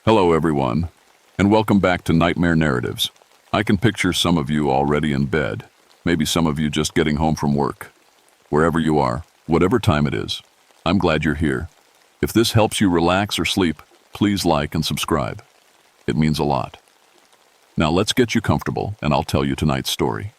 Hello, everyone, and welcome back to Nightmare Narratives. I can picture some of you already in bed, maybe some of you just getting home from work. Wherever you are, whatever time it is, I'm glad you're here. If this helps you relax or sleep, please like and subscribe. It means a lot. Now let's get you comfortable, and I'll tell you tonight's story.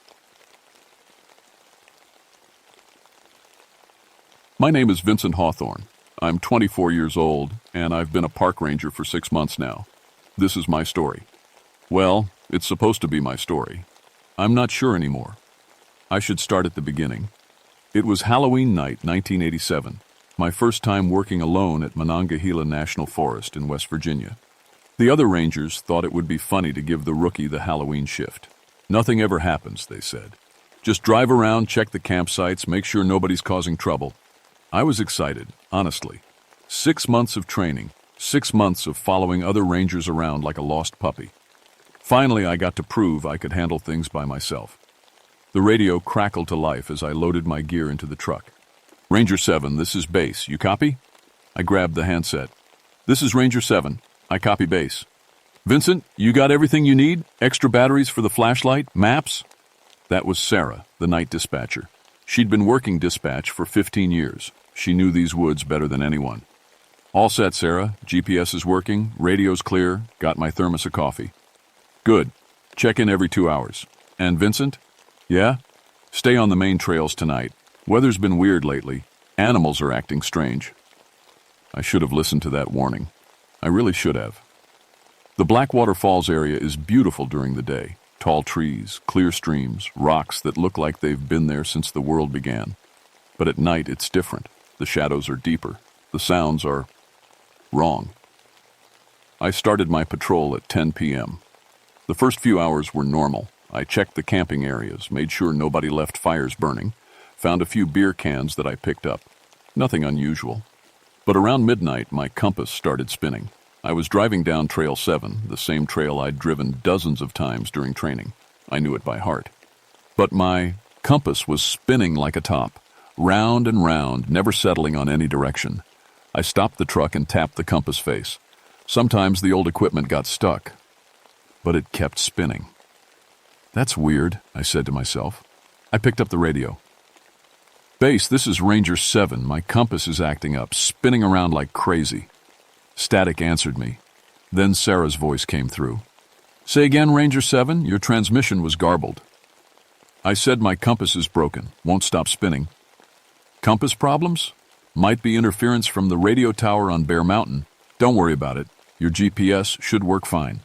My name is Vincent Hawthorne. I'm 24 years old, and I've been a park ranger for 6 months now. This is my story. Well, it's supposed to be my story. I'm not sure anymore. I should start at the beginning. It was Halloween night, 1987, my first time working alone at Monongahela National Forest in West Virginia. The other rangers thought it would be funny to give the rookie the Halloween shift. Nothing ever happens, they said. Just drive around, check the campsites, make sure nobody's causing trouble. I was excited, honestly. 6 months of training, 6 months of following other rangers around like a lost puppy. Finally, I got to prove I could handle things by myself. The radio crackled to life as I loaded my gear into the truck. Ranger 7, this is base. You copy? I grabbed the handset. This is Ranger 7. I copy base. Vincent, you got everything you need? Extra batteries for the flashlight? Maps? That was Sarah, the night dispatcher. She'd been working dispatch for 15 years. She knew these woods better than anyone. All set, Sarah. GPS is working, radio's clear, got my thermos of coffee. Good. Check in every 2 hours. And Vincent? Yeah? Stay on the main trails tonight. Weather's been weird lately. Animals are acting strange. I should have listened to that warning. I really should have. The Blackwater Falls area is beautiful during the day. Tall trees, clear streams, rocks that look like they've been there since the world began. But at night it's different. The shadows are deeper. The sounds are wrong. I started my patrol at 10 p.m. The first few hours were normal. I checked the camping areas, made sure nobody left fires burning, found a few beer cans that I picked up. Nothing unusual. But around midnight, my compass started spinning. I was driving down Trail 7, the same trail I'd driven dozens of times during training. I knew it by heart. But my compass was spinning like a top, round and round, never settling on any direction. I stopped the truck and tapped the compass face. Sometimes the old equipment got stuck, but it kept spinning. That's weird, I said to myself. I picked up the radio. Base, this is Ranger 7. My compass is acting up, spinning around like crazy. Static answered me. Then Sarah's voice came through. Say again, Ranger 7, your transmission was garbled. I said my compass is broken, won't stop spinning. Compass problems? Might be interference from the radio tower on Bear Mountain. Don't worry about it. Your GPS should work fine.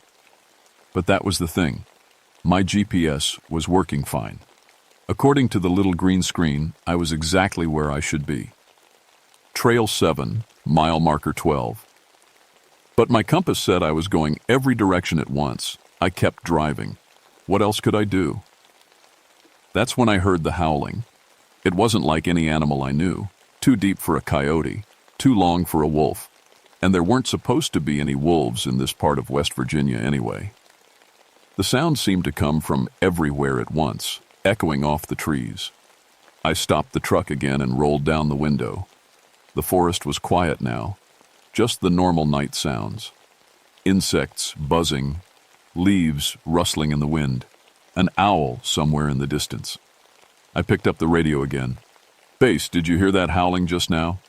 But that was the thing. My GPS was working fine. According to the little green screen, I was exactly where I should be. Trail 7, mile marker 12. But my compass said I was going every direction at once. I kept driving. What else could I do? That's when I heard the howling. It wasn't like any animal I knew. Too deep for a coyote, too long for a wolf. And there weren't supposed to be any wolves in this part of West Virginia anyway. The sound seemed to come from everywhere at once, echoing off the trees. I stopped the truck again and rolled down the window. The forest was quiet now, just the normal night sounds. Insects buzzing, leaves rustling in the wind, an owl somewhere in the distance. I picked up the radio again. Base, did you hear that howling just now?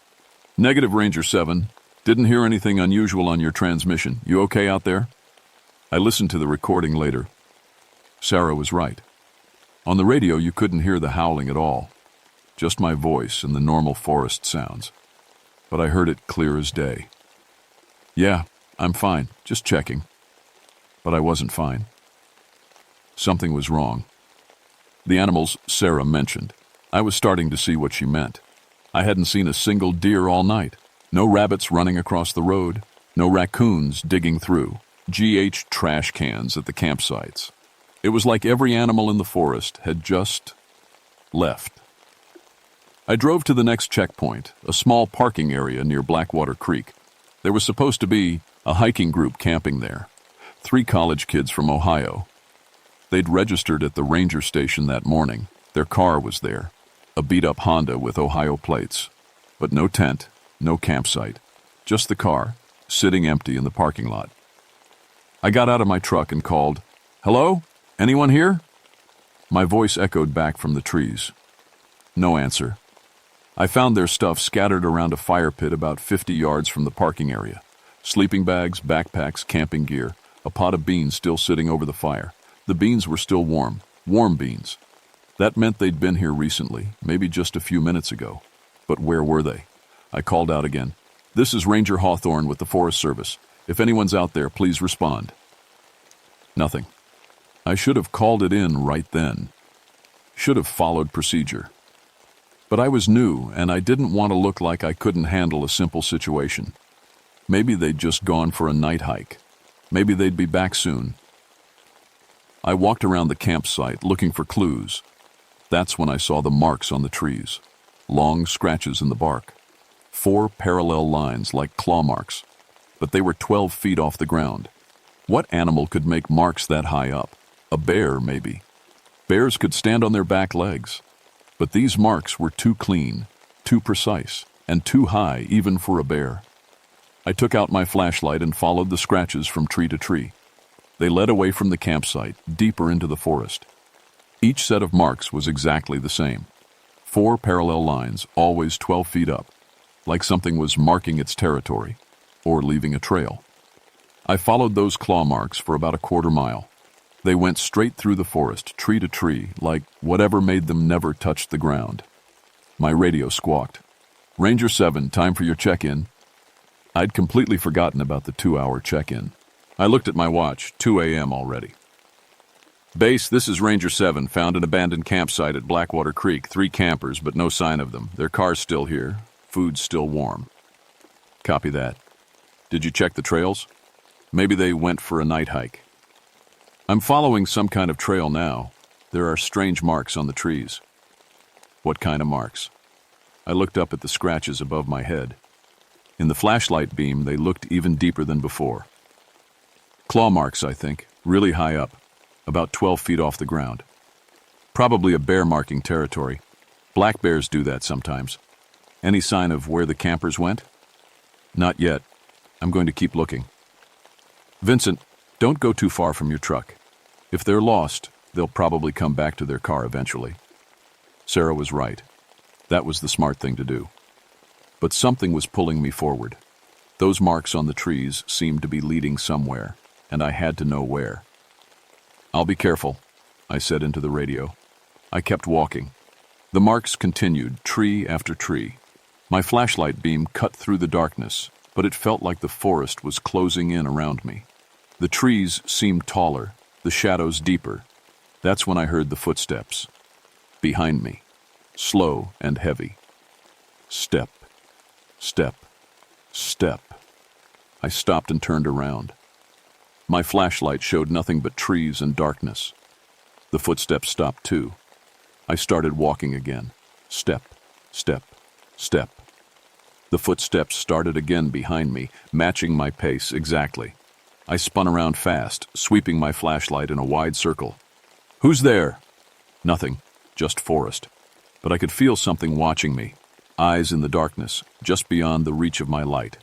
Negative, Ranger 7. Didn't hear anything unusual on your transmission. You okay out there? I listened to the recording later. Sarah was right. On the radio, you couldn't hear the howling at all. Just my voice and the normal forest sounds. But I heard it clear as day. Yeah, I'm fine. Just checking. But I wasn't fine. Something was wrong. The animals Sarah mentioned. I was starting to see what she meant. I hadn't seen a single deer all night. No rabbits running across the road. No raccoons digging through. GH trash cans at the campsites. It was like every animal in the forest had just left. I drove to the next checkpoint, a small parking area near Blackwater Creek. There was supposed to be a hiking group camping there. 3 college kids from Ohio. They'd registered at the ranger station that morning. Their car was there, a beat-up Honda with Ohio plates. But no tent, no campsite, just the car, sitting empty in the parking lot. I got out of my truck and called, "Hello? Anyone here?" My voice echoed back from the trees. No answer. I found their stuff scattered around a fire pit about 50 yards from the parking area. Sleeping bags, backpacks, camping gear, a pot of beans still sitting over the fire. The beans were still warm beans. That meant they'd been here recently, maybe just a few minutes ago. But where were they? I called out again. "This is Ranger Hawthorne with the Forest Service. If anyone's out there, please respond." Nothing. I should have called it in right then. Should have followed procedure. But I was new, and I didn't want to look like I couldn't handle a simple situation. Maybe they'd just gone for a night hike. Maybe they'd be back soon. I walked around the campsite looking for clues. That's when I saw the marks on the trees. Long scratches in the bark. 4 parallel lines like claw marks. But they were 12 feet off the ground. What animal could make marks that high up? A bear, maybe. Bears could stand on their back legs. But these marks were too clean, too precise, and too high even for a bear. I took out my flashlight and followed the scratches from tree to tree. They led away from the campsite, deeper into the forest. Each set of marks was exactly the same. 4 parallel lines, always 12 feet up, like something was marking its territory, or leaving a trail. I followed those claw marks for about a quarter mile. They went straight through the forest, tree to tree, like whatever made them never touch the ground. My radio squawked. "Ranger 7, time for your check-in." I'd completely forgotten about the 2-hour check-in. I looked at my watch, 2 a.m. already. "Base, this is Ranger 7, found an abandoned campsite at Blackwater Creek. 3 campers, but no sign of them. Their car's still here. Food's still warm." "Copy that. Did you check the trails? Maybe they went for a night hike." "I'm following some kind of trail now. There are strange marks on the trees." "What kind of marks?" I looked up at the scratches above my head. In the flashlight beam, they looked even deeper than before. "Claw marks, I think, really high up, about 12 feet off the ground. Probably a bear marking territory. Black bears do that sometimes. Any sign of where the campers went?" "Not yet. I'm going to keep looking." "Vincent, don't go too far from your truck. If they're lost, they'll probably come back to their car eventually." Sarah was right. That was the smart thing to do. But something was pulling me forward. Those marks on the trees seemed to be leading somewhere, and I had to know where. "I'll be careful," I said into the radio. I kept walking. The marks continued, tree after tree. My flashlight beam cut through the darkness, but it felt like the forest was closing in around me. The trees seemed taller, the shadows deeper. That's when I heard the footsteps. Behind me, slow and heavy. Step, step, step. I stopped and turned around. My flashlight showed nothing but trees and darkness. The footsteps stopped too. I started walking again. Step, step, step. The footsteps started again behind me, matching my pace exactly. I spun around fast, sweeping my flashlight in a wide circle. "Who's there?" Nothing, just forest. But I could feel something watching me, eyes in the darkness, just beyond the reach of my light.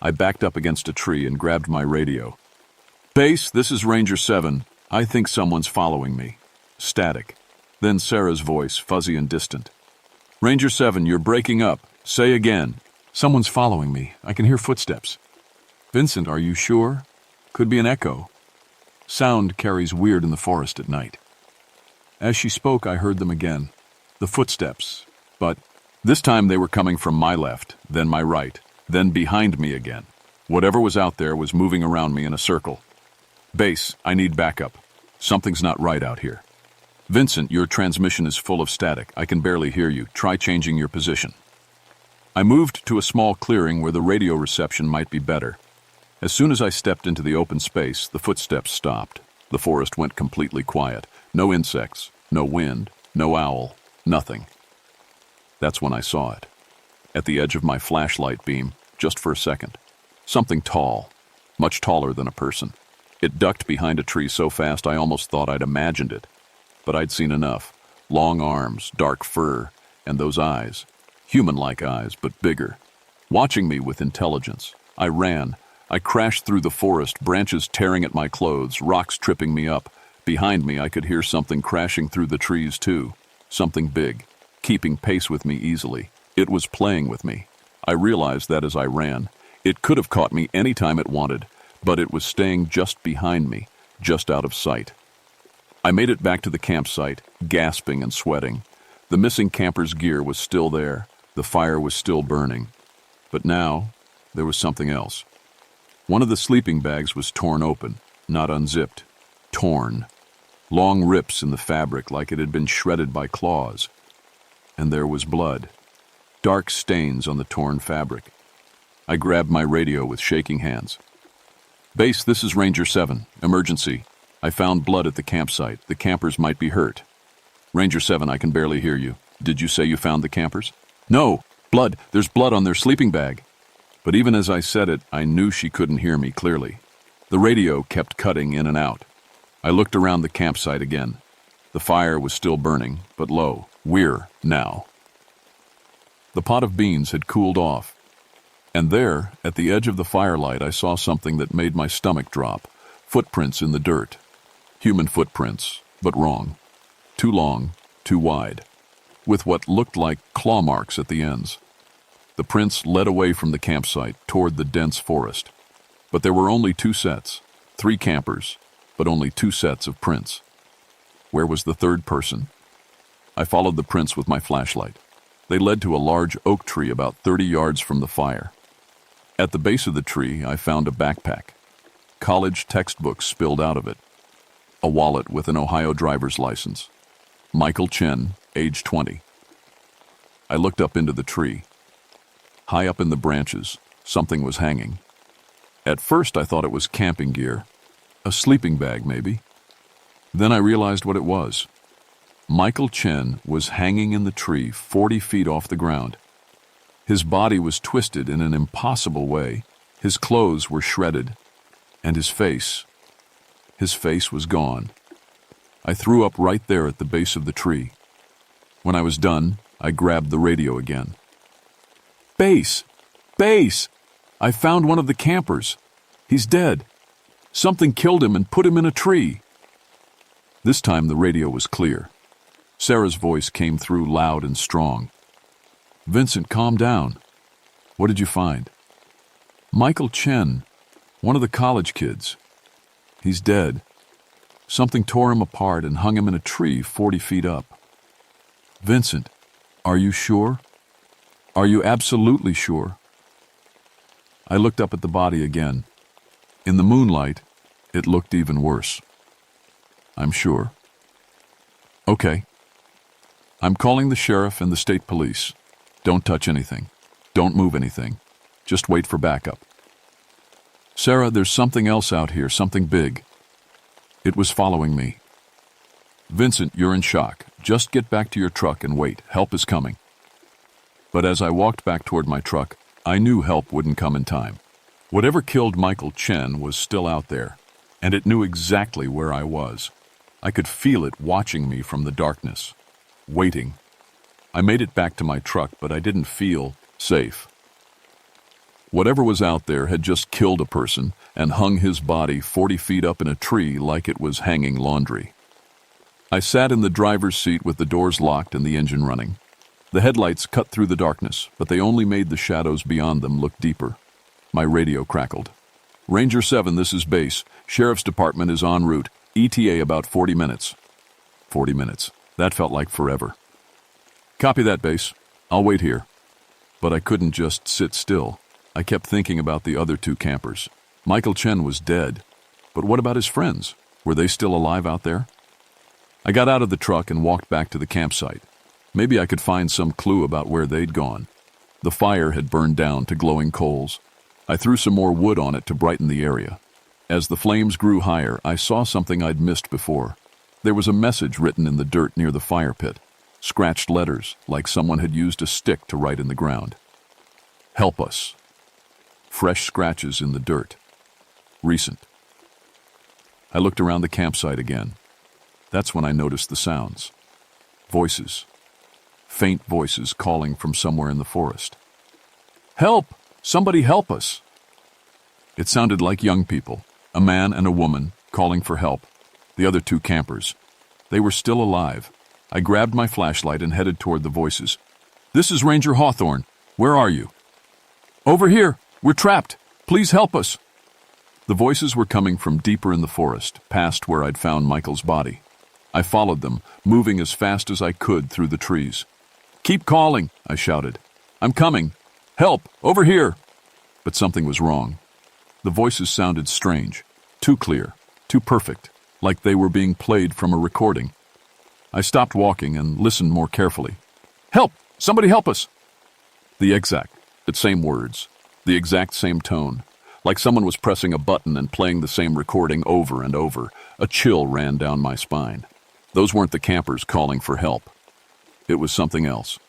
I backed up against a tree and grabbed my radio. "Base, this is Ranger 7. I think someone's following me." Static. Then Sarah's voice, fuzzy and distant. "Ranger 7, you're breaking up. Say again." "Someone's following me. I can hear footsteps." "Vincent, are you sure? Could be an echo. Sound carries weird in the forest at night." As she spoke, I heard them again. The footsteps. But this time they were coming from my left, then my right, then behind me again. Whatever was out there was moving around me in a circle. "Base, I need backup. Something's not right out here." "Vincent, your transmission is full of static. I can barely hear you. Try changing your position." I moved to a small clearing where the radio reception might be better. As soon as I stepped into the open space, the footsteps stopped. The forest went completely quiet. No insects, no wind, no owl, nothing. That's when I saw it. At the edge of my flashlight beam, just for a second. Something tall, much taller than a person. It ducked behind a tree so fast I almost thought I'd imagined it. But I'd seen enough. Long arms, dark fur, and those eyes. Human-like eyes, but bigger. Watching me with intelligence. I ran. I crashed through the forest, branches tearing at my clothes, rocks tripping me up. Behind me, I could hear something crashing through the trees too. Something big, keeping pace with me easily. It was playing with me. I realized that as I ran. It could have caught me any time it wanted, but it was staying just behind me, just out of sight. I made it back to the campsite, gasping and sweating. The missing camper's gear was still there. The fire was still burning. But now, there was something else. One of the sleeping bags was torn open, not unzipped. Torn. Long rips in the fabric like it had been shredded by claws. And there was blood. Dark stains on the torn fabric. I grabbed my radio with shaking hands. "Base, this is Ranger 7. Emergency. I found blood at the campsite. The campers might be hurt." "Ranger 7, I can barely hear you. Did you say you found the campers?" "No! Blood! There's blood on their sleeping bag." But even as I said it, I knew she couldn't hear me clearly. The radio kept cutting in and out. I looked around the campsite again. The fire was still burning, but low. We're now. The pot of beans had cooled off. And there, at the edge of the firelight, I saw something that made my stomach drop. Footprints in the dirt. Human footprints, but wrong. Too long, too wide. With what looked like claw marks at the ends. The prints led away from the campsite toward the dense forest. But there were only 2 sets. 3 campers, but only 2 sets of prints. Where was the third person? I followed the prints with my flashlight. They led to a large oak tree about 30 yards from the fire. At the base of the tree, I found a backpack. College textbooks spilled out of it. A wallet with an Ohio driver's license. Michael Chen, age 20. I looked up into the tree. High up in the branches, something was hanging. At first, I thought it was camping gear. A sleeping bag, maybe. Then I realized what it was. Michael Chen was hanging in the tree 40 feet off the ground. His body was twisted in an impossible way. His clothes were shredded. And his face was gone. I threw up right there at the base of the tree. When I was done, I grabbed the radio again. "Base! Base! I found one of the campers. He's dead. Something killed him and put him in a tree." This time the radio was clear. Sarah's voice came through loud and strong. "Vincent, calm down. What did you find?" "Michael Chen, one of the college kids. He's dead. Something tore him apart and hung him in a tree 40 feet up." "Vincent, are you sure? Are you absolutely sure?" I looked up at the body again. In the moonlight, it looked even worse. "I'm sure." "Okay. I'm calling the sheriff and the state police. Don't touch anything. Don't move anything. Just wait for backup." "Sarah, there's something else out here, something big. It was following me." "Vincent, you're in shock. Just get back to your truck and wait. Help is coming." But as I walked back toward my truck, I knew help wouldn't come in time. Whatever killed Michael Chen was still out there, and it knew exactly where I was. I could feel it watching me from the darkness, waiting. I made it back to my truck, but I didn't feel safe. Whatever was out there had just killed a person and hung his body 40 feet up in a tree like it was hanging laundry. I sat in the driver's seat with the doors locked and the engine running. The headlights cut through the darkness, but they only made the shadows beyond them look deeper. My radio crackled. "Ranger 7, this is Base. Sheriff's Department is en route. ETA about 40 minutes. 40 minutes. That felt like forever. "Copy that, Base. I'll wait here." But I couldn't just sit still. I kept thinking about the other 2 campers. Michael Chen was dead. But what about his friends? Were they still alive out there? I got out of the truck and walked back to the campsite. Maybe I could find some clue about where they'd gone. The fire had burned down to glowing coals. I threw some more wood on it to brighten the area. As the flames grew higher, I saw something I'd missed before. There was a message written in the dirt near the fire pit. Scratched letters, like someone had used a stick to write in the ground. "Help us." Fresh scratches in the dirt. Recent. I looked around the campsite again. That's when I noticed the sounds. Voices. Faint voices calling from somewhere in the forest. "Help! Somebody help us!" It sounded like young people, a man and a woman, calling for help. The other two campers. They were still alive. I grabbed my flashlight and headed toward the voices. "This is Ranger Hawthorne. Where are you?" "Over here. We're trapped. Please help us." The voices were coming from deeper in the forest, past where I'd found Michael's body. I followed them, moving as fast as I could through the trees. "Keep calling," I shouted. "I'm coming. Help, over here." But something was wrong. The voices sounded strange, too clear, too perfect, like they were being played from a recording. I stopped walking and listened more carefully. "Help! Somebody help us!" The same words, the exact same tone. Like someone was pressing a button and playing the same recording over and over. A chill ran down my spine. Those weren't the campers calling for help. It was something else.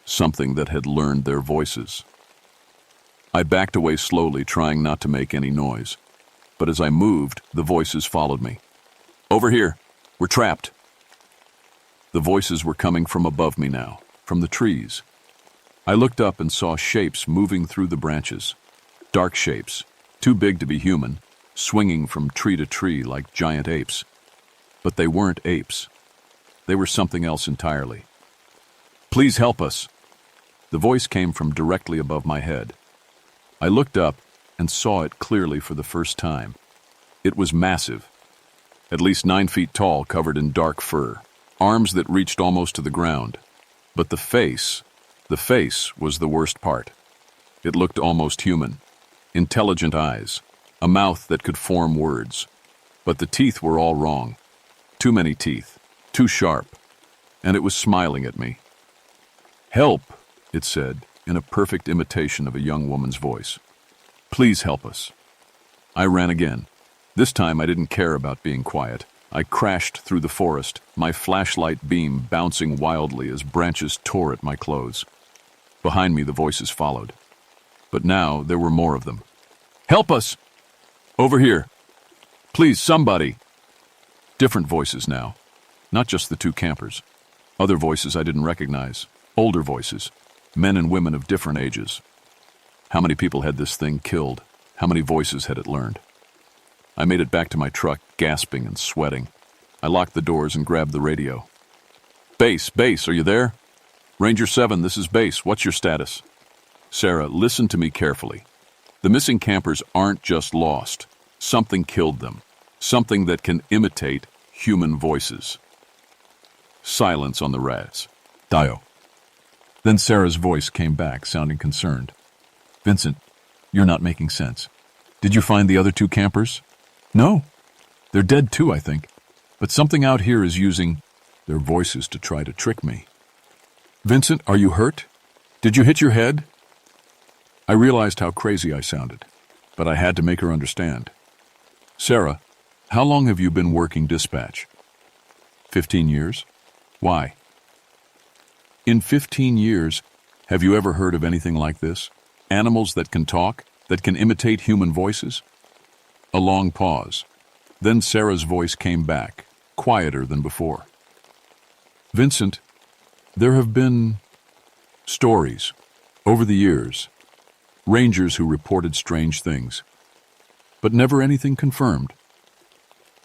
Something that had learned their voices. I backed away slowly, trying not to make any noise. But as I moved, the voices followed me. "Over here. We're trapped." The voices were coming from above me now, from the trees. I looked up and saw shapes moving through the branches. Dark shapes, too big to be human, swinging from tree to tree like giant apes. But they weren't apes. They were something else entirely. "Please help us." The voice came from directly above my head. I looked up and saw it clearly for the first time. It was massive, at least 9 feet tall, covered in dark fur, arms that reached almost to the ground. But the face was the worst part. It looked almost human. Intelligent eyes, a mouth that could form words. But the teeth were all wrong. Too many teeth, too sharp, and it was smiling at me. "Help," it said, in a perfect imitation of a young woman's voice. "Please help us." I ran again. This time I didn't care about being quiet. I crashed through the forest, my flashlight beam bouncing wildly as branches tore at my clothes. Behind me the voices followed. But now there were more of them. "Help us! Over here! Please, somebody!" Different voices now. Not just the two campers. Other voices I didn't recognize. Older voices. Men and women of different ages. How many people had this thing killed? How many voices had it learned? I made it back to my truck, gasping and sweating. I locked the doors and grabbed the radio. "Base, are you there? Ranger 7, this is Base. What's your status?" "Sarah, listen to me carefully. The missing campers aren't just lost. Something killed them. Something that can imitate human voices." Silence on the res. Dio. Then Sarah's voice came back, sounding concerned. "Vincent, you're not making sense. Did you find the other two campers?" "No. They're dead too, I think. But something out here is using their voices to try to trick me." "Vincent, are you hurt? Did you hit your head?" I realized how crazy I sounded, but I had to make her understand. "Sarah, how long have you been working dispatch?" 15 years. "Why?" "In 15 years, have you ever heard of anything like this? Animals that can talk, that can imitate human voices?" A long pause. Then Sarah's voice came back, quieter than before. "Vincent, there have been stories over the years. Rangers who reported strange things, but never anything confirmed."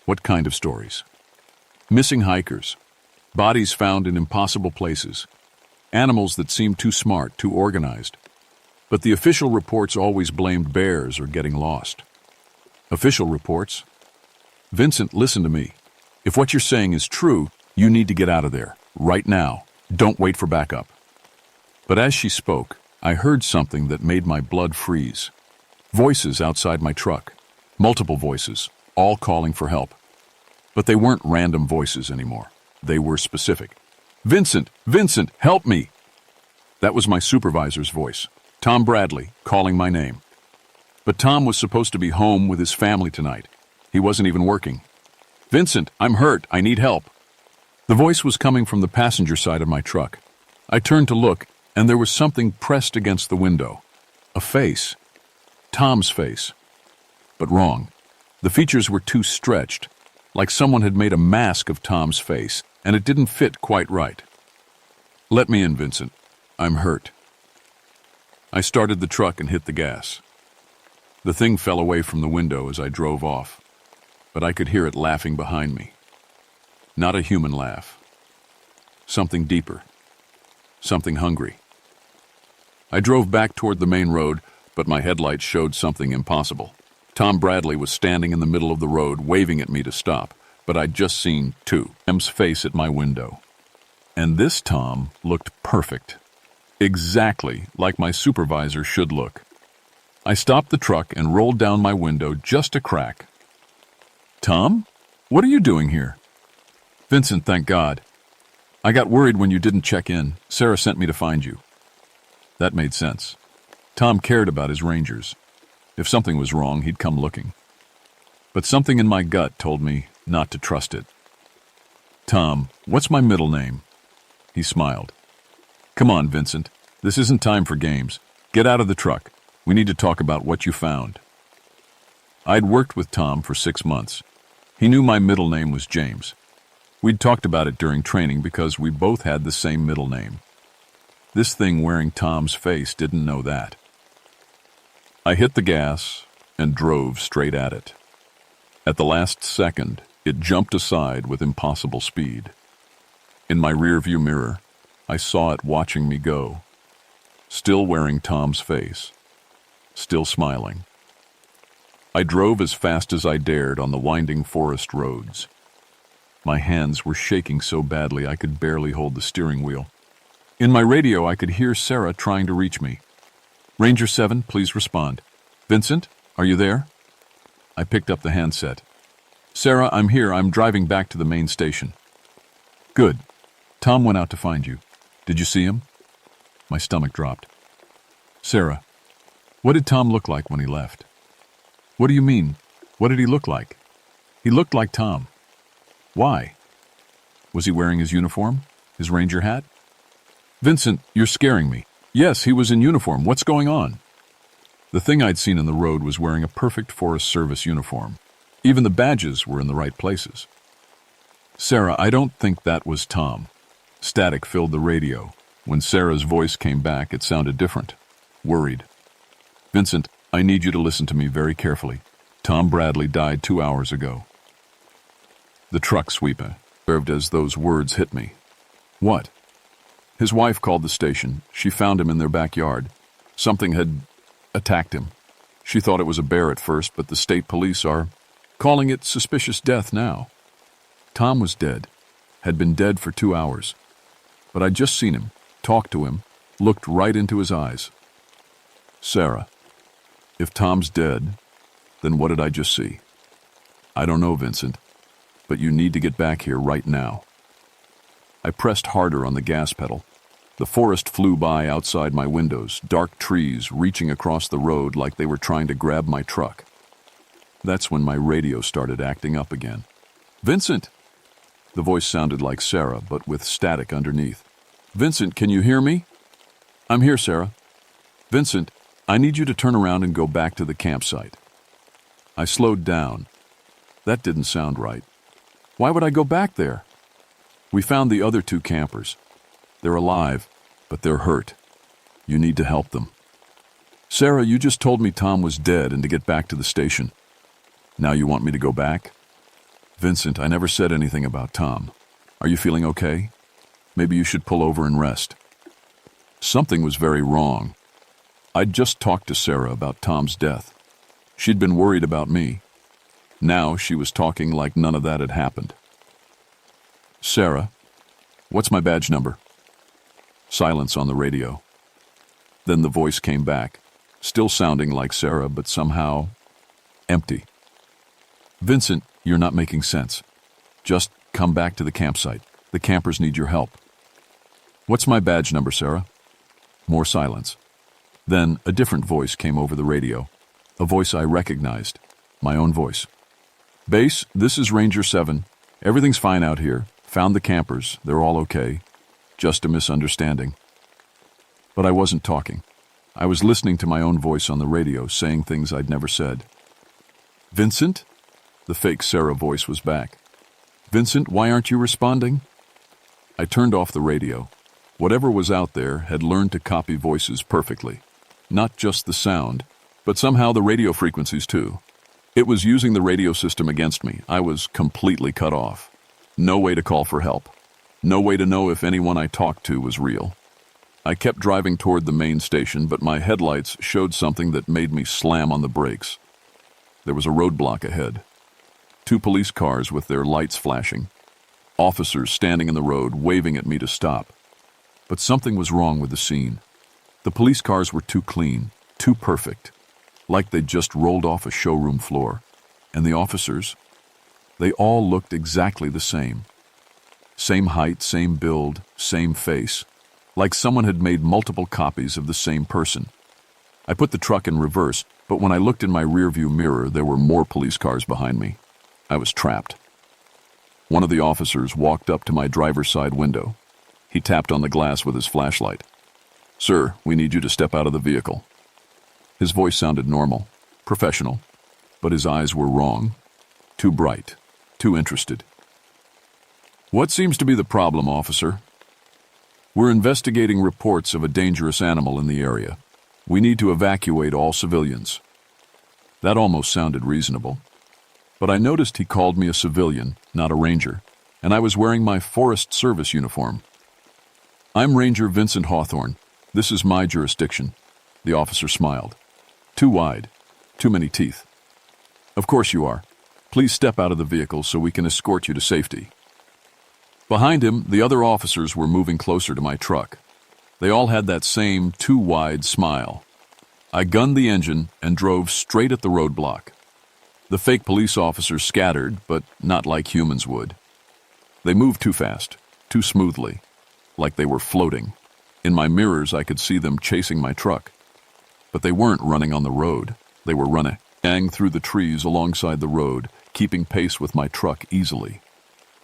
"What kind of stories?" "Missing hikers, bodies found in impossible places, animals that seemed too smart, too organized. But the official reports always blamed bears or getting lost." "Official reports?" "Vincent, listen to me. If what you're saying is true, you need to get out of there, right now. Don't wait for backup." But as she spoke, I heard something that made my blood freeze. Voices outside my truck. Multiple voices, all calling for help. But they weren't random voices anymore. They were specific. "Vincent, help me!" That was my supervisor's voice, Tom Bradley, calling my name. But Tom was supposed to be home with his family tonight. He wasn't even working. "Vincent, I'm hurt. I need help." The voice was coming from the passenger side of my truck. I turned to look, and there was something pressed against the window. A face. Tom's face. But wrong. The features were too stretched, like someone had made a mask of Tom's face, and it didn't fit quite right. "Let me in, Vincent. I'm hurt." I started the truck and hit the gas. The thing fell away from the window as I drove off, but I could hear it laughing behind me. Not a human laugh. Something deeper. Something hungry. I drove back toward the main road, but my headlights showed something impossible. Tom Bradley was standing in the middle of the road, waving at me to stop, but I'd just seen Tom's face at my window. And this Tom looked perfect. Exactly like my supervisor should look. I stopped the truck and rolled down my window just a crack. "Tom, what are you doing here?" "Vincent, thank God. I got worried when you didn't check in. Sarah sent me to find you." That made sense. Tom cared about his rangers. If something was wrong, he'd come looking. But something in my gut told me not to trust it. "Tom, what's my middle name?" He smiled. "Come on, Vincent. This isn't time for games. Get out of the truck. We need to talk about what you found." I'd worked with Tom for 6 months. He knew my middle name was James. We'd talked about it during training because we both had the same middle name. This thing wearing Tom's face didn't know that. I hit the gas and drove straight at it. At the last second, it jumped aside with impossible speed. In my rearview mirror, I saw it watching me go, still wearing Tom's face, still smiling. I drove as fast as I dared on the winding forest roads. My hands were shaking so badly I could barely hold the steering wheel. In my radio, I could hear Sarah trying to reach me. "Ranger 7, please respond. Vincent, are you there?" I picked up the handset. "Sarah, I'm here. I'm driving back to the main station." "Good. Tom went out to find you. Did you see him?" My stomach dropped. "Sarah, what did Tom look like when he left?" "What do you mean? What did he look like?" "He looked like Tom." "Why? Was he wearing his uniform? His ranger hat?" "Vincent, you're scaring me. Yes, he was in uniform. What's going on?" The thing I'd seen in the road was wearing a perfect Forest Service uniform. Even the badges were in the right places. "Sarah, I don't think that was Tom." Static filled the radio. When Sarah's voice came back, it sounded different, worried. "Vincent, I need you to listen to me very carefully. Tom Bradley died 2 hours ago." The truck sweeper served as those words hit me. "What?" "His wife called the station. She found him in their backyard. Something had attacked him. She thought it was a bear at first, but the state police are calling it suspicious death now. Tom was dead, had been dead for 2 hours. But I'd just seen him, talked to him, looked right into his eyes." "Sarah, if Tom's dead, then what did I just see?" "I don't know, Vincent, but you need to get back here right now." I pressed harder on the gas pedal. The forest flew by outside my windows, dark trees reaching across the road like they were trying to grab my truck. That's when my radio started acting up again. "Vincent!" The voice sounded like Sarah, but with static underneath. "Vincent, can you hear me?" "I'm here, Sarah." "Vincent, I need you to turn around and go back to the campsite." I slowed down. That didn't sound right. Why would I go back there? "We found the other 2 campers. They're alive, but they're hurt. You need to help them." "Sarah, you just told me Tom was dead and to get back to the station. Now you want me to go back?" "Vincent, I never said anything about Tom. Are you feeling okay? Maybe you should pull over and rest." Something was very wrong. I'd just talked to Sarah about Tom's death. She'd been worried about me. Now she was talking like none of that had happened. "Sarah, what's my badge number?" Silence on the radio. Then the voice came back, still sounding like Sarah, but somehow empty. "Vincent, you're not making sense. Just come back to the campsite. The campers need your help." "What's my badge number, Sarah?" More silence. Then a different voice came over the radio, a voice I recognized, my own voice. "Base, this is Ranger 7. Everything's fine out here. Found the campers. They're all okay. Just a misunderstanding." But I wasn't talking. I was listening to my own voice on the radio, saying things I'd never said. "Vincent?" The fake Sarah voice was back. "Vincent, why aren't you responding?" I turned off the radio. Whatever was out there had learned to copy voices perfectly. Not just the sound, but somehow the radio frequencies too. It was using the radio system against me. I was completely cut off. No way to call for help. No way to know if anyone I talked to was real. I kept driving toward the main station, but my headlights showed something that made me slam on the brakes. There was a roadblock ahead. 2 police cars with their lights flashing. Officers standing in the road, waving at me to stop. But something was wrong with the scene. The police cars were too clean, too perfect, like they'd just rolled off a showroom floor. And the officers? They all looked exactly the same. Same height, same build, same face, like someone had made multiple copies of the same person. I put the truck in reverse, but when I looked in my rearview mirror, there were more police cars behind me. I was trapped. One of the officers walked up to my driver's side window. He tapped on the glass with his flashlight. "Sir, we need you to step out of the vehicle." His voice sounded normal, professional, but his eyes were wrong. Too bright, too interested. "What seems to be the problem, officer?" "We're investigating reports of a dangerous animal in the area. We need to evacuate all civilians." That almost sounded reasonable. But I noticed he called me a civilian, not a ranger, and I was wearing my Forest Service uniform. "I'm Ranger Vincent Hawthorne. This is my jurisdiction." The officer smiled. "Too wide. Too many teeth." "Of course you are. Please step out of the vehicle so we can escort you to safety." Behind him, the other officers were moving closer to my truck. They all had that same too-wide smile. I gunned the engine and drove straight at the roadblock. The fake police officers scattered, but not like humans would. They moved too fast, too smoothly, like they were floating. In my mirrors, I could see them chasing my truck. But they weren't running on the road. They were running through the trees alongside the road, keeping pace with my truck easily.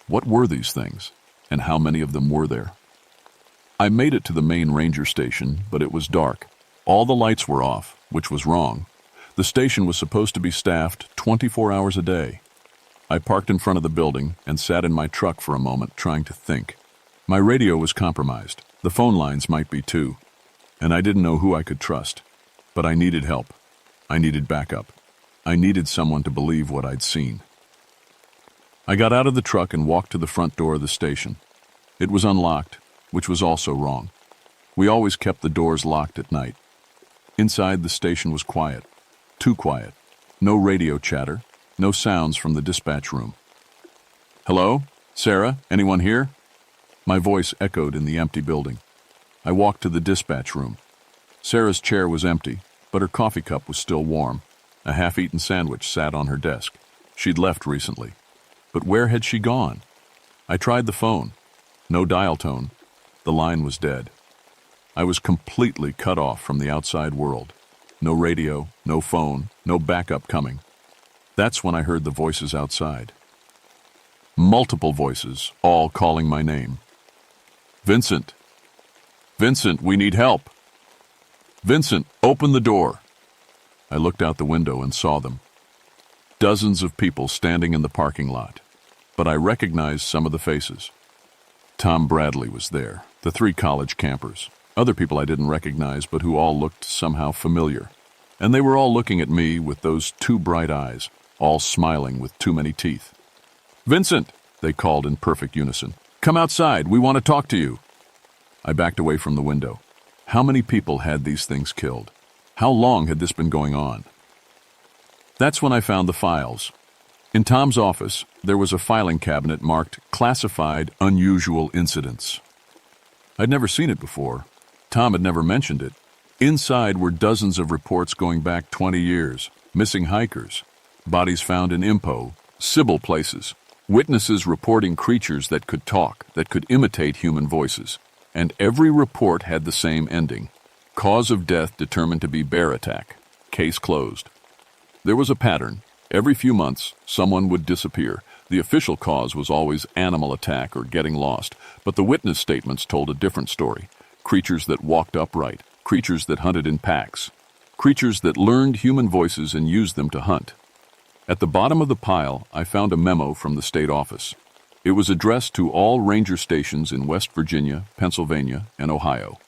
What were these things, and how many of them were there? I made it to the main ranger station, but it was dark. All the lights were off, which was wrong. The station was supposed to be staffed 24 hours a day. I parked in front of the building and sat in my truck for a moment, trying to think. My radio was compromised. The phone lines might be too. And I didn't know who I could trust. But I needed help. I needed backup. I needed someone to believe what I'd seen. I got out of the truck and walked to the front door of the station. It was unlocked, which was also wrong. We always kept the doors locked at night. Inside, the station was quiet. Too quiet. No radio chatter. No sounds from the dispatch room. "Hello? Sarah? Anyone here?" My voice echoed in the empty building. I walked to the dispatch room. Sarah's chair was empty, but her coffee cup was still warm. A half-eaten sandwich sat on her desk. She'd left recently. But where had she gone? I tried the phone. No dial tone. The line was dead. I was completely cut off from the outside world. No radio, no phone, no backup coming. That's when I heard the voices outside. Multiple voices, all calling my name. "Vincent! Vincent, we need help! Vincent, open the door!" I looked out the window and saw them. Dozens of people standing in the parking lot. But I recognized some of the faces. Tom Bradley was there, the 3 college campers. Other people I didn't recognize, but who all looked somehow familiar. And they were all looking at me with those 2 bright eyes, all smiling with too many teeth. "Vincent!" they called in perfect unison. "Come outside, we want to talk to you." I backed away from the window. How many people had these things killed? How long had this been going on? That's when I found the files. In Tom's office, there was a filing cabinet marked Classified Unusual Incidents. I'd never seen it before. Tom had never mentioned it. Inside were dozens of reports going back 20 years. Missing hikers, bodies found in Impo, Sybil places, witnesses reporting creatures that could talk, that could imitate human voices. And every report had the same ending. Cause of death determined to be bear attack. Case closed. There was a pattern. Every few months, someone would disappear. The official cause was always animal attack or getting lost, but the witness statements told a different story. Creatures that walked upright, creatures that hunted in packs, creatures that learned human voices and used them to hunt. At the bottom of the pile, I found a memo from the state office. It was addressed to all ranger stations in West Virginia, Pennsylvania, and Ohio.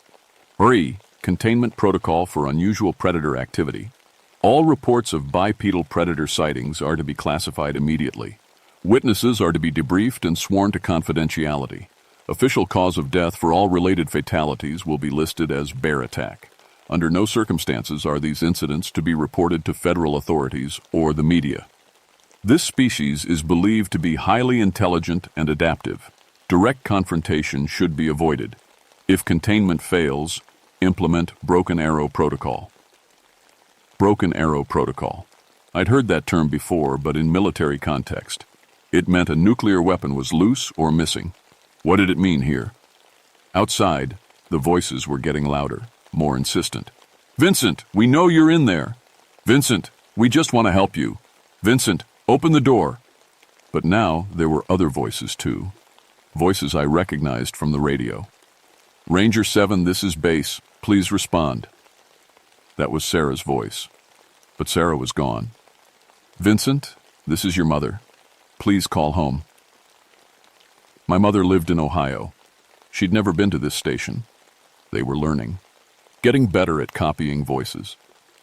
Containment Protocol for Unusual Predator Activity. All reports of bipedal predator sightings are to be classified immediately. Witnesses are to be debriefed and sworn to confidentiality. Official cause of death for all related fatalities will be listed as bear attack. Under no circumstances are these incidents to be reported to federal authorities or the media. This species is believed to be highly intelligent and adaptive. Direct confrontation should be avoided. If containment fails, implement broken arrow protocol. Broken arrow protocol. I'd heard that term before, but in military context. It meant a nuclear weapon was loose or missing. What did it mean here? Outside, the voices were getting louder, more insistent. Vincent, we know you're in there. Vincent, we just want to help you. Vincent, open the door. But now there were other voices too. Voices I recognized from the radio. Ranger 7, this is base. Please respond. That was Sarah's voice. But Sarah was gone. Vincent, this is your mother. Please call home. My mother lived in Ohio. She'd never been to this station. They were learning. Getting better at copying voices.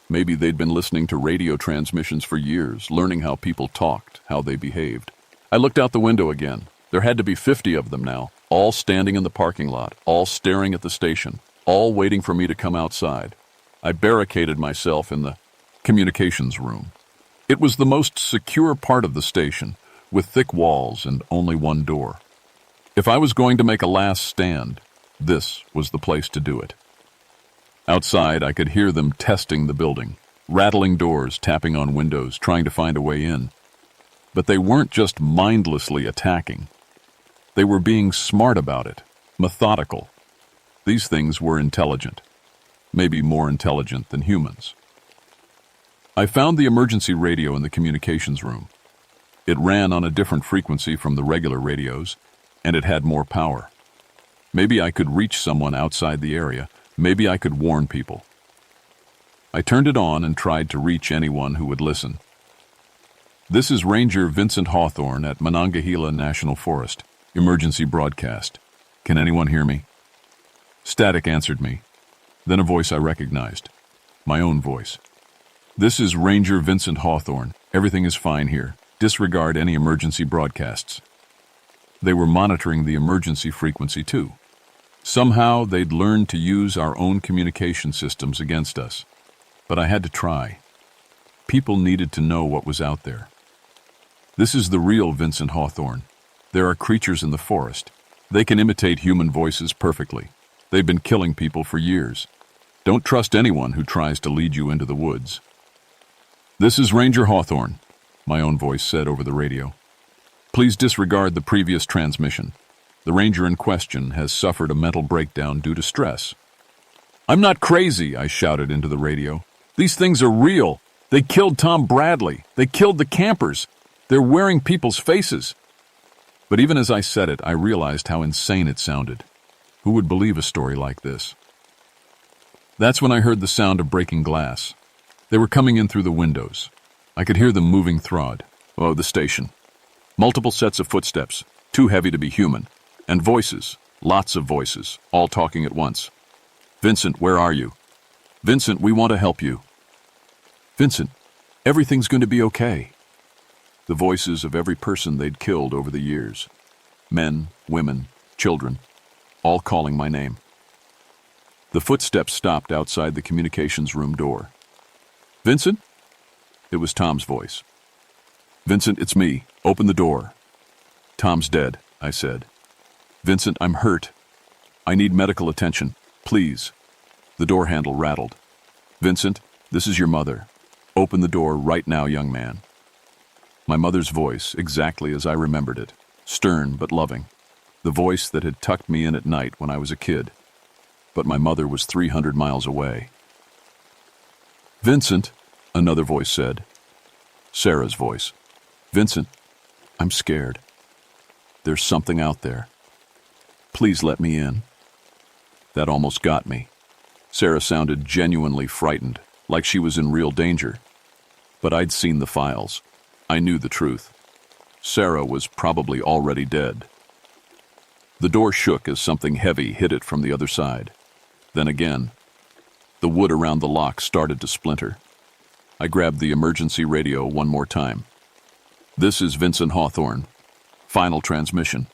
Maybe they'd been listening to radio transmissions for years, learning how people talked, how they behaved. I looked out the window again. There had to be 50 of them now, all standing in the parking lot, all staring at the station, all waiting for me to come outside. I barricaded myself in the communications room. It was the most secure part of the station, with thick walls and only one door. If I was going to make a last stand, this was the place to do it. Outside, I could hear them testing the building, rattling doors, tapping on windows, trying to find a way in. But they weren't just mindlessly attacking. They were being smart about it, methodical. These things were intelligent, maybe more intelligent than humans. I found the emergency radio in the communications room. It ran on a different frequency from the regular radios, and it had more power. Maybe I could reach someone outside the area. Maybe I could warn people. I turned it on and tried to reach anyone who would listen. This is Ranger Vincent Hawthorne at Monongahela National Forest. Emergency broadcast. Can anyone hear me? Static answered me. Then a voice I recognized. My own voice. This is Ranger Vincent Hawthorne. Everything is fine here. Disregard any emergency broadcasts. They were monitoring the emergency frequency too. Somehow they'd learned to use our own communication systems against us. But I had to try. People needed to know what was out there. This is the real Vincent Hawthorne. There are creatures in the forest. They can imitate human voices perfectly. They've been killing people for years. Don't trust anyone who tries to lead you into the woods. This is Ranger Hawthorne, my own voice said over the radio. Please disregard the previous transmission. The ranger in question has suffered a mental breakdown due to stress. I'm not crazy, I shouted into the radio. These things are real. They killed Tom Bradley. They killed the campers. They're wearing people's faces. But even as I said it, I realized how insane it sounded. Who would believe a story like this? That's when I heard the sound of breaking glass. They were coming in through the windows. I could hear them moving throughout. Oh, the station. Multiple sets of footsteps, too heavy to be human. And voices, lots of voices, all talking at once. Vincent, where are you? Vincent, we want to help you. Vincent, everything's going to be okay. The voices of every person they'd killed over the years. Men, women, children, all calling my name. The footsteps stopped outside the communications room door. Vincent? It was Tom's voice. Vincent, it's me. Open the door. Tom's dead, I said. Vincent, I'm hurt. I need medical attention. Please. The door handle rattled. Vincent, this is your mother. Open the door right now, young man. My mother's voice, exactly as I remembered it, stern but loving. The voice that had tucked me in at night when I was a kid. But my mother was 300 miles away. Vincent, another voice said. Sarah's voice. Vincent, I'm scared. There's something out there. Please let me in. That almost got me. Sarah sounded genuinely frightened, like she was in real danger. But I'd seen the files. I knew the truth. Sarah was probably already dead. The door shook as something heavy hit it from the other side. Then again. The wood around the lock started to splinter. I grabbed the emergency radio one more time. This is Vincent Hawthorne. Final transmission.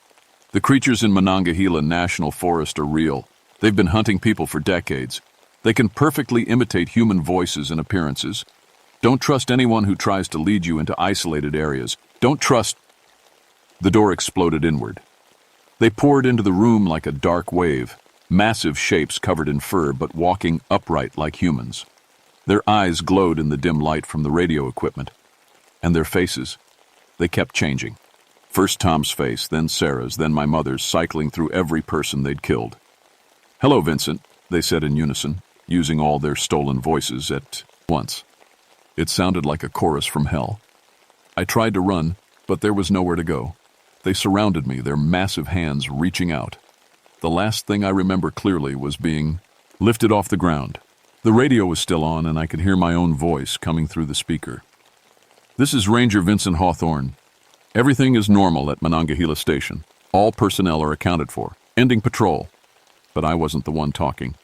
The creatures in Monongahela National Forest are real. They've been hunting people for decades. They can perfectly imitate human voices and appearances. Don't trust anyone who tries to lead you into isolated areas. Don't trust... The door exploded inward. They poured into the room like a dark wave, massive shapes covered in fur but walking upright like humans. Their eyes glowed in the dim light from the radio equipment. And their faces, they kept changing. First Tom's face, then Sarah's, then my mother's, cycling through every person they'd killed. "Hello, Vincent," they said in unison, using all their stolen voices at once. It sounded like a chorus from hell. I tried to run, but there was nowhere to go. They surrounded me, their massive hands reaching out. The last thing I remember clearly was being lifted off the ground. The radio was still on, and I could hear my own voice coming through the speaker. "This is Ranger Vincent Hawthorne. Everything is normal at Monongahela Station. All personnel are accounted for. Ending patrol." But I wasn't the one talking.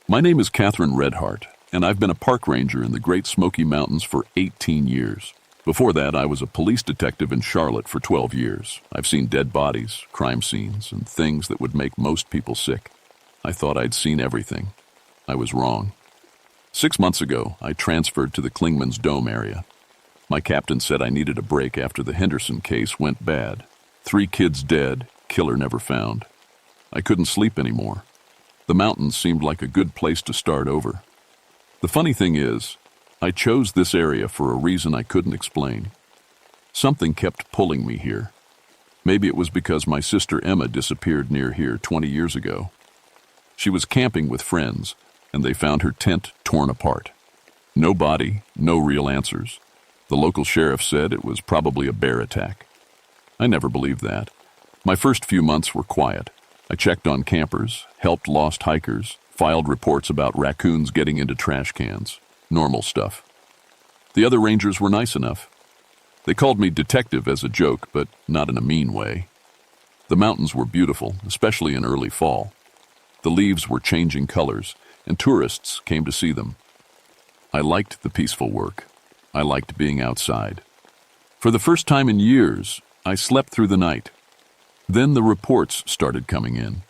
My name is Catherine Redhart, and I've been a park ranger in the Great Smoky Mountains for 18 years. Before that, I was a police detective in Charlotte for 12 years. I've seen dead bodies, crime scenes, and things that would make most people sick. I thought I'd seen everything. I was wrong. 6 months ago, I transferred to the Clingman's Dome area. My captain said I needed a break after the Henderson case went bad. 3 kids dead, killer never found. I couldn't sleep anymore. The mountains seemed like a good place to start over. The funny thing is, I chose this area for a reason I couldn't explain. Something kept pulling me here. Maybe it was because my sister Emma disappeared near here 20 years ago. She was camping with friends, and they found her tent torn apart. No body, no real answers. The local sheriff said it was probably a bear attack. I never believed that. My first few months were quiet. I checked on campers, helped lost hikers, filed reports about raccoons getting into trash cans. Normal stuff. The other rangers were nice enough. They called me detective as a joke, but not in a mean way. The mountains were beautiful, especially in early fall. The leaves were changing colors, and tourists came to see them. I liked the peaceful work. I liked being outside. For the first time in years, I slept through the night. Then the reports started coming in.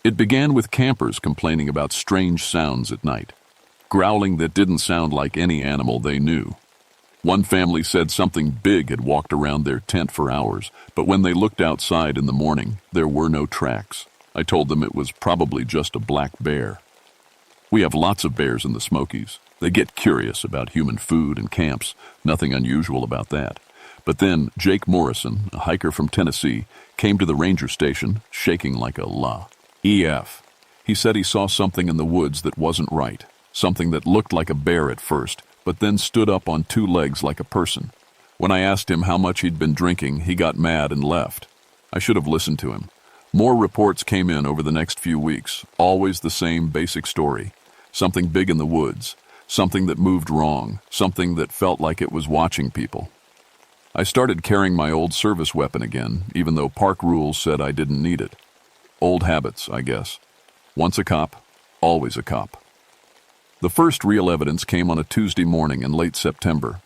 It began with campers complaining about strange sounds at night, growling that didn't sound like any animal they knew. One family said something big had walked around their tent for hours, but when they looked outside in the morning, there were no tracks. I told them it was probably just a black bear. We have lots of bears in the Smokies. They get curious about human food and camps. Nothing unusual about that. But then Jake Morrison, a hiker from Tennessee, came to the ranger station, shaking like a EF. He said he saw something in the woods that wasn't right, something that looked like a bear at first, but then stood up on 2 legs like a person. When I asked him how much he'd been drinking, he got mad and left. I should have listened to him. More reports came in over the next few weeks, always the same basic story. Something big in the woods, something that moved wrong, something that felt like it was watching people. I started carrying my old service weapon again, even though park rules said I didn't need it. Old habits, I guess. Once a cop, always a cop. The first real evidence came on a Tuesday morning in late September.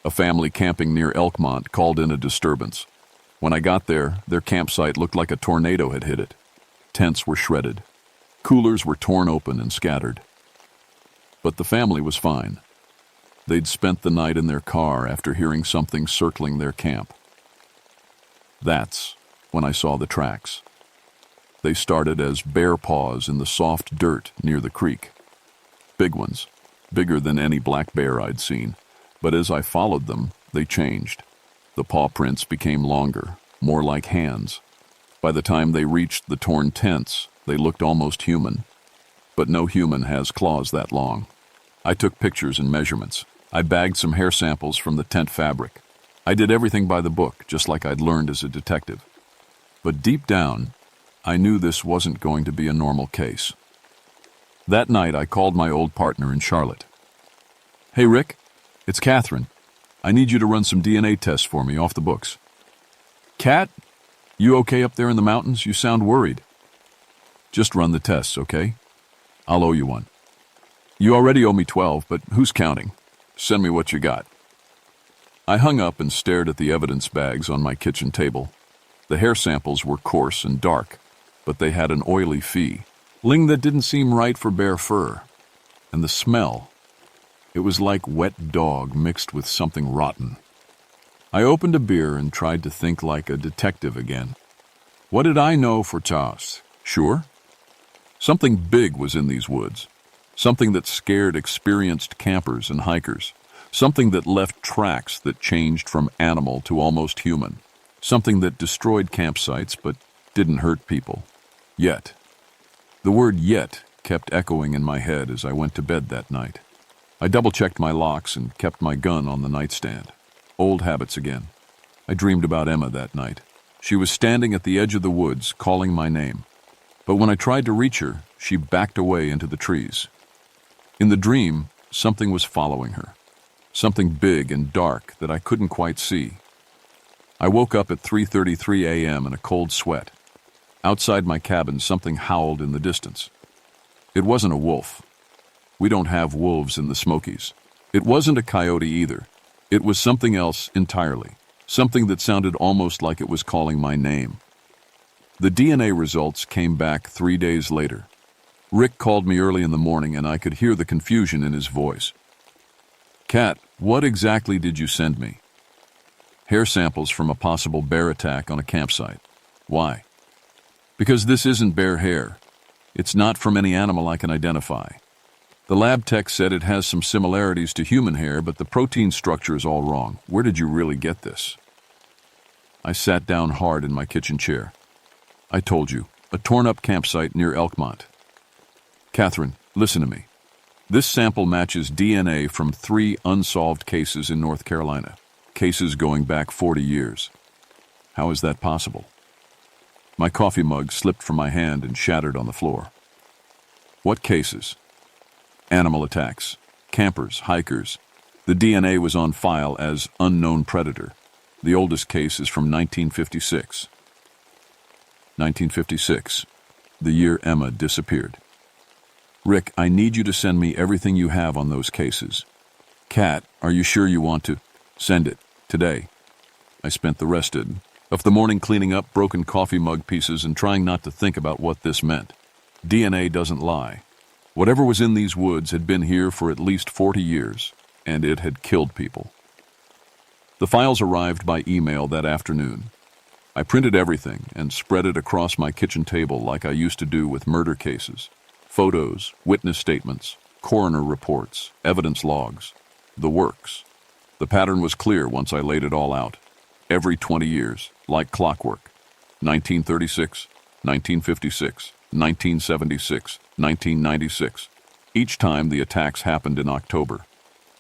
A family camping near Elkmont called in a disturbance. When I got there, their campsite looked like a tornado had hit it. Tents were shredded. Coolers were torn open and scattered. But the family was fine. They'd spent the night in their car after hearing something circling their camp. That's when I saw the tracks. They started as bear paws in the soft dirt near the creek. Big ones, bigger than any black bear I'd seen, but as I followed them, they changed. The paw prints became longer, more like hands. By the time they reached the torn tents, they looked almost human. But no human has claws that long. I took pictures and measurements. I bagged some hair samples from the tent fabric. I did everything by the book, just like I'd learned as a detective. But deep down, I knew this wasn't going to be a normal case. That night, I called my old partner in Charlotte. "Hey, Rick, it's Catherine. I need you to run some DNA tests for me off the books." "Cat? You okay up there in the mountains? You sound worried. Just run the tests, okay? I'll owe you one. You already owe me 12, but who's counting? Send me what you got. I hung up and stared at the evidence bags on my kitchen table. The hair samples were coarse and dark, but they had an oily feeling that didn't seem right for bare fur. And the smell, it was like wet dog mixed with something rotten. I opened a beer and tried to think like a detective again. What did I know for Taos? Sure. Something big was in these woods. Something that scared experienced campers and hikers. Something that left tracks that changed from animal to almost human. Something that destroyed campsites but didn't hurt people. Yet. The word yet kept echoing in my head as I went to bed that night. I double-checked my locks and kept my gun on the nightstand. Old habits again. I dreamed about Emma that night. She was standing at the edge of the woods, calling my name. But when I tried to reach her, she backed away into the trees. In the dream, something was following her. Something big and dark that I couldn't quite see. I woke up at 3:33 a.m. in a cold sweat. Outside my cabin, something howled in the distance. It wasn't a wolf. We don't have wolves in the Smokies. It wasn't a coyote either. It was something else entirely. Something that sounded almost like it was calling my name. The DNA results came back 3 days later. Rick called me early in the morning and I could hear the confusion in his voice. Kat, what exactly did you send me? Hair samples from a possible bear attack on a campsite. Why? Because this isn't bear hair. It's not from any animal I can identify. The lab tech said it has some similarities to human hair, but the protein structure is all wrong. Where did you really get this? I sat down hard in my kitchen chair. I told you, a torn-up campsite near Elkmont. Catherine, listen to me. This sample matches DNA from 3 unsolved cases in North Carolina. Cases going back 40 years. How is that possible? My coffee mug slipped from my hand and shattered on the floor. What cases? Animal attacks, campers, hikers. The DNA was on file as unknown predator. The oldest case is from 1956. 1956, the year Emma disappeared. Rick, I need you to send me everything you have on those cases. Kat, are you sure you want to? Send it, today. I spent the rest of the morning cleaning up broken coffee mug pieces and trying not to think about what this meant. DNA doesn't lie. Whatever was in these woods had been here for at least 40 years, and it had killed people. The files arrived by email that afternoon. I printed everything and spread it across my kitchen table like I used to do with murder cases. Photos, witness statements, coroner reports, evidence logs, the works. The pattern was clear once I laid it all out. Every 20 years, like clockwork. 1936, 1956, 1976, 1996. Each time the attacks happened in October.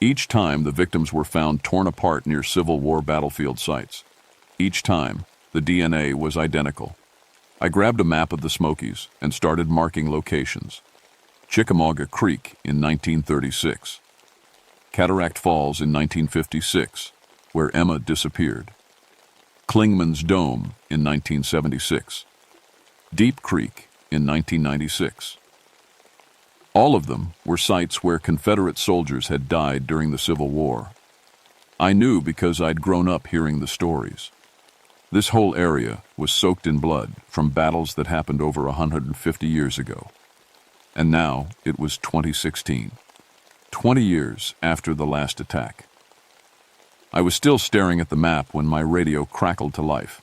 Each time the victims were found torn apart near Civil War battlefield sites. Each time the DNA was identical. I grabbed a map of the Smokies and started marking locations. Chickamauga Creek in 1936. Cataract Falls in 1956, where Emma disappeared. Clingman's Dome in 1976. Deep Creek in 1996. All of them were sites where Confederate soldiers had died during the Civil War. I knew because I'd grown up hearing the stories. This whole area was soaked in blood from battles that happened over 150 years ago. And now it was 2016, 20 years after the last attack. I was still staring at the map when my radio crackled to life.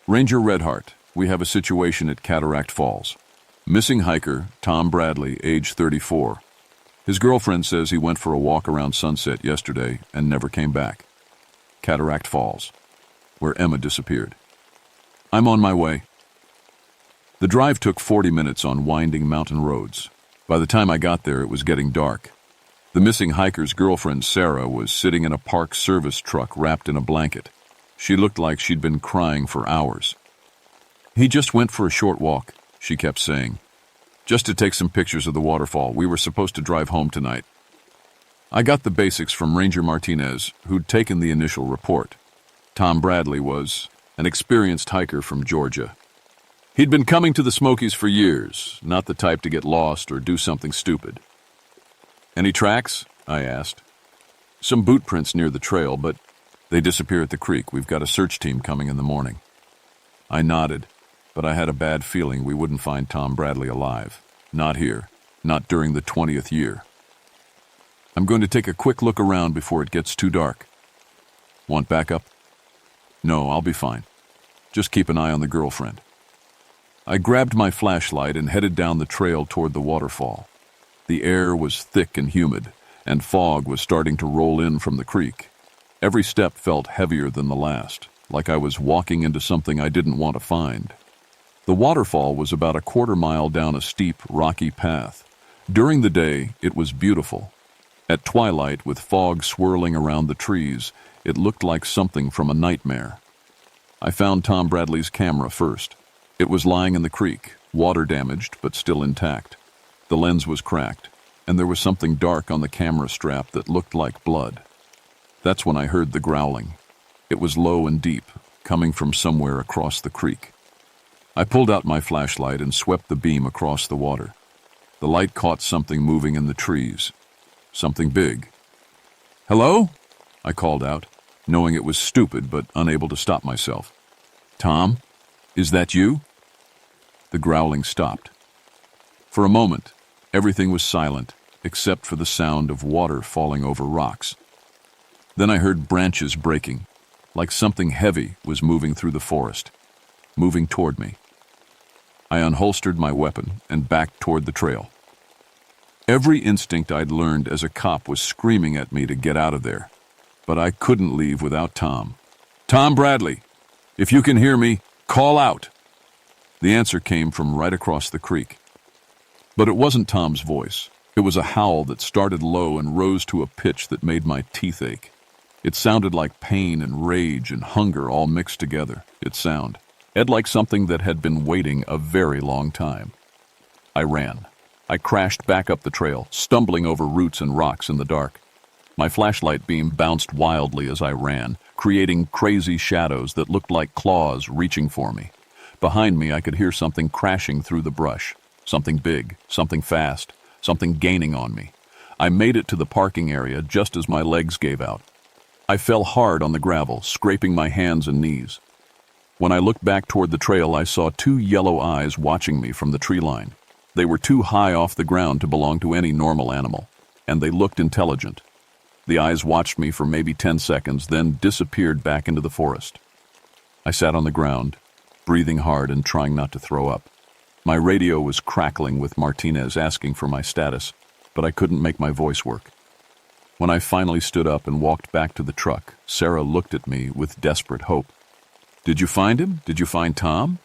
Ranger Redhart, we have a situation at Cataract Falls. Missing hiker, Tom Bradley, age 34. His girlfriend says he went for a walk around sunset yesterday and never came back. Cataract Falls, where Emma disappeared. I'm on my way. The drive took 40 minutes on winding mountain roads. By the time I got there, it was getting dark. The missing hiker's girlfriend, Sarah, was sitting in a Park Service truck wrapped in a blanket. She looked like she'd been crying for hours. He just went for a short walk, she kept saying. Just to take some pictures of the waterfall. We were supposed to drive home tonight. I got the basics from Ranger Martinez, who'd taken the initial report. Tom Bradley was an experienced hiker from Georgia. He'd been coming to the Smokies for years, not the type to get lost or do something stupid. "Any tracks?" I asked. "Some boot prints near the trail, but they disappear at the creek. We've got a search team coming in the morning." I nodded, but I had a bad feeling we wouldn't find Tom Bradley alive. Not here, not during the 20th year. "I'm going to take a quick look around before it gets too dark." "Want backup?" "No, I'll be fine. Just keep an eye on the girlfriend." I grabbed my flashlight and headed down the trail toward the waterfall. The air was thick and humid, and fog was starting to roll in from the creek. Every step felt heavier than the last, like I was walking into something I didn't want to find. The waterfall was about a quarter-mile down a steep, rocky path. During the day, it was beautiful. At twilight, with fog swirling around the trees, it looked like something from a nightmare. I found Tom Bradley's camera first. It was lying in the creek, water damaged but still intact. The lens was cracked, and there was something dark on the camera strap that looked like blood. That's when I heard the growling. It was low and deep, coming from somewhere across the creek. I pulled out my flashlight and swept the beam across the water. The light caught something moving in the trees. Something big. "Hello?" I called out, knowing it was stupid but unable to stop myself. "Tom, is that you?" The growling stopped. For a moment, everything was silent, except for the sound of water falling over rocks. Then I heard branches breaking, like something heavy was moving through the forest, moving toward me. I unholstered my weapon and backed toward the trail. Every instinct I'd learned as a cop was screaming at me to get out of there, but I couldn't leave without Tom. "Tom Bradley, if you can hear me, call out." The answer came from right across the creek. But it wasn't Tom's voice. It was a howl that started low and rose to a pitch that made my teeth ache. It sounded like pain and rage and hunger all mixed together. It like something that had been waiting a very long time. I ran. I crashed back up the trail, stumbling over roots and rocks in the dark. My flashlight beam bounced wildly as I ran, creating crazy shadows that looked like claws reaching for me. Behind me, I could hear something crashing through the brush. Something big, something fast, something gaining on me. I made it to the parking area just as my legs gave out. I fell hard on the gravel, scraping my hands and knees. When I looked back toward the trail, I saw two yellow eyes watching me from the tree line. They were too high off the ground to belong to any normal animal, and they looked intelligent. The eyes watched me for maybe 10 seconds, then disappeared back into the forest. I sat on the ground, breathing hard and trying not to throw up. My radio was crackling with Martinez asking for my status, but I couldn't make my voice work. When I finally stood up and walked back to the truck, Sarah looked at me with desperate hope. "Did you find him? Did you find Tom?"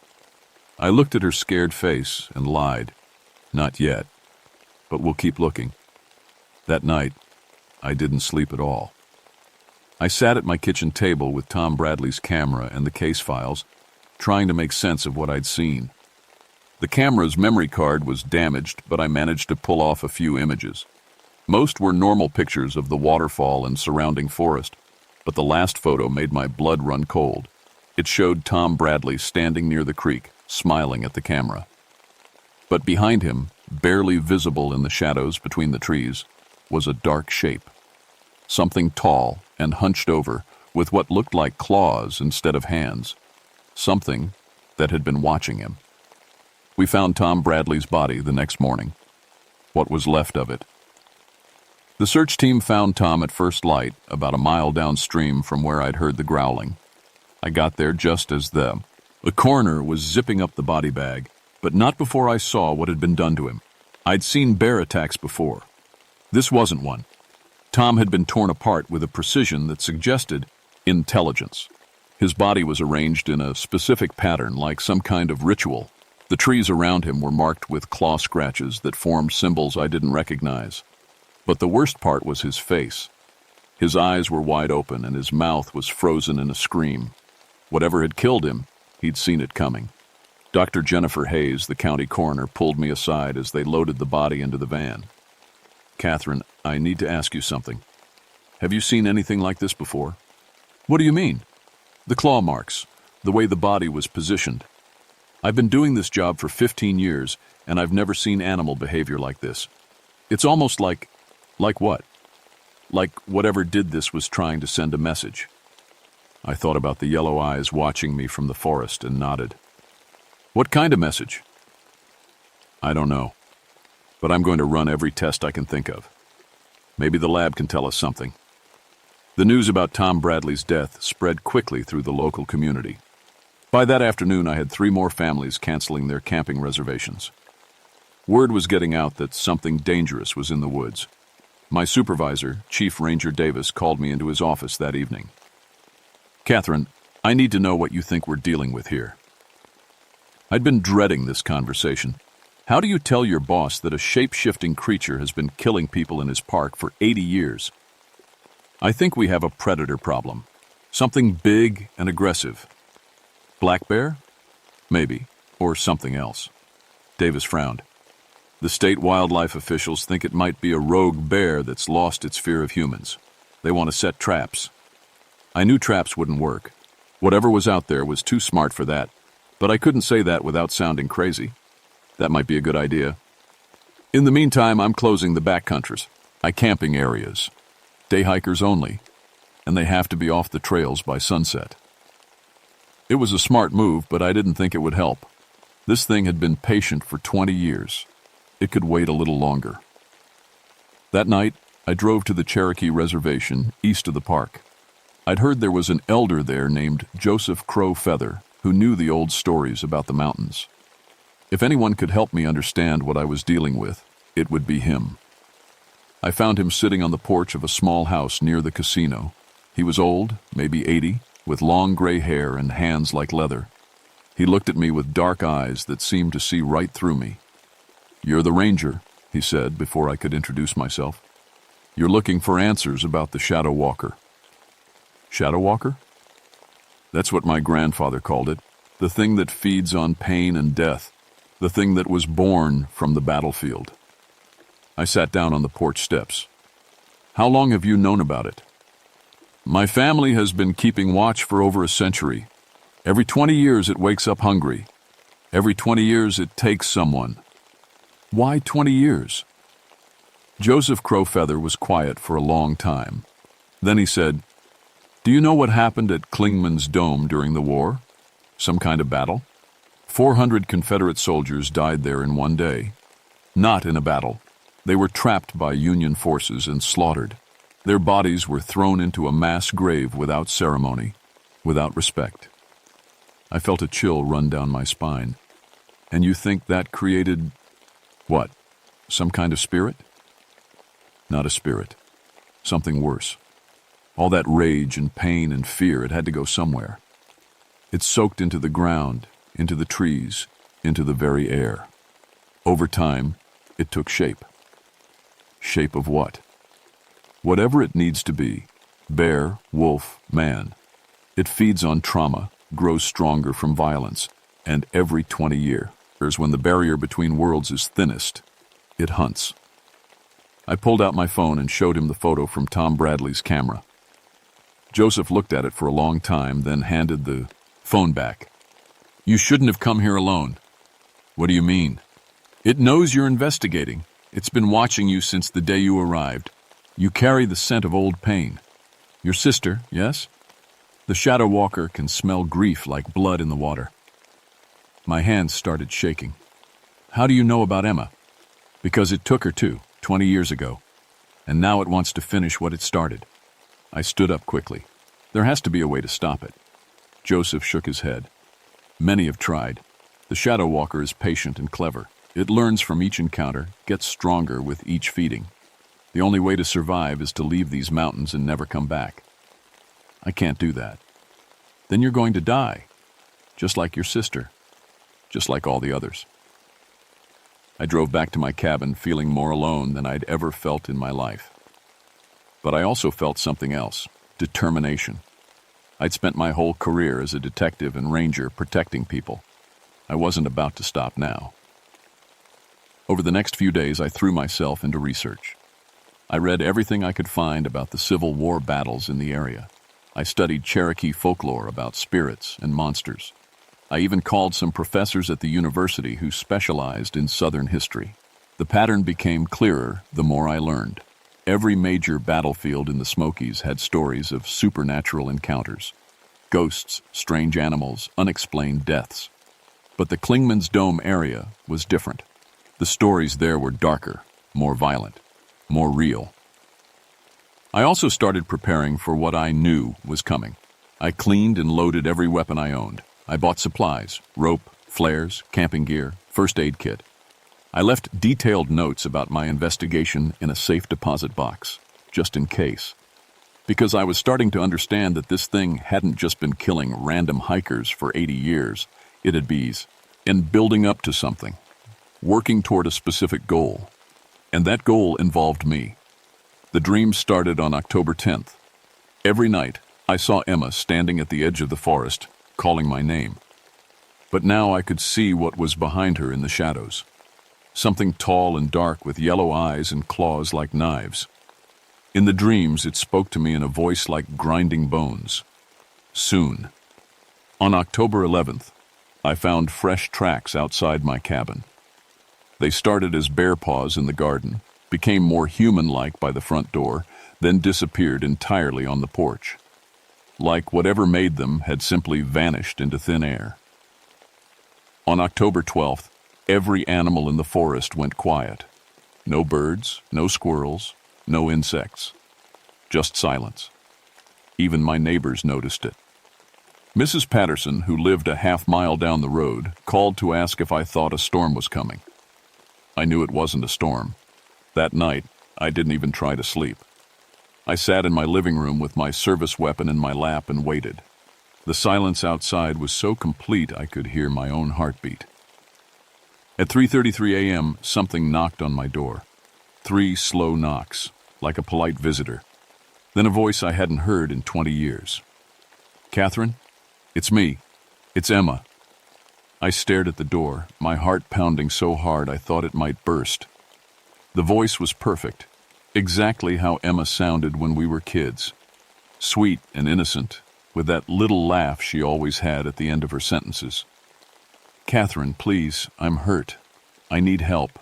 I looked at her scared face and lied. "Not yet, but we'll keep looking." That night, I didn't sleep at all. I sat at my kitchen table with Tom Bradley's camera and the case files, trying to make sense of what I'd seen. The camera's memory card was damaged, but I managed to pull off a few images. Most were normal pictures of the waterfall and surrounding forest, but the last photo made my blood run cold. It showed Tom Bradley standing near the creek, smiling at the camera. But behind him, barely visible in the shadows between the trees, was a dark shape. Something tall and hunched over, with what looked like claws instead of hands. Something that had been watching him. We found Tom Bradley's body the next morning. What was left of it. The search team found Tom at first light, about a mile downstream from where I'd heard the growling. I got there just as the coroner was zipping up the body bag, but not before I saw what had been done to him. I'd seen bear attacks before. This wasn't one. Tom had been torn apart with a precision that suggested intelligence. His body was arranged in a specific pattern, like some kind of ritual. The trees around him were marked with claw scratches that formed symbols I didn't recognize. But the worst part was his face. His eyes were wide open and his mouth was frozen in a scream. Whatever had killed him, he'd seen it coming. Dr. Jennifer Hayes, the county coroner, pulled me aside as they loaded the body into the van. "Catherine, I need to ask you something. Have you seen anything like this before?" "What do you mean?" "The claw marks. the way the body was positioned. I've been doing this job for 15 years, and I've never seen animal behavior like this. It's almost like what? Like whatever did this was trying to send a message. I thought about the yellow eyes watching me from the forest and nodded. What kind of message? I don't know, but I'm going to run every test I can think of. Maybe the lab can tell us something. The news about Tom Bradley's death spread quickly through the local community. By that afternoon, I had 3 more families canceling their camping reservations. Word was getting out that something dangerous was in the woods. My supervisor, Chief Ranger Davis, called me into his office that evening. Catherine, I need to know what you think we're dealing with here. I'd been dreading this conversation. How do you tell your boss that a shape-shifting creature has been killing people in his park for 80 years? I think we have a predator problem. Something big and aggressive. Black bear? Maybe. Or something else. Davis frowned. The state wildlife officials think it might be a rogue bear that's lost its fear of humans. They want to set traps. I knew traps wouldn't work. Whatever was out there was too smart for that, but I couldn't say that without sounding crazy. That might be a good idea. In the meantime, I'm closing the backcountries, camping areas. Day hikers only, and they have to be off the trails by sunset. It was a smart move, but I didn't think it would help. This thing had been patient for 20 years. It could wait a little longer. That night, I drove to the Cherokee Reservation east of the park. I'd heard there was an elder there named Joseph Crow Feather who knew the old stories about the mountains. If anyone could help me understand what I was dealing with, it would be him. I found him sitting on the porch of a small house near the casino. He was old, maybe 80, with long gray hair and hands like leather. He looked at me with dark eyes that seemed to see right through me. "You're the ranger," he said before I could introduce myself. "You're looking for answers about the Shadow Walker." Shadow Walker? That's what my grandfather called it, the thing that feeds on pain and death, the thing that was born from the battlefield. I sat down on the porch steps. "How long have you known about it?" "My family has been keeping watch for over a century. Every 20 years it wakes up hungry. Every 20 years it takes someone." "Why 20 years?" Joseph Crowfeather was quiet for a long time. Then he said, "Do you know what happened at Klingman's Dome during the war? Some kind of battle? 400 Confederate soldiers died there in one day. Not in a battle. They were trapped by Union forces and slaughtered. Their bodies were thrown into a mass grave without ceremony, without respect." I felt a chill run down my spine. "And you think that created, what, some kind of spirit?" "Not a spirit. Something worse. All that rage and pain and fear, it had to go somewhere. It soaked into the ground, into the trees, into the very air. Over time, it took shape. Shape of what? Whatever it needs to be, bear, wolf, man. It feeds on trauma, grows stronger from violence, and every 20 years, when the barrier between worlds is thinnest, it hunts." I pulled out my phone and showed him the photo from Tom Bradley's camera. Joseph looked at it for a long time, then handed the phone back. "You shouldn't have come here alone." "What do you mean?" "It knows you're investigating. It's been watching you since the day you arrived. You carry the scent of old pain. Your sister, yes? The Shadow Walker can smell grief like blood in the water." My hands started shaking. "How do you know about Emma?" "Because it took her to, 20 years ago. And now it wants to finish what it started." I stood up quickly. There has to be a way to stop it. Joseph shook his head. "Many have tried. The Shadow Walker is patient and clever. It learns from each encounter, gets stronger with each feeding. The only way to survive is to leave these mountains and never come back. I can't do that. Then you're going to die, just like your sister, just like all the others." I drove back to my cabin feeling more alone than I'd ever felt in my life. But I also felt something else, determination. I'd spent my whole career as a detective and ranger protecting people. I wasn't about to stop now. Over the next few days, I threw myself into research. I read everything I could find about the Civil War battles in the area. I studied Cherokee folklore about spirits and monsters. I even called some professors at the university who specialized in Southern history. The pattern became clearer the more I learned. Every major battlefield in the Smokies had stories of supernatural encounters. Ghosts, strange animals, unexplained deaths. But the Clingman's Dome area was different. The stories there were darker, more violent, more real. I also started preparing for what I knew was coming. I cleaned and loaded every weapon I owned. I bought supplies, rope, flares, camping gear, first aid kit. I left detailed notes about my investigation in a safe deposit box, just in case. Because I was starting to understand that this thing hadn't just been killing random hikers for 80 years, it had been building up to something, working toward a specific goal. And that goal involved me. The dream started on October 10th. Every night, I saw Emma standing at the edge of the forest, calling my name. But now I could see what was behind her in the shadows. Something tall and dark with yellow eyes and claws like knives. In the dreams, it spoke to me in a voice like grinding bones. Soon. On October 11th, I found fresh tracks outside my cabin. They started as bear paws in the garden, became more human-like by the front door, then disappeared entirely on the porch. Like whatever made them had simply vanished into thin air. On October 12th, every animal in the forest went quiet. No birds, no squirrels, no insects. Just silence. Even my neighbors noticed it. Mrs. Patterson, who lived a half-mile down the road, called to ask if I thought a storm was coming. I knew it wasn't a storm. That night, I didn't even try to sleep. I sat in my living room with my service weapon in my lap and waited. The silence outside was so complete I could hear my own heartbeat. At 3:33 a.m., something knocked on my door. 3 slow knocks, like a polite visitor. Then a voice I hadn't heard in 20 years. "Catherine? It's me. It's Emma." I stared at the door, my heart pounding so hard I thought it might burst. The voice was perfect, exactly how Emma sounded when we were kids. Sweet and innocent, with that little laugh she always had at the end of her sentences. "Catherine, please, I'm hurt. I need help."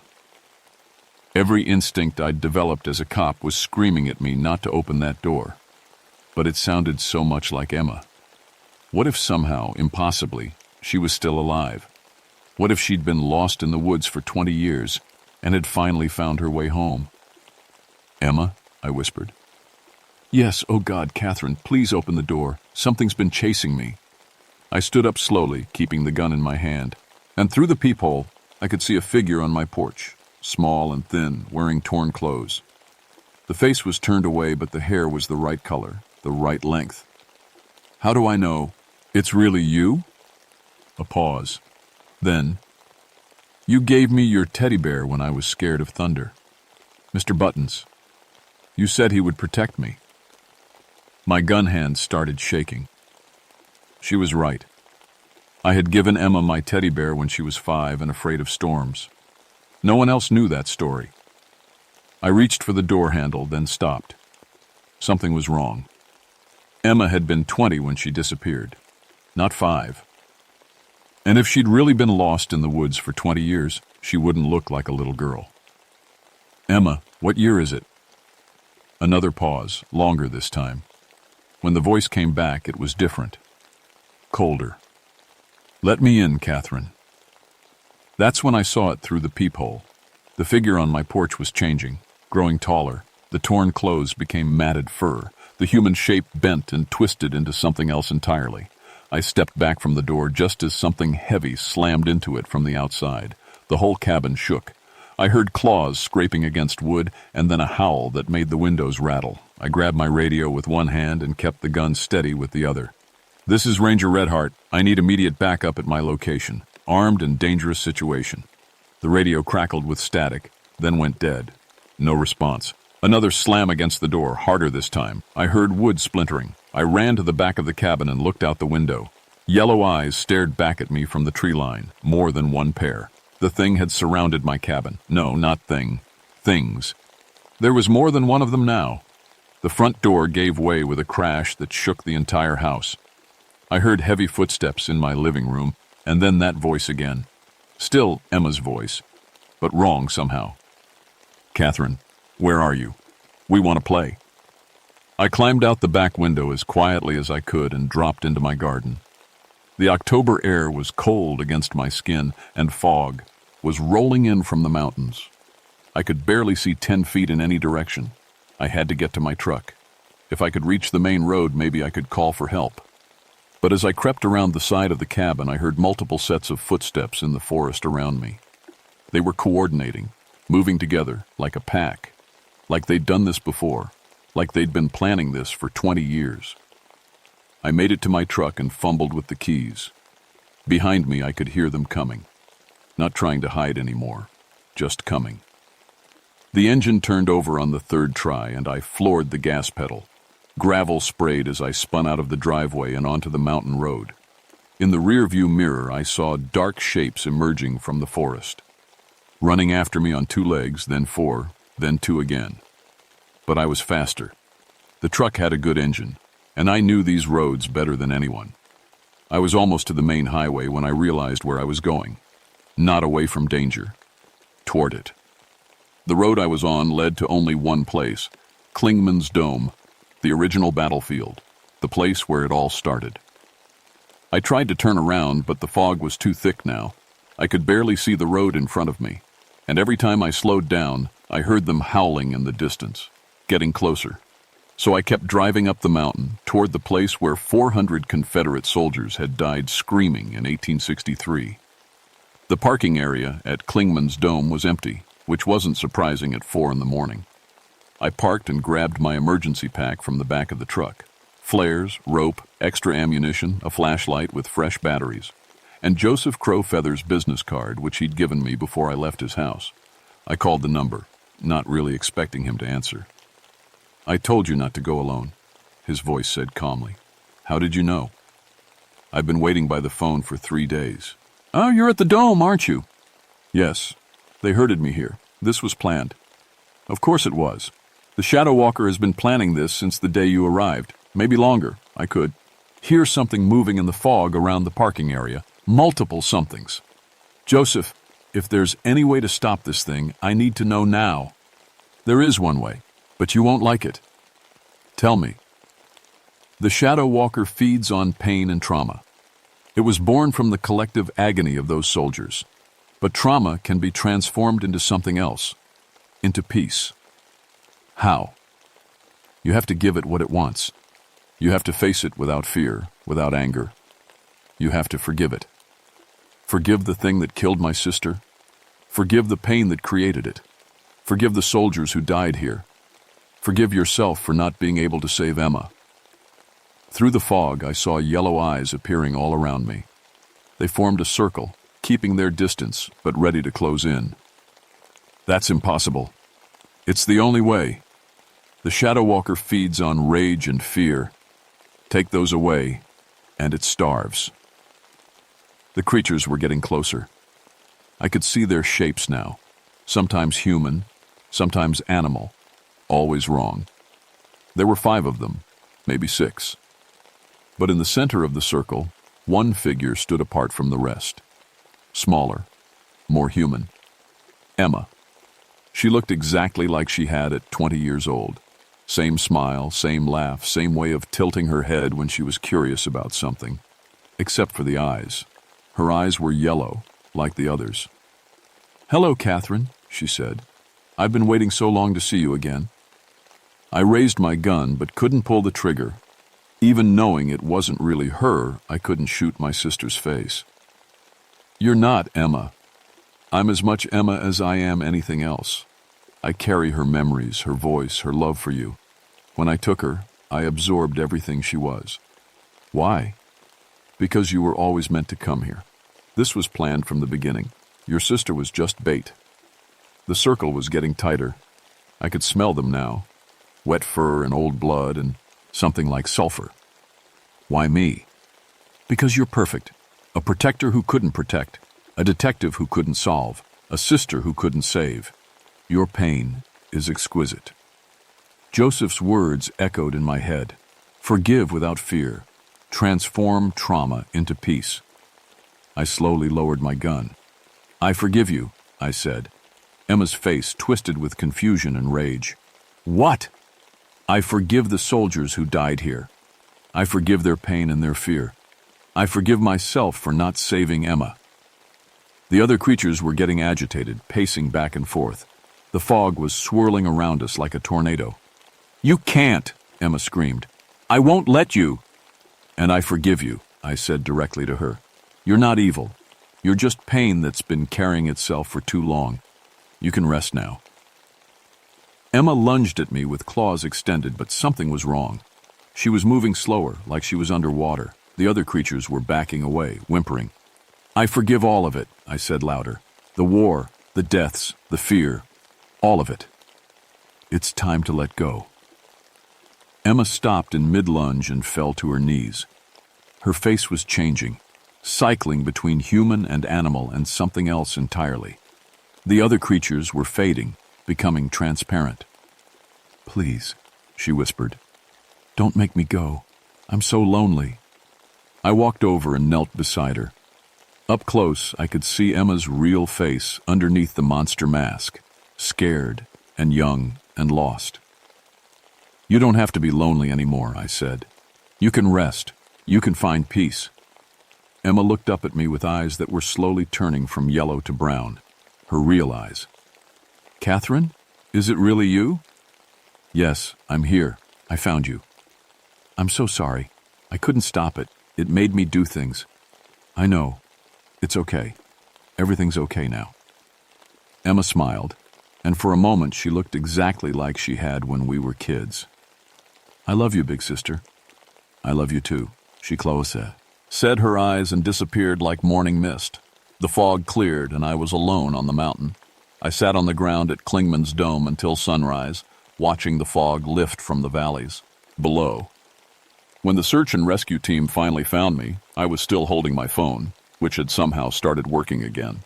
Every instinct I'd developed as a cop was screaming at me not to open that door. But it sounded so much like Emma. What if somehow, impossibly, she was still alive? What if she'd been lost in the woods for 20 years and had finally found her way home? "Emma?" I whispered. "Yes, oh God, Catherine, please open the door. Something's been chasing me." I stood up slowly, keeping the gun in my hand, and through the peephole, I could see a figure on my porch, small and thin, wearing torn clothes. The face was turned away, but the hair was the right color, the right length. "How do I know it's really you?" A pause. Then, "You gave me your teddy bear when I was scared of thunder. Mr. Buttons. You said he would protect me." My gun hand started shaking. She was right. I had given Emma my teddy bear when she was 5 and afraid of storms. No one else knew that story. I reached for the door handle, then stopped. Something was wrong. Emma had been 20 when she disappeared, not 5. And if she'd really been lost in the woods for 20 years, she wouldn't look like a little girl. "Emma, what year is it?" Another pause, longer this time. When the voice came back, it was different. Colder. "Let me in, Catherine." That's when I saw it through the peephole. The figure on my porch was changing, growing taller. The torn clothes became matted fur. The human shape bent and twisted into something else entirely. I stepped back from the door just as something heavy slammed into it from the outside. The whole cabin shook. I heard claws scraping against wood and then a howl that made the windows rattle. I grabbed my radio with one hand and kept the gun steady with the other. "This is Ranger Redheart. I need immediate backup at my location. Armed and dangerous situation." The radio crackled with static, then went dead. No response. Another slam against the door, harder this time. I heard wood splintering. I ran to the back of the cabin and looked out the window. Yellow eyes stared back at me from the tree line, more than one pair. The thing had surrounded my cabin. No, not thing. Things. There was more than one of them now. The front door gave way with a crash that shook the entire house. I heard heavy footsteps in my living room, and then that voice again. Still Emma's voice, but wrong somehow. "Catherine, where are you? We want to play." I climbed out the back window as quietly as I could and dropped into my garden. The October air was cold against my skin, and fog was rolling in from the mountains. I could barely see 10 feet in any direction. I had to get to my truck. If I could reach the main road, maybe I could call for help. But as I crept around the side of the cabin, I heard multiple sets of footsteps in the forest around me. They were coordinating, moving together like a pack, like they'd done this before, like they'd been planning this for 20 years. I made it to my truck and fumbled with the keys. Behind me, I could hear them coming, not trying to hide anymore, just coming. The engine turned over on the third try, and I floored the gas pedal. Gravel sprayed as I spun out of the driveway and onto the mountain road. In the rearview mirror, I saw dark shapes emerging from the forest, running after me on 2 legs, then 4, then 2 again. But I was faster. The truck had a good engine, and I knew these roads better than anyone. I was almost to the main highway when I realized where I was going. Not away from danger, toward it. The road I was on led to only one place, Klingman's Dome, the original battlefield, the place where it all started. I tried to turn around, but the fog was too thick now. I could barely see the road in front of me, and every time I slowed down, I heard them howling in the distance, getting closer. So I kept driving up the mountain toward the place where 400 Confederate soldiers had died screaming in 1863. The parking area at Klingman's Dome was empty, which wasn't surprising at 4 in the morning. I parked and grabbed my emergency pack from the back of the truck. Flares, rope, extra ammunition, a flashlight with fresh batteries, and Joseph Crowfeather's business card, which he'd given me before I left his house. I called the number, not really expecting him to answer. "I told you not to go alone," his voice said calmly. "How did you know?" "I've been waiting by the phone for 3 days." "Oh, you're at the Dome, aren't you?" "Yes. They herded me here. This was planned." "Of course it was. The Shadow Walker has been planning this since the day you arrived. Maybe longer." I could hear something moving in the fog around the parking area. Multiple somethings. "Joseph, if there's any way to stop this thing, I need to know now." "There is one way, but you won't like it." "Tell me." The Shadow Walker feeds on pain and trauma. It was born from the collective agony of those soldiers. But trauma can be transformed into something else, into peace. How? You have to give it what it wants. You have to face it without fear, without anger. You have to forgive it. Forgive the thing that killed my sister. Forgive the pain that created it. Forgive the soldiers who died here. Forgive yourself for not being able to save Emma. Through the fog, I saw yellow eyes appearing all around me. They formed a circle, keeping their distance, but ready to close in. "That's impossible. It's the only way. The Shadow Walker feeds on rage and fear. Take those away, and it starves." The creatures were getting closer. I could see their shapes now, sometimes human, sometimes animal, always wrong. There were 5 of them, maybe 6. But in the center of the circle, one figure stood apart from the rest. Smaller, more human. Emma. She looked exactly like she had at 20 years old. Same smile, same laugh, same way of tilting her head when she was curious about something. Except for the eyes. Her eyes were yellow, like the others. "Hello, Catherine," she said. "I've been waiting so long to see you again." I raised my gun, but couldn't pull the trigger. Even knowing it wasn't really her, I couldn't shoot my sister's face. "You're not Emma. I'm as much Emma as I am anything else. I carry her memories, her voice, her love for you. When I took her, I absorbed everything she was." "Why?" "Because you were always meant to come here. This was planned from the beginning. Your sister was just bait." The circle was getting tighter. I could smell them now. Wet fur and old blood and something like sulfur. "Why me?" "Because you're perfect. A protector who couldn't protect. A detective who couldn't solve. A sister who couldn't save. Your pain is exquisite." Joseph's words echoed in my head. Forgive without fear. Transform trauma into peace. I slowly lowered my gun. I forgive you, I said. Emma's face twisted with confusion and rage. What? I forgive the soldiers who died here. I forgive their pain and their fear. I forgive myself for not saving Emma. The other creatures were getting agitated, pacing back and forth. The fog was swirling around us like a tornado. You can't, Emma screamed. I won't let you. And I forgive you, I said directly to her. You're not evil. You're just pain that's been carrying itself for too long. You can rest now. Emma lunged at me with claws extended, but something was wrong. She was moving slower, like she was underwater. The other creatures were backing away, whimpering. I forgive all of it, I said louder. The war, the deaths, the fear, all of it. It's time to let go. Emma stopped in mid-lunge and fell to her knees. Her face was changing, cycling between human and animal and something else entirely. The other creatures were fading, becoming transparent. Please, she whispered. Don't make me go. I'm so lonely. I walked over and knelt beside her. Up close, I could see Emma's real face underneath the monster mask, scared and young and lost. You don't have to be lonely anymore, I said. You can rest. You can find peace. Emma looked up at me with eyes that were slowly turning from yellow to brown, her real eyes. Catherine, is it really you? Yes, I'm here. I found you. I'm so sorry. I couldn't stop it. It made me do things. I know. It's okay. Everything's okay now. Emma smiled, and for a moment she looked exactly like she had when we were kids. I love you, big sister. I love you too, she said her eyes and disappeared like morning mist. The fog cleared and I was alone on the mountain. I sat on the ground at Klingman's dome until sunrise, watching the fog lift from the valleys below. When the search and rescue team finally found me, I was still holding my phone, which had somehow started working again.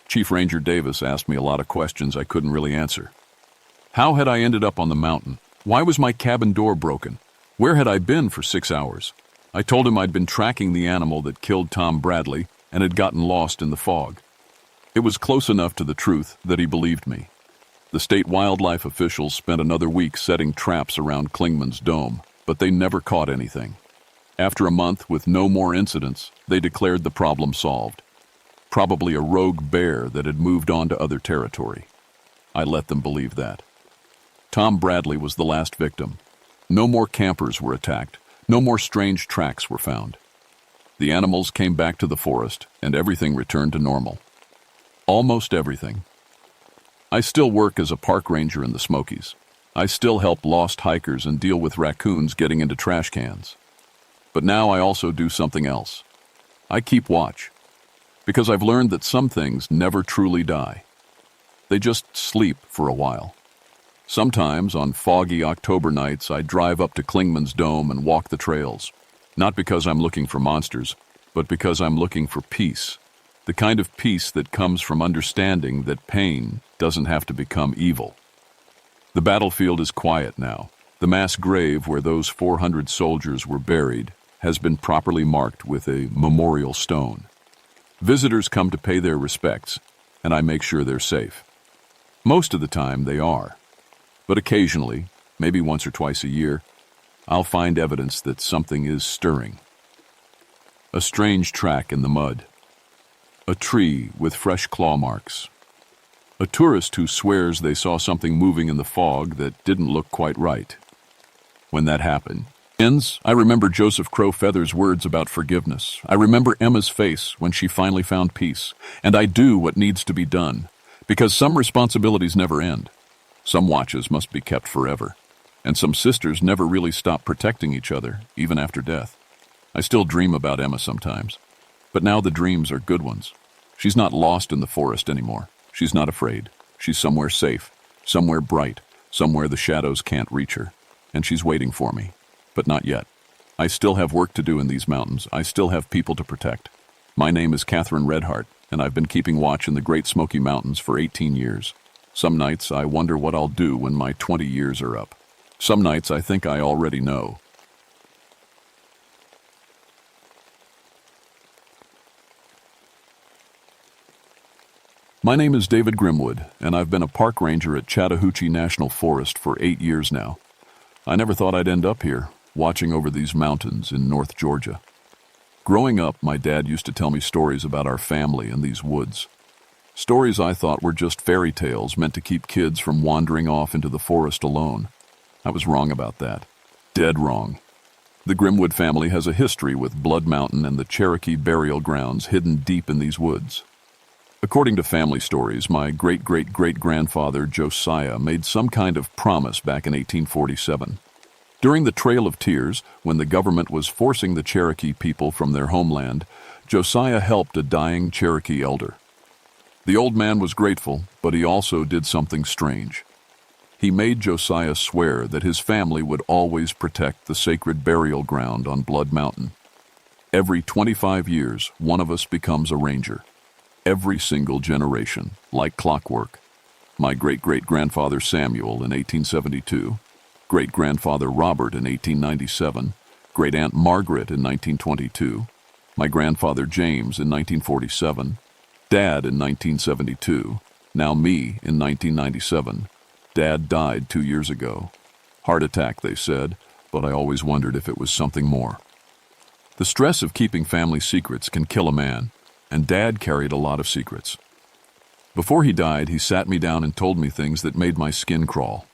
Chief Ranger Davis asked me a lot of questions I couldn't really answer. How had I ended up on the mountain? Why was my cabin door broken? Where had I been for 6 hours? I told him I'd been tracking the animal that killed Tom Bradley and had gotten lost in the fog. It was close enough to the truth that he believed me. The state wildlife officials spent another week setting traps around Klingman's dome, but they never caught anything. After a month with no more incidents, they declared the problem solved. Probably a rogue bear that had moved on to other territory. I let them believe that. Tom Bradley was the last victim. No more campers were attacked. No more strange tracks were found. The animals came back to the forest, and everything returned to normal. Almost everything. I still work as a park ranger in the Smokies. I still help lost hikers and deal with raccoons getting into trash cans. But now I also do something else. I keep watch, because I've learned that some things never truly die. They just sleep for a while. Sometimes, on foggy October nights, I drive up to Klingman's dome and walk the trails. Not because I'm looking for monsters, but because I'm looking for peace. The kind of peace that comes from understanding that pain doesn't have to become evil. The battlefield is quiet now. The mass grave where those 400 soldiers were buried has been properly marked with a memorial stone. Visitors come to pay their respects, and I make sure they're safe. Most of the time, they are. But occasionally, maybe once or twice a year, I'll find evidence that something is stirring. A strange track in the mud. A tree with fresh claw marks. A tourist who swears they saw something moving in the fog that didn't look quite right. When that happened, I remember Joseph Crow Feather's words about forgiveness. I remember Emma's face when she finally found peace. And I do what needs to be done, because some responsibilities never end. Some watches must be kept forever, and some sisters never really stop protecting each other, even after death. I still dream about Emma sometimes, but now the dreams are good ones. She's not lost in the forest anymore. She's not afraid. She's somewhere safe, somewhere bright, somewhere the shadows can't reach her, and she's waiting for me, but not yet. I still have work to do in these mountains. I still have people to protect. My name is Catherine Redheart, and I've been keeping watch in the Great Smoky Mountains for 18 years. Some nights I wonder what I'll do when my 20 years are up. Some nights I think I already know. My name is David Grimwood, and I've been a park ranger at Chattahoochee National Forest for 8 years now. I never thought I'd end up here, watching over these mountains in North Georgia. Growing up, my dad used to tell me stories about our family and these woods. Stories I thought were just fairy tales meant to keep kids from wandering off into the forest alone. I was wrong about that. Dead wrong. The Grimwood family has a history with Blood Mountain and the Cherokee burial grounds hidden deep in these woods. According to family stories, my great-great-great-grandfather Josiah made some kind of promise back in 1847. During the Trail of Tears, when the government was forcing the Cherokee people from their homeland, Josiah helped a dying Cherokee elder. The old man was grateful, but he also did something strange. He made Josiah swear that his family would always protect the sacred burial ground on Blood Mountain. Every 25 years, one of us becomes a ranger. Every single generation, like clockwork. My great-great-grandfather Samuel in 1872, great-grandfather Robert in 1897, great-aunt Margaret in 1922, my grandfather James in 1947, Dad in 1972, now me in 1997. Dad died 2 years ago. Heart attack, they said, but I always wondered if it was something more. The stress of keeping family secrets can kill a man, and Dad carried a lot of secrets. Before he died, he sat me down and told me things that made my skin crawl.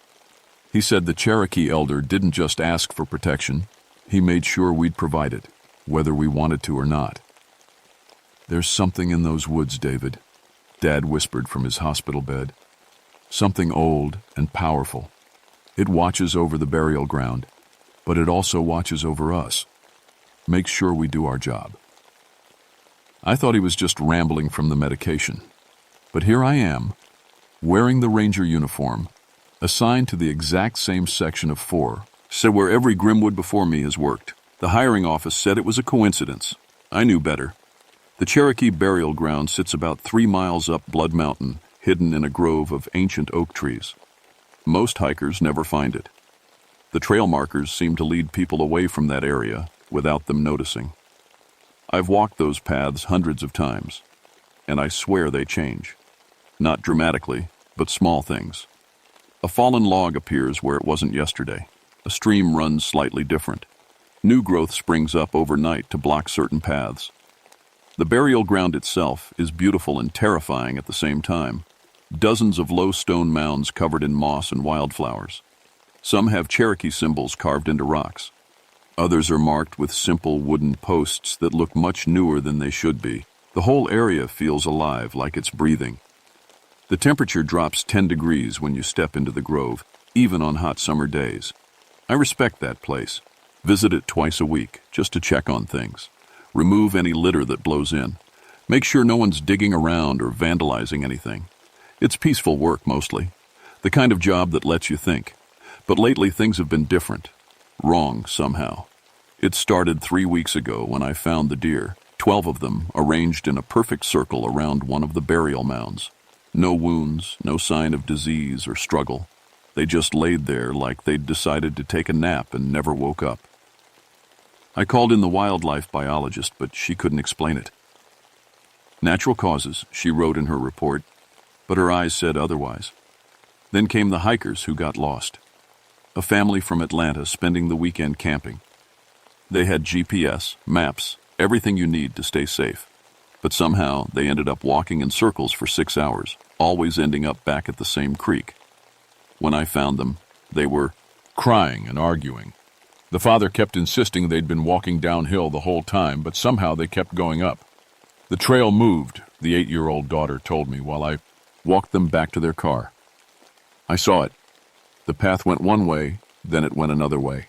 He said the Cherokee elder didn't just ask for protection, he made sure we'd provide it, whether we wanted to or not. "There's something in those woods, David," Dad whispered from his hospital bed. "Something old and powerful. It watches over the burial ground, but it also watches over us. Makes sure we do our job." I thought he was just rambling from the medication. But here I am, wearing the ranger uniform, assigned to the exact same section of 4, said where every Grimwood before me has worked. The hiring office said it was a coincidence. I knew better. The Cherokee burial ground sits about 3 miles up Blood Mountain, hidden in a grove of ancient oak trees. Most hikers never find it. The trail markers seem to lead people away from that area without them noticing. I've walked those paths hundreds of times, and I swear they change. Not dramatically, but small things. A fallen log appears where it wasn't yesterday. A stream runs slightly different. New growth springs up overnight to block certain paths. The burial ground itself is beautiful and terrifying at the same time. Dozens of low stone mounds covered in moss and wildflowers. Some have Cherokee symbols carved into rocks. Others are marked with simple wooden posts that look much newer than they should be. The whole area feels alive, like it's breathing. The temperature drops 10 degrees when you step into the grove, even on hot summer days. I respect that place. Visit it twice a week, just to check on things. Remove any litter that blows in. Make sure no one's digging around or vandalizing anything. It's peaceful work, mostly. The kind of job that lets you think. But lately things have been different. Wrong, somehow. It started 3 weeks ago when I found the deer, 12 of them arranged in a perfect circle around one of the burial mounds. No wounds, no sign of disease or struggle. They just laid there like they'd decided to take a nap and never woke up. I called in the wildlife biologist, but she couldn't explain it. Natural causes, she wrote in her report, but her eyes said otherwise. Then came the hikers who got lost. A family from Atlanta spending the weekend camping. They had GPS, maps, everything you need to stay safe. But somehow they ended up walking in circles for 6 hours, always ending up back at the same creek. When I found them, they were crying and arguing. The father kept insisting they'd been walking downhill the whole time, but somehow they kept going up. The trail moved, the 8-year-old daughter told me while I walked them back to their car. I saw it. The path went one way, then it went another way.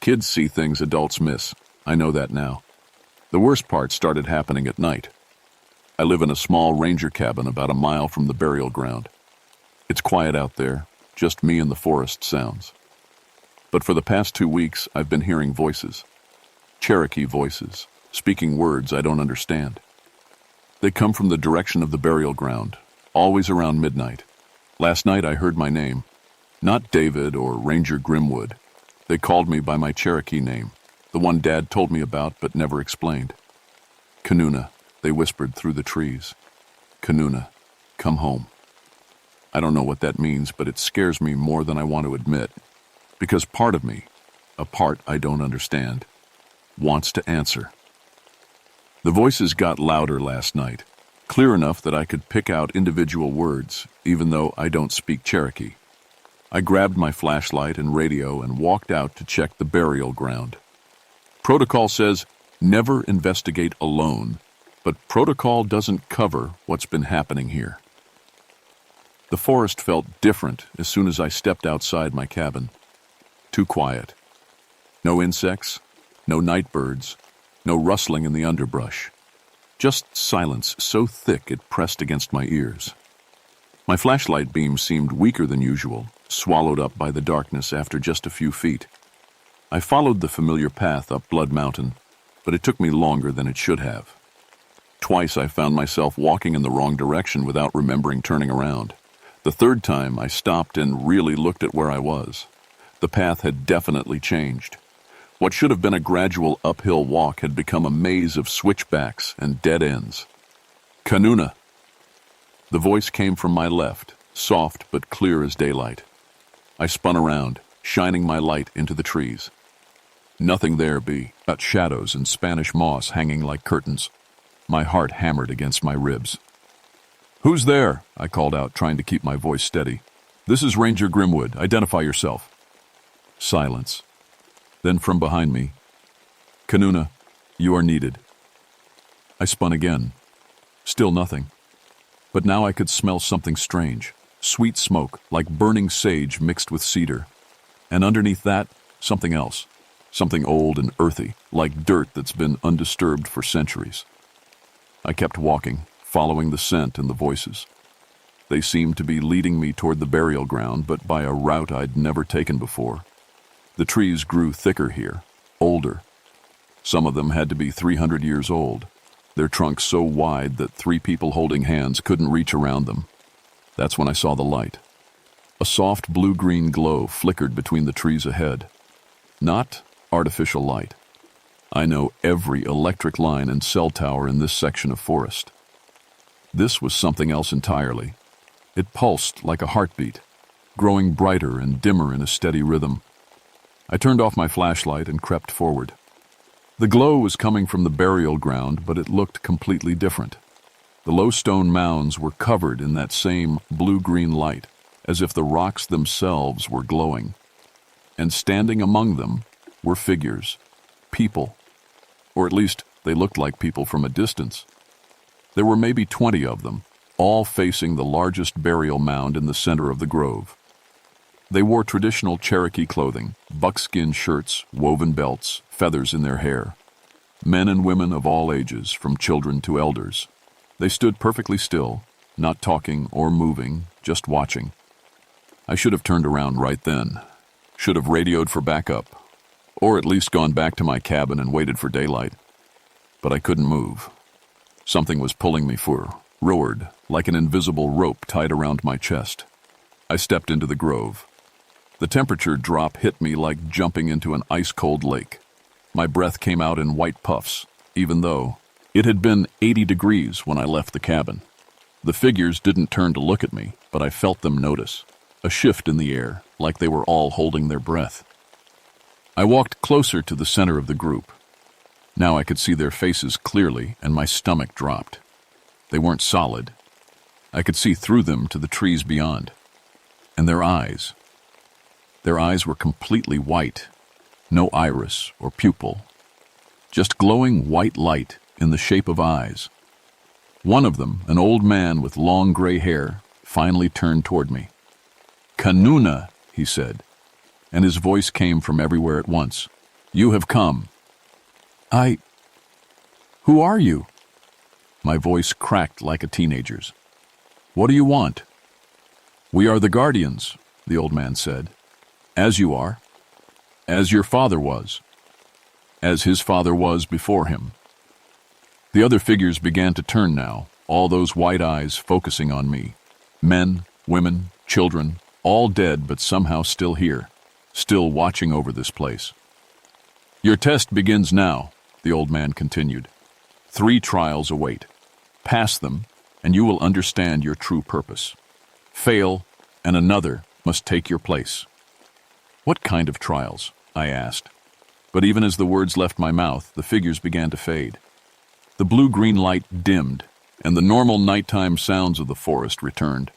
Kids see things adults miss. I know that now. The worst part started happening at night. I live in a small ranger cabin about a mile from the burial ground. It's quiet out there, just me and the forest sounds. But for the past 2 weeks, I've been hearing voices. Cherokee voices, speaking words I don't understand. They come from the direction of the burial ground, always around midnight. Last night I heard my name. Not David or Ranger Grimwood. They called me by my Cherokee name, the one Dad told me about but never explained. Kanuna, they whispered through the trees. Kanuna, come home. I don't know what that means, but it scares me more than I want to admit, because part of me, a part I don't understand, wants to answer. The voices got louder last night, clear enough that I could pick out individual words, even though I don't speak Cherokee. I grabbed my flashlight and radio and walked out to check the burial ground. Protocol says never investigate alone, but protocol doesn't cover what's been happening here. The forest felt different as soon as I stepped outside my cabin. Too quiet. No insects, no night birds, no rustling in the underbrush. Just silence so thick it pressed against my ears. My flashlight beam seemed weaker than usual, swallowed up by the darkness after just a few feet. I followed the familiar path up Blood Mountain, but it took me longer than it should have. Twice I found myself walking in the wrong direction without remembering turning around. The third time I stopped and really looked at where I was. The path had definitely changed. What should have been a gradual uphill walk had become a maze of switchbacks and dead ends. Kanuna. The voice came from my left, soft but clear as daylight. I spun around, shining my light into the trees. Nothing there but shadows and Spanish moss hanging like curtains. My heart hammered against my ribs. "Who's there?" I called out, trying to keep my voice steady. "This is Ranger Grimwood. Identify yourself." Silence. Then from behind me, "Kanuna, you are needed." I spun again. Still nothing. But now I could smell something strange. Sweet smoke, like burning sage mixed with cedar. And underneath that, something else. Something old and earthy, like dirt that's been undisturbed for centuries. I kept walking, following the scent and the voices. They seemed to be leading me toward the burial ground, but by a route I'd never taken before. The trees grew thicker here, older. Some of them had to be 300 years old, their trunks so wide that 3 people holding hands couldn't reach around them. That's when I saw the light. A soft blue-green glow flickered between the trees ahead. Not artificial light. I know every electric line and cell tower in this section of forest. This was something else entirely. It pulsed like a heartbeat, growing brighter and dimmer in a steady rhythm. I turned off my flashlight and crept forward. The glow was coming from the burial ground, but it looked completely different. The low stone mounds were covered in that same blue-green light, as if the rocks themselves were glowing. And standing among them were figures, people, or at least they looked like people from a distance. There were maybe 20 of them, all facing the largest burial mound in the center of the grove. They wore traditional Cherokee clothing, buckskin shirts, woven belts, feathers in their hair. Men and women of all ages, from children to elders. They stood perfectly still, not talking or moving, just watching. I should have turned around right then. Should have radioed for backup, or at least gone back to my cabin and waited for daylight. But I couldn't move. Something was pulling me forward, like an invisible rope tied around my chest. I stepped into the grove. The temperature drop hit me like jumping into an ice-cold lake. My breath came out in white puffs, even though it had been 80 degrees when I left the cabin. The figures didn't turn to look at me, but I felt them notice. A shift in the air, like they were all holding their breath. I walked closer to the center of the group. Now I could see their faces clearly, and my stomach dropped. They weren't solid. I could see through them to the trees beyond. And their eyes. Their eyes were completely white. No iris or pupil. Just glowing white light in the shape of eyes. One of them, an old man with long gray hair, finally turned toward me. "Kanuna," he said, and his voice came from everywhere at once. "You have come." Who are you?" My voice cracked like a teenager's. "What do you want?" "We are the guardians," the old man said. "As you are. As your father was. As his father was before him." The other figures began to turn now, all those white eyes focusing on me. Men, women, children, all dead but somehow still here, still watching over this place. Your test begins now, the old man continued. 3 trials await. Pass them, and you will understand your true purpose. Fail, and another must take your place. What kind of trials? I asked. But even as the words left my mouth, the figures began to fade. The blue-green light dimmed, and the normal nighttime sounds of the forest returned.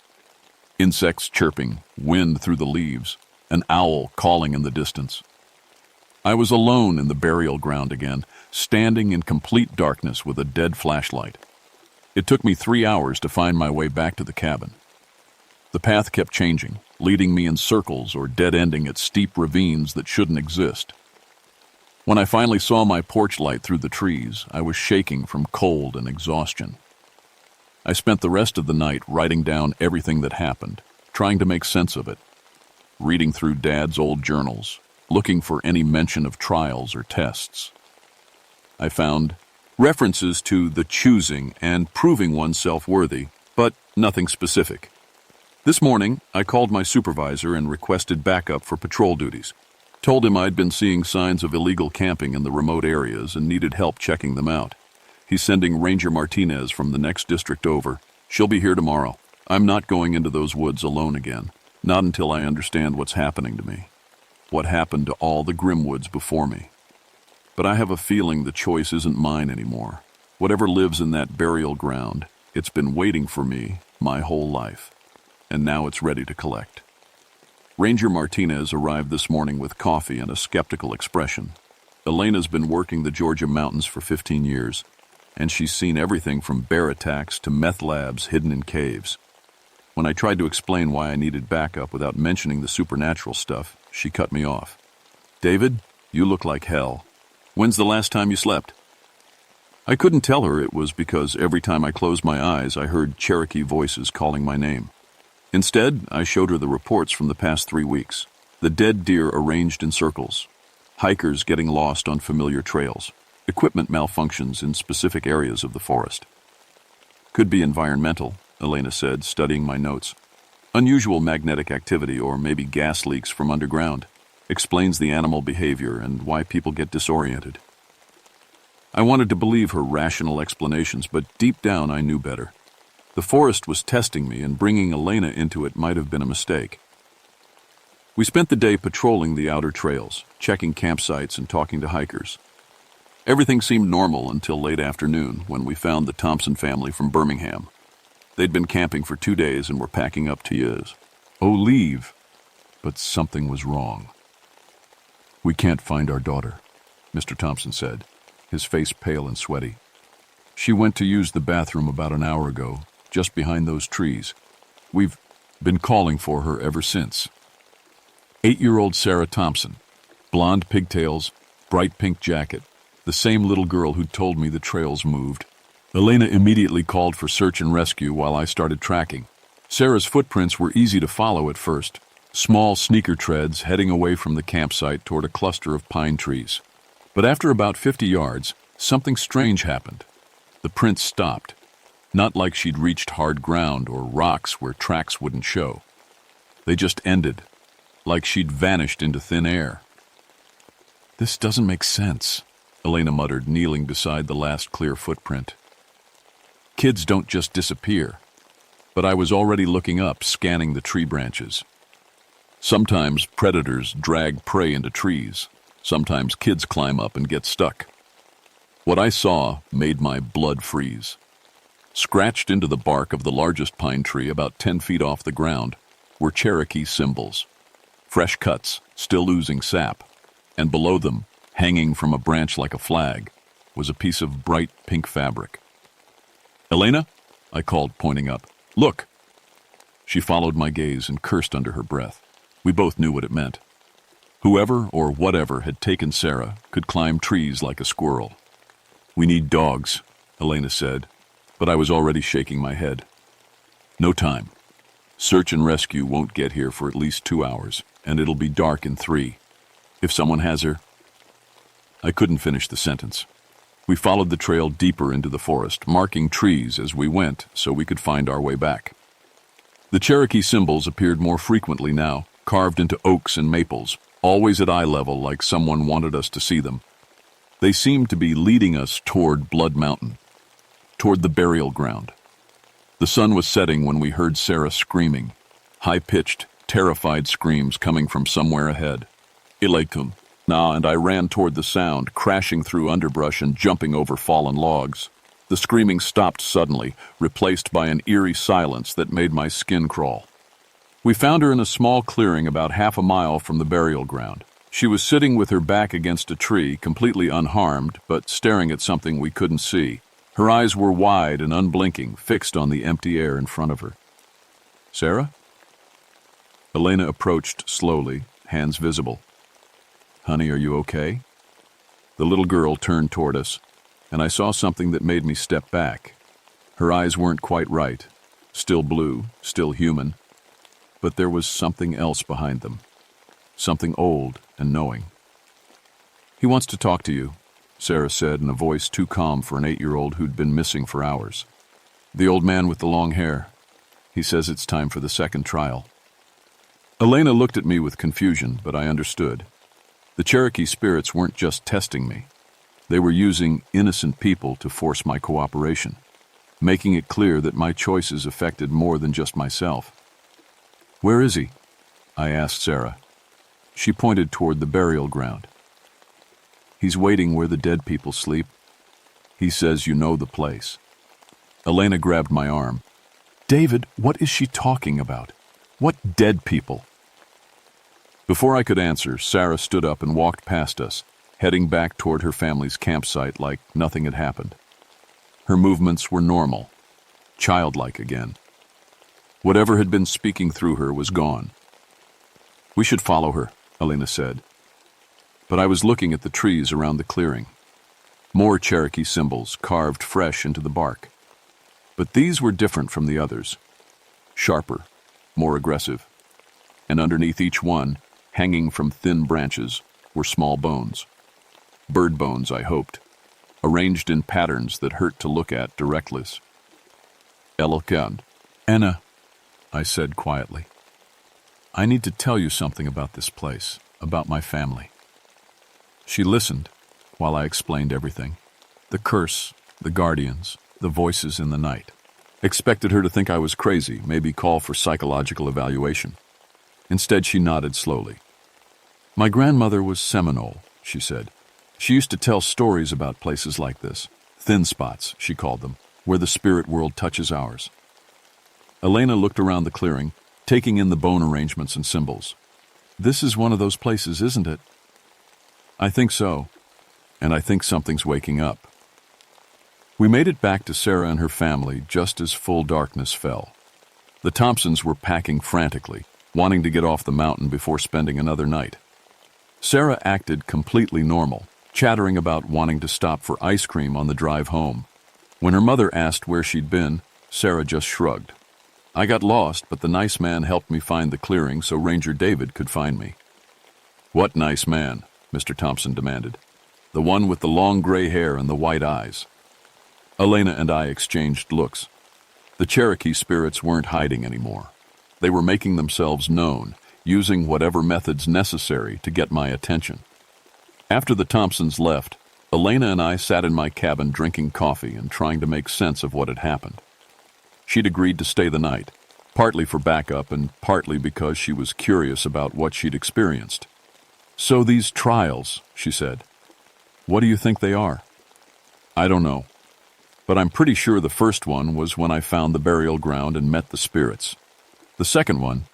Insects chirping, wind through the leaves, an owl calling in the distance. I was alone in the burial ground again, standing in complete darkness with a dead flashlight. It took me 3 hours to find my way back to the cabin. The path kept changing, leading me in circles or dead-ending at steep ravines that shouldn't exist. When I finally saw my porch light through the trees, I was shaking from cold and exhaustion. I spent the rest of the night writing down everything that happened, trying to make sense of it, reading through Dad's old journals, looking for any mention of trials or tests. I found references to the choosing and proving oneself worthy, but nothing specific. This morning, I called my supervisor and requested backup for patrol duties. Told him I'd been seeing signs of illegal camping in the remote areas and needed help checking them out. He's sending Ranger Martinez from the next district over. She'll be here tomorrow. I'm not going into those woods alone again, not until I understand what's happening to me, what happened to all the Grimwoods before me. But I have a feeling the choice isn't mine anymore. Whatever lives in that burial ground, it's been waiting for me my whole life, and now it's ready to collect. Ranger Martinez arrived this morning with coffee and a skeptical expression. Elena's been working the Georgia mountains for 15 years, and she's seen everything from bear attacks to meth labs hidden in caves. When I tried to explain why I needed backup without mentioning the supernatural stuff, she cut me off. "David, you look like hell. When's the last time you slept?" I couldn't tell her it was because every time I closed my eyes, I heard Cherokee voices calling my name. Instead, I showed her the reports from the past 3 weeks. The dead deer arranged in circles, hikers getting lost on familiar trails, equipment malfunctions in specific areas of the forest. "Could be environmental," Elena said, studying my notes. "Unusual magnetic activity or maybe gas leaks from underground. Explains the animal behavior and why people get disoriented." I wanted to believe her rational explanations, but deep down I knew better. The forest was testing me, and bringing Elena into it might have been a mistake. We spent the day patrolling the outer trails, checking campsites and talking to hikers. Everything seemed normal until late afternoon when we found the Thompson family from Birmingham. They'd been camping for 2 days and were packing up to use. "Oh, leave." But something was wrong. "We can't find our daughter," Mr. Thompson said, his face pale and sweaty. "She went to use the bathroom about an hour ago, just behind those trees. We've been calling for her ever since." 8-year-old Sarah Thompson, blonde pigtails, bright pink jacket, the same little girl who'd told me the trails moved. Elena immediately called for search and rescue while I started tracking. Sarah's footprints were easy to follow at first, small sneaker treads heading away from the campsite toward a cluster of pine trees. But after about 50 yards, something strange happened. The prints stopped. Not like she'd reached hard ground or rocks where tracks wouldn't show. They just ended, like she'd vanished into thin air. "This doesn't make sense," Elena muttered, kneeling beside the last clear footprint. Kids don't just disappear. But I was already looking up, scanning the tree branches. Sometimes predators drag prey into trees. Sometimes kids climb up and get stuck. What I saw made my blood freeze. Scratched into the bark of the largest pine tree about 10 feet off the ground were Cherokee symbols. Fresh cuts, still oozing sap. And below them, hanging from a branch like a flag, was a piece of bright pink fabric. "Elena?" I called, pointing up. "Look!" She followed my gaze and cursed under her breath. We both knew what it meant. Whoever or whatever had taken Sarah could climb trees like a squirrel. "We need dogs," Elena said, but I was already shaking my head. "No time. Search and rescue won't get here for at least 2 hours, and it'll be dark in 3. If someone has her..." I couldn't finish the sentence. We followed the trail deeper into the forest, marking trees as we went so we could find our way back. The Cherokee symbols appeared more frequently now, carved into oaks and maples, always at eye level like someone wanted us to see them. They seemed to be leading us toward Blood Mountain, toward the burial ground. The sun was setting when we heard Sarah screaming, high-pitched, terrified screams coming from somewhere ahead. Ilakum. And I ran toward the sound, crashing through underbrush and jumping over fallen logs. The screaming stopped suddenly, replaced by an eerie silence that made my skin crawl. We found her in a small clearing about half a mile from the burial ground. She was sitting with her back against a tree, completely unharmed, but staring at something we couldn't see. Her eyes were wide and unblinking, fixed on the empty air in front of her. Sarah? Elena approached slowly, hands visible. Honey, are you okay? The little girl turned toward us, and I saw something that made me step back. Her eyes weren't quite right, still blue, still human, but there was something else behind them, something old and knowing. He wants to talk to you, Sarah said in a voice too calm for an 8-year-old who'd been missing for hours. The old man with the long hair. He says it's time for the second trial. Elena looked at me with confusion, but I understood. The Cherokee spirits weren't just testing me. They were using innocent people to force my cooperation, making it clear that my choices affected more than just myself. Where is he? I asked Sarah. She pointed toward the burial ground. He's waiting where the dead people sleep. He says you know the place. Elena grabbed my arm. David, what is she talking about? What dead people? Before I could answer, Sarah stood up and walked past us, heading back toward her family's campsite like nothing had happened. Her movements were normal, childlike again. Whatever had been speaking through her was gone. We should follow her, Elena said. But I was looking at the trees around the clearing. More Cherokee symbols carved fresh into the bark. But these were different from the others. Sharper, more aggressive. And underneath each one, hanging from thin branches, were small bones. Bird bones, I hoped, arranged in patterns that hurt to look at directly. Elkan. Anna, I said quietly. I need to tell you something about this place, about my family. She listened while I explained everything. The curse, the guardians, the voices in the night. Expected her to think I was crazy, maybe call for psychological evaluation. Instead, she nodded slowly. My grandmother was Seminole, she said. She used to tell stories about places like this. Thin spots, she called them, where the spirit world touches ours. Elena looked around the clearing, taking in the bone arrangements and symbols. This is one of those places, isn't it? I think so, and I think something's waking up. We made it back to Sarah and her family just as full darkness fell. The Thompsons were packing frantically, wanting to get off the mountain before spending another night. Sarah acted completely normal, chattering about wanting to stop for ice cream on the drive home. When her mother asked where she'd been, Sarah just shrugged. I got lost, but the nice man helped me find the clearing so Ranger David could find me. What nice man? Mr. Thompson demanded. The one with the long gray hair and the white eyes. Elena and I exchanged looks. The Cherokee spirits weren't hiding anymore. They were making themselves known, using whatever methods necessary to get my attention. After the Thompsons left, Elena and I sat in my cabin drinking coffee and trying to make sense of what had happened. She'd agreed to stay the night, partly for backup and partly because she was curious about what she'd experienced. So these trials, she said. What do you think they are? I don't know, but I'm pretty sure the first one was when I found the burial ground and met the spirits. The second one,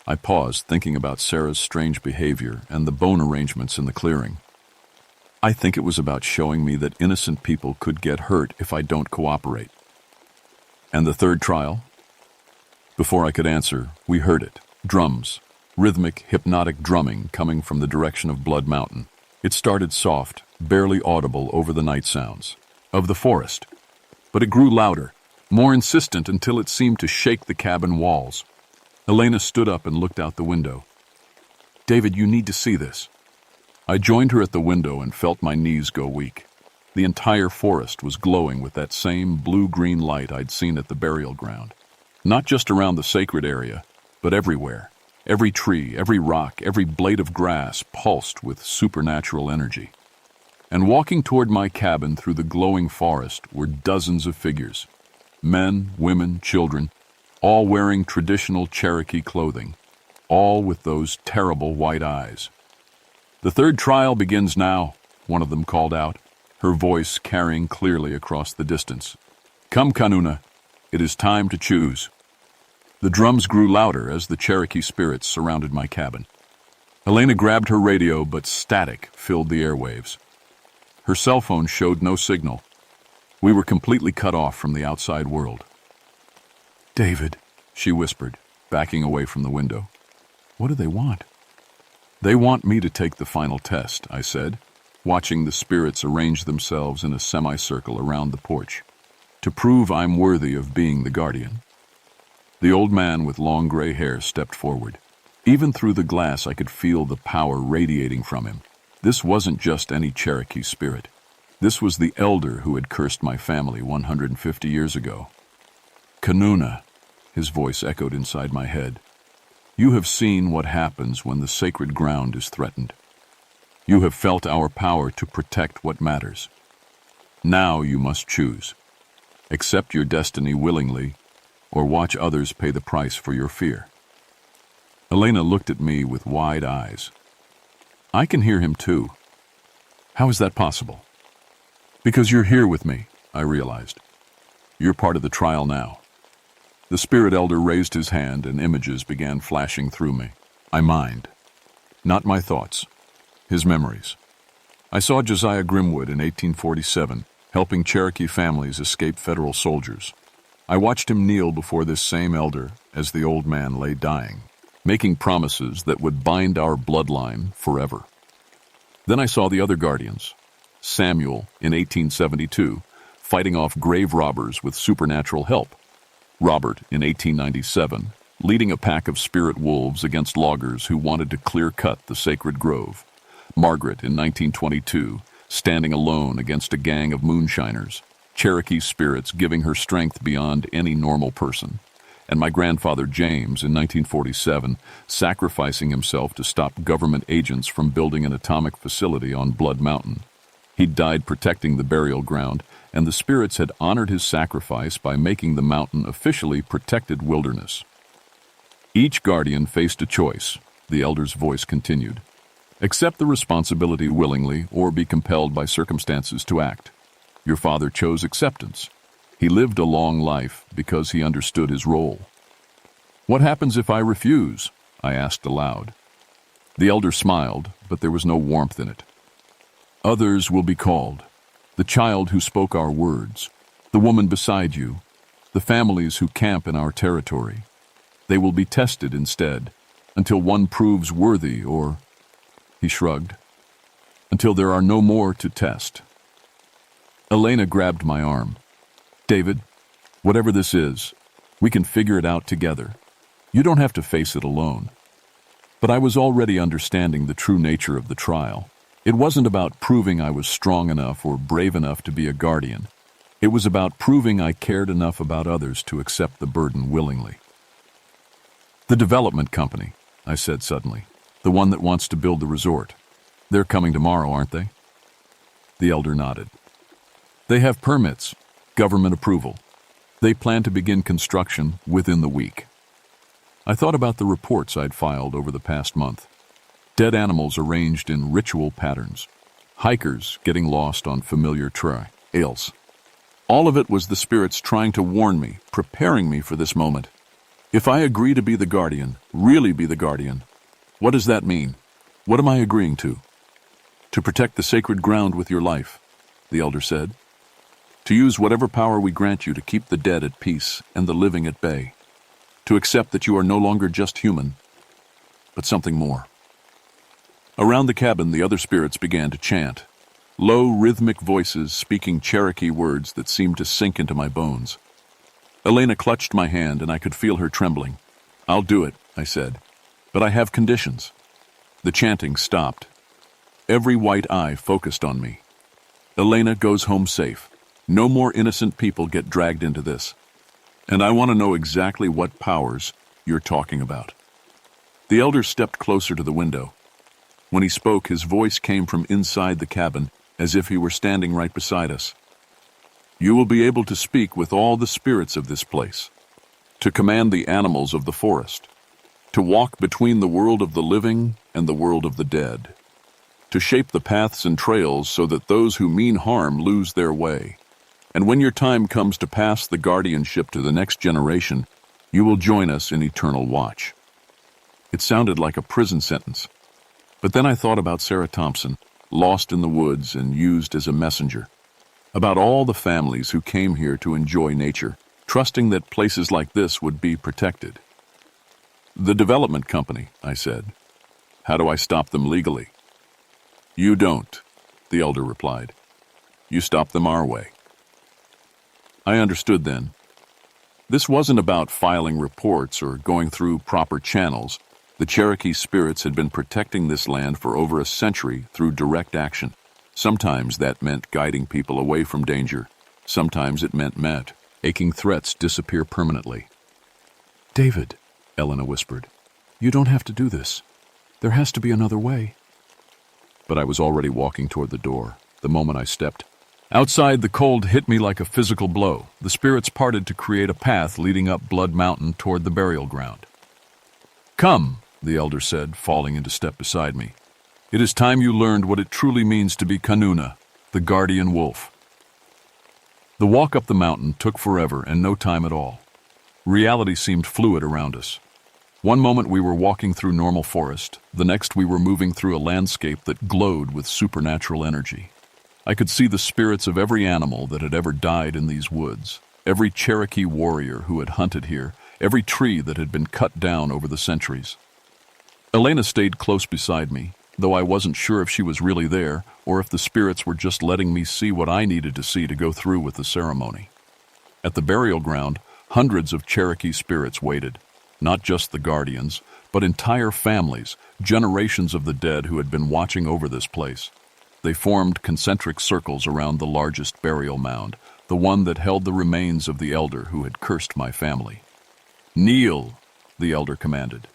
I paused, thinking about Sarah's strange behavior and the bone arrangements in the clearing. I think it was about showing me that innocent people could get hurt if I don't cooperate. And the third trial? Before I could answer, we heard it. Drums. Rhythmic, hypnotic drumming coming from the direction of Blood Mountain. It started soft, barely audible over the night sounds of the forest. But it grew louder, more insistent until it seemed to shake the cabin walls. Elena stood up and looked out the window. David, you need to see this. I joined her at the window and felt my knees go weak. The entire forest was glowing with that same blue-green light I'd seen at the burial ground. Not just around the sacred area, but everywhere. Every tree, every rock, every blade of grass pulsed with supernatural energy. And walking toward my cabin through the glowing forest were dozens of figures. Men, women, children, all wearing traditional Cherokee clothing, all with those terrible white eyes. "The third trial begins now," one of them called out, her voice carrying clearly across the distance. "Come, Kanuna, it is time to choose." The drums grew louder as the Cherokee spirits surrounded my cabin. Elena grabbed her radio, but static filled the airwaves. Her cell phone showed no signal. We were completely cut off from the outside world. "David," she whispered, backing away from the window. "What do they want?" "They want me to take the final test," I said, watching the spirits arrange themselves in a semicircle around the porch, "to prove I'm worthy of being the guardian." The old man with long gray hair stepped forward. Even through the glass I could feel the power radiating from him. This wasn't just any Cherokee spirit. This was the elder who had cursed my family 150 years ago. "Kanuna," his voice echoed inside my head, "you have seen what happens when the sacred ground is threatened. You have felt our power to protect what matters. Now you must choose. Accept your destiny willingly, or watch others pay the price for your fear." Elena looked at me with wide eyes. "I can hear him too. How is that possible?" "Because you're here with me," I realized. "You're part of the trial now." The spirit elder raised his hand and images began flashing through me. I mined. Not my thoughts. His memories. I saw Josiah Grimwood in 1847, helping Cherokee families escape federal soldiers. I watched him kneel before this same elder as the old man lay dying, making promises that would bind our bloodline forever. Then I saw the other guardians. Samuel, in 1872, fighting off grave robbers with supernatural help. Robert, in 1897, leading a pack of spirit wolves against loggers who wanted to clear-cut the sacred grove. Margaret, in 1922, standing alone against a gang of moonshiners, Cherokee spirits giving her strength beyond any normal person. And my grandfather James, in 1947, sacrificing himself to stop government agents from building an atomic facility on Blood Mountain. He'd died protecting the burial ground, and the spirits had honored his sacrifice by making the mountain officially protected wilderness. Each guardian faced a choice, the elder's voice continued. Accept the responsibility willingly or be compelled by circumstances to act. Your father chose acceptance. He lived a long life because he understood his role. "What happens if I refuse?" I asked aloud. The elder smiled, but there was no warmth in it. "Others will be called. The child who spoke our words, the woman beside you, the families who camp in our territory. They will be tested instead, until one proves worthy or..." He shrugged. "Until there are no more to test." Elena grabbed my arm. "David, whatever this is, we can figure it out together. You don't have to face it alone." But I was already understanding the true nature of the trial. It wasn't about proving I was strong enough or brave enough to be a guardian. It was about proving I cared enough about others to accept the burden willingly. "The development company," I said suddenly. "The one that wants to build the resort. They're coming tomorrow, aren't they?" The elder nodded. "They have permits, government approval. They plan to begin construction within the week." I thought about the reports I'd filed over the past month. Dead animals arranged in ritual patterns. Hikers getting lost on familiar trails. All of it was the spirits trying to warn me, preparing me for this moment. If I agree to be the guardian, really be the guardian, what does that mean? What am I agreeing to? "To protect the sacred ground with your life," the elder said. "To use whatever power we grant you to keep the dead at peace and the living at bay. To accept that you are no longer just human, but something more." Around the cabin, the other spirits began to chant. Low, rhythmic voices speaking Cherokee words that seemed to sink into my bones. Elena clutched my hand and I could feel her trembling. "I'll do it," I said, "but I have conditions." The chanting stopped. Every white eye focused on me. "Elena goes home safe. No more innocent people get dragged into this." And I want to know exactly what powers you're talking about. The elder stepped closer to the window. When he spoke, his voice came from inside the cabin, as if he were standing right beside us. You will be able to speak with all the spirits of this place, to command the animals of the forest, to walk between the world of the living and the world of the dead, to shape the paths and trails so that those who mean harm lose their way. And when your time comes to pass the guardianship to the next generation, you will join us in eternal watch. It sounded like a prison sentence. But then I thought about Sarah Thompson, lost in the woods and used as a messenger. About all the families who came here to enjoy nature, trusting that places like this would be protected. The development company, I said. How do I stop them legally? You don't, the elder replied. You stop them our way. I understood then. This wasn't about filing reports or going through proper channels. The Cherokee spirits had been protecting this land for over a century through direct action. Sometimes that meant guiding people away from danger. Sometimes it meant making threats disappear permanently. David, Elena whispered, you don't have to do this. There has to be another way. But I was already walking toward the door, the moment I stepped. Outside, the cold hit me like a physical blow. The spirits parted to create a path leading up Blood Mountain toward the burial ground. Come, the elder said, falling into step beside me. It is time you learned what it truly means to be Kanuna, the guardian wolf. The walk up the mountain took forever and no time at all. Reality seemed fluid around us. One moment we were walking through normal forest, the next we were moving through a landscape that glowed with supernatural energy. I could see the spirits of every animal that had ever died in these woods, every Cherokee warrior who had hunted here, every tree that had been cut down over the centuries. Elena stayed close beside me, though I wasn't sure if she was really there or if the spirits were just letting me see what I needed to see to go through with the ceremony. At the burial ground, hundreds of Cherokee spirits waited, not just the guardians, but entire families, generations of the dead who had been watching over this place. They formed concentric circles around the largest burial mound, the one that held the remains of the elder who had cursed my family. Kneel, the elder commanded.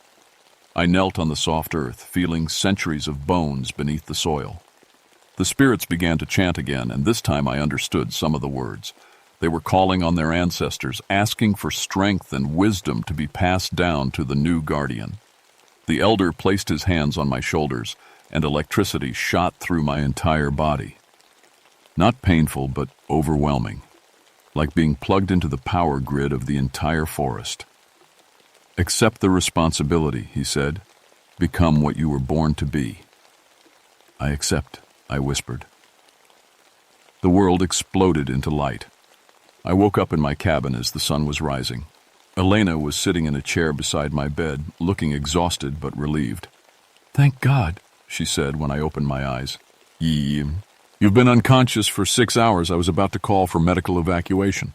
I knelt on the soft earth, feeling centuries of bones beneath the soil. The spirits began to chant again, and this time I understood some of the words. They were calling on their ancestors, asking for strength and wisdom to be passed down to the new guardian. The elder placed his hands on my shoulders, and electricity shot through my entire body. Not painful, but overwhelming, like being plugged into the power grid of the entire forest. Accept the responsibility, he said. Become what you were born to be. I accept, I whispered. The world exploded into light. I woke up in my cabin as the sun was rising. Elena was sitting in a chair beside my bed, looking exhausted but relieved. Thank God, she said when I opened my eyes. You've been unconscious for 6 hours. I was about to call for medical evacuation.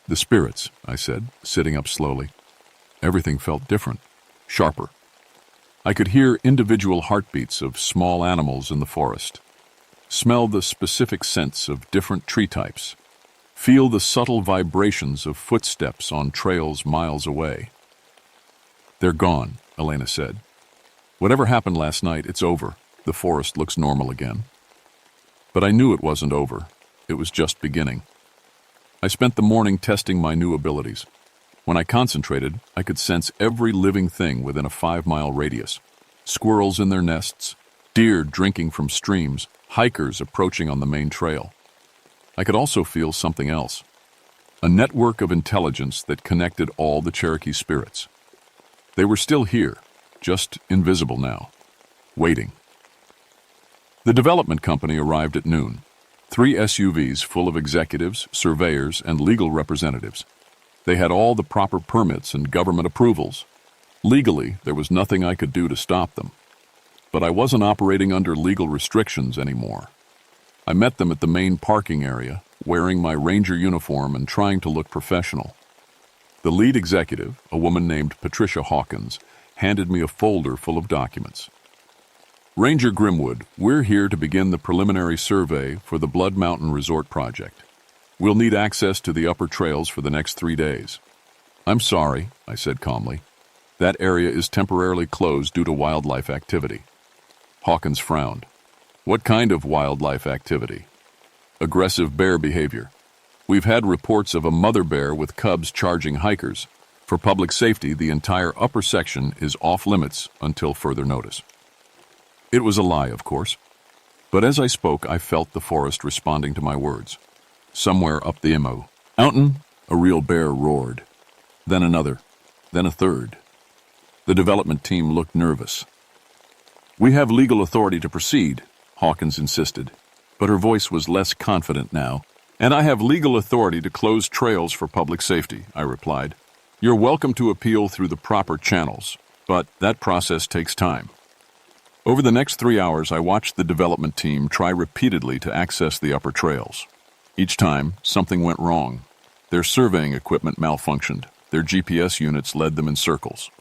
The spirits, I said, sitting up slowly. Everything felt different, sharper. I could hear individual heartbeats of small animals in the forest, smell the specific scents of different tree types, feel the subtle vibrations of footsteps on trails miles away. They're gone, Elena said. Whatever happened last night, it's over. The forest looks normal again. But I knew it wasn't over. It was just beginning. I spent the morning testing my new abilities. When I concentrated, I could sense every living thing within a 5-mile radius. Squirrels in their nests, deer drinking from streams, hikers approaching on the main trail. I could also feel something else. A network of intelligence that connected all the Cherokee spirits. They were still here, just invisible now, waiting. The development company arrived at noon. 3 SUVs full of executives, surveyors, and legal representatives. They had all the proper permits and government approvals. Legally, there was nothing I could do to stop them. But I wasn't operating under legal restrictions anymore. I met them at the main parking area, wearing my ranger uniform and trying to look professional. The lead executive, a woman named Patricia Hawkins, handed me a folder full of documents. Ranger Grimwood, we're here to begin the preliminary survey for the Blood Mountain Resort project. We'll need access to the upper trails for the next 3 days. I'm sorry, I said calmly. That area is temporarily closed due to wildlife activity. Hawkins frowned. What kind of wildlife activity? Aggressive bear behavior. We've had reports of a mother bear with cubs charging hikers. For public safety, the entire upper section is off limits until further notice. It was a lie, of course. But as I spoke, I felt the forest responding to my words. Somewhere up the IMO, "Ountain!" a real bear roared. Then another, then a third. The development team looked nervous. "We have legal authority to proceed," Hawkins insisted, but her voice was less confident now. "And I have legal authority to close trails for public safety," I replied. "You're welcome to appeal through the proper channels, but that process takes time." Over the next 3 hours, I watched the development team try repeatedly to access the upper trails. Each time, something went wrong. Their surveying equipment malfunctioned. Their GPS units led them in circles.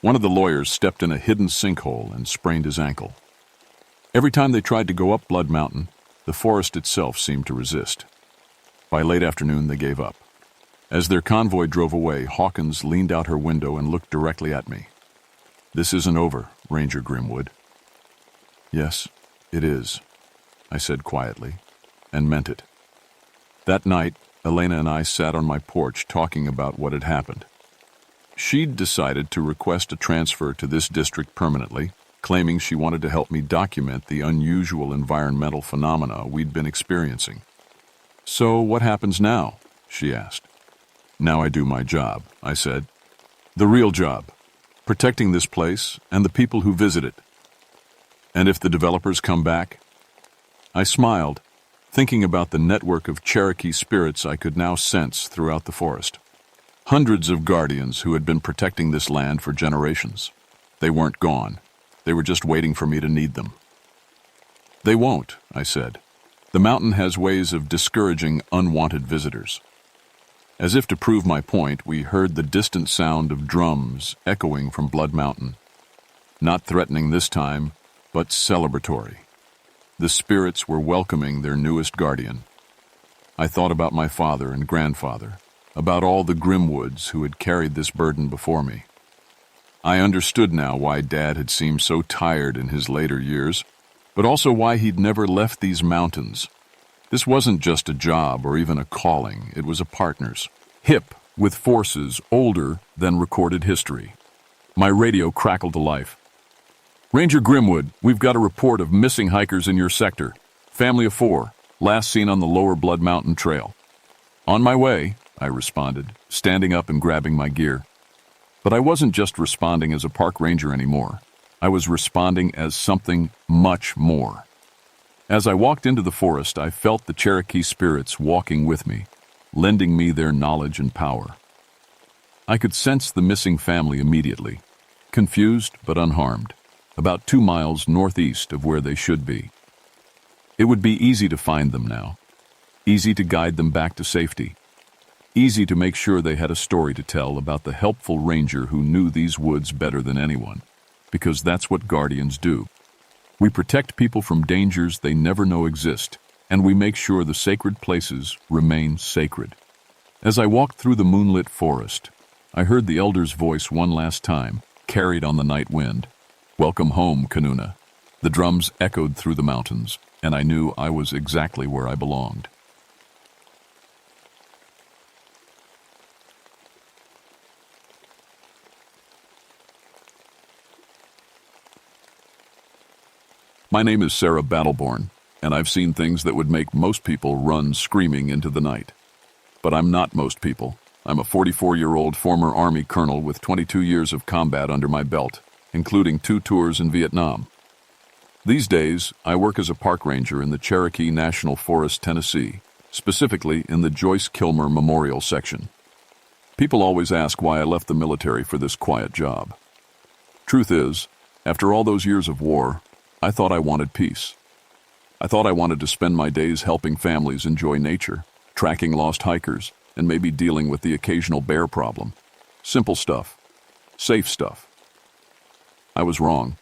One of the lawyers stepped in a hidden sinkhole and sprained his ankle. Every time they tried to go up Blood Mountain, the forest itself seemed to resist. By late afternoon, they gave up. As their convoy drove away, Hawkins leaned out her window and looked directly at me. "This isn't over, Ranger Grimwood." "Yes, it is," I said quietly, and meant it. That night, Elena and I sat on my porch talking about what had happened. She'd decided to request a transfer to this district permanently, claiming she wanted to help me document the unusual environmental phenomena we'd been experiencing. "So what happens now?" she asked. "Now I do my job," I said. "The real job, protecting this place and the people who visit it." "And if the developers come back?" I smiled, thinking about the network of Cherokee spirits I could now sense throughout the forest. Hundreds of guardians who had been protecting this land for generations. They weren't gone. They were just waiting for me to need them. "They won't," I said. "The mountain has ways of discouraging unwanted visitors." As if to prove my point, we heard the distant sound of drums echoing from Blood Mountain. Not threatening this time, but celebratory. The spirits were welcoming their newest guardian. I thought about my father and grandfather, about all the Grimwoods who had carried this burden before me. I understood now why Dad had seemed so tired in his later years, but also why he'd never left these mountains. This wasn't just a job or even a calling, it was a partner's. Hip, with forces older than recorded history. My radio crackled to life. "Ranger Grimwood, we've got a report of missing hikers in your sector. Family of 4, last seen on the lower Blood Mountain Trail." "On my way," I responded, standing up and grabbing my gear. But I wasn't just responding as a park ranger anymore. I was responding as something much more. As I walked into the forest, I felt the Cherokee spirits walking with me, lending me their knowledge and power. I could sense the missing family immediately, confused but unharmed, about 2 miles northeast of where they should be. It would be easy to find them now, easy to guide them back to safety, easy to make sure they had a story to tell about the helpful ranger who knew these woods better than anyone, because that's what guardians do. We protect people from dangers they never know exist, and we make sure the sacred places remain sacred. As I walked through the moonlit forest, I heard the elder's voice one last time, carried on the night wind. "Welcome home, Kanuna." The drums echoed through the mountains, and I knew I was exactly where I belonged. My name is Sarah Battleborn, and I've seen things that would make most people run screaming into the night. But I'm not most people. I'm a 44-year-old former Army colonel with 22 years of combat under my belt, including 2 tours in Vietnam. These days, I work as a park ranger in the Cherokee National Forest, Tennessee, specifically in the Joyce Kilmer Memorial section. People always ask why I left the military for this quiet job. Truth is, after all those years of war, I thought I wanted peace. I thought I wanted to spend my days helping families enjoy nature, tracking lost hikers, and maybe dealing with the occasional bear problem. Simple stuff. Safe stuff. I was wrong.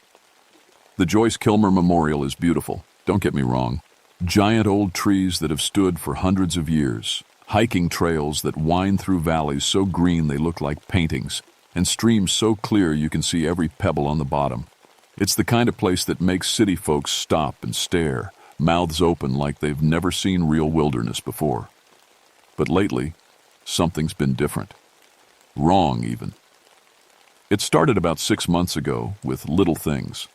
The Joyce Kilmer Memorial is beautiful, don't get me wrong, Giant old trees that have stood for hundreds of years, hiking trails that wind through valleys so green they look like paintings, and streams so clear you can see every pebble on the bottom. It's the kind of place that makes city folks stop and stare, mouths open like they've never seen real wilderness before. But lately, something's been different. Wrong, even. It started about 6 months ago with little things.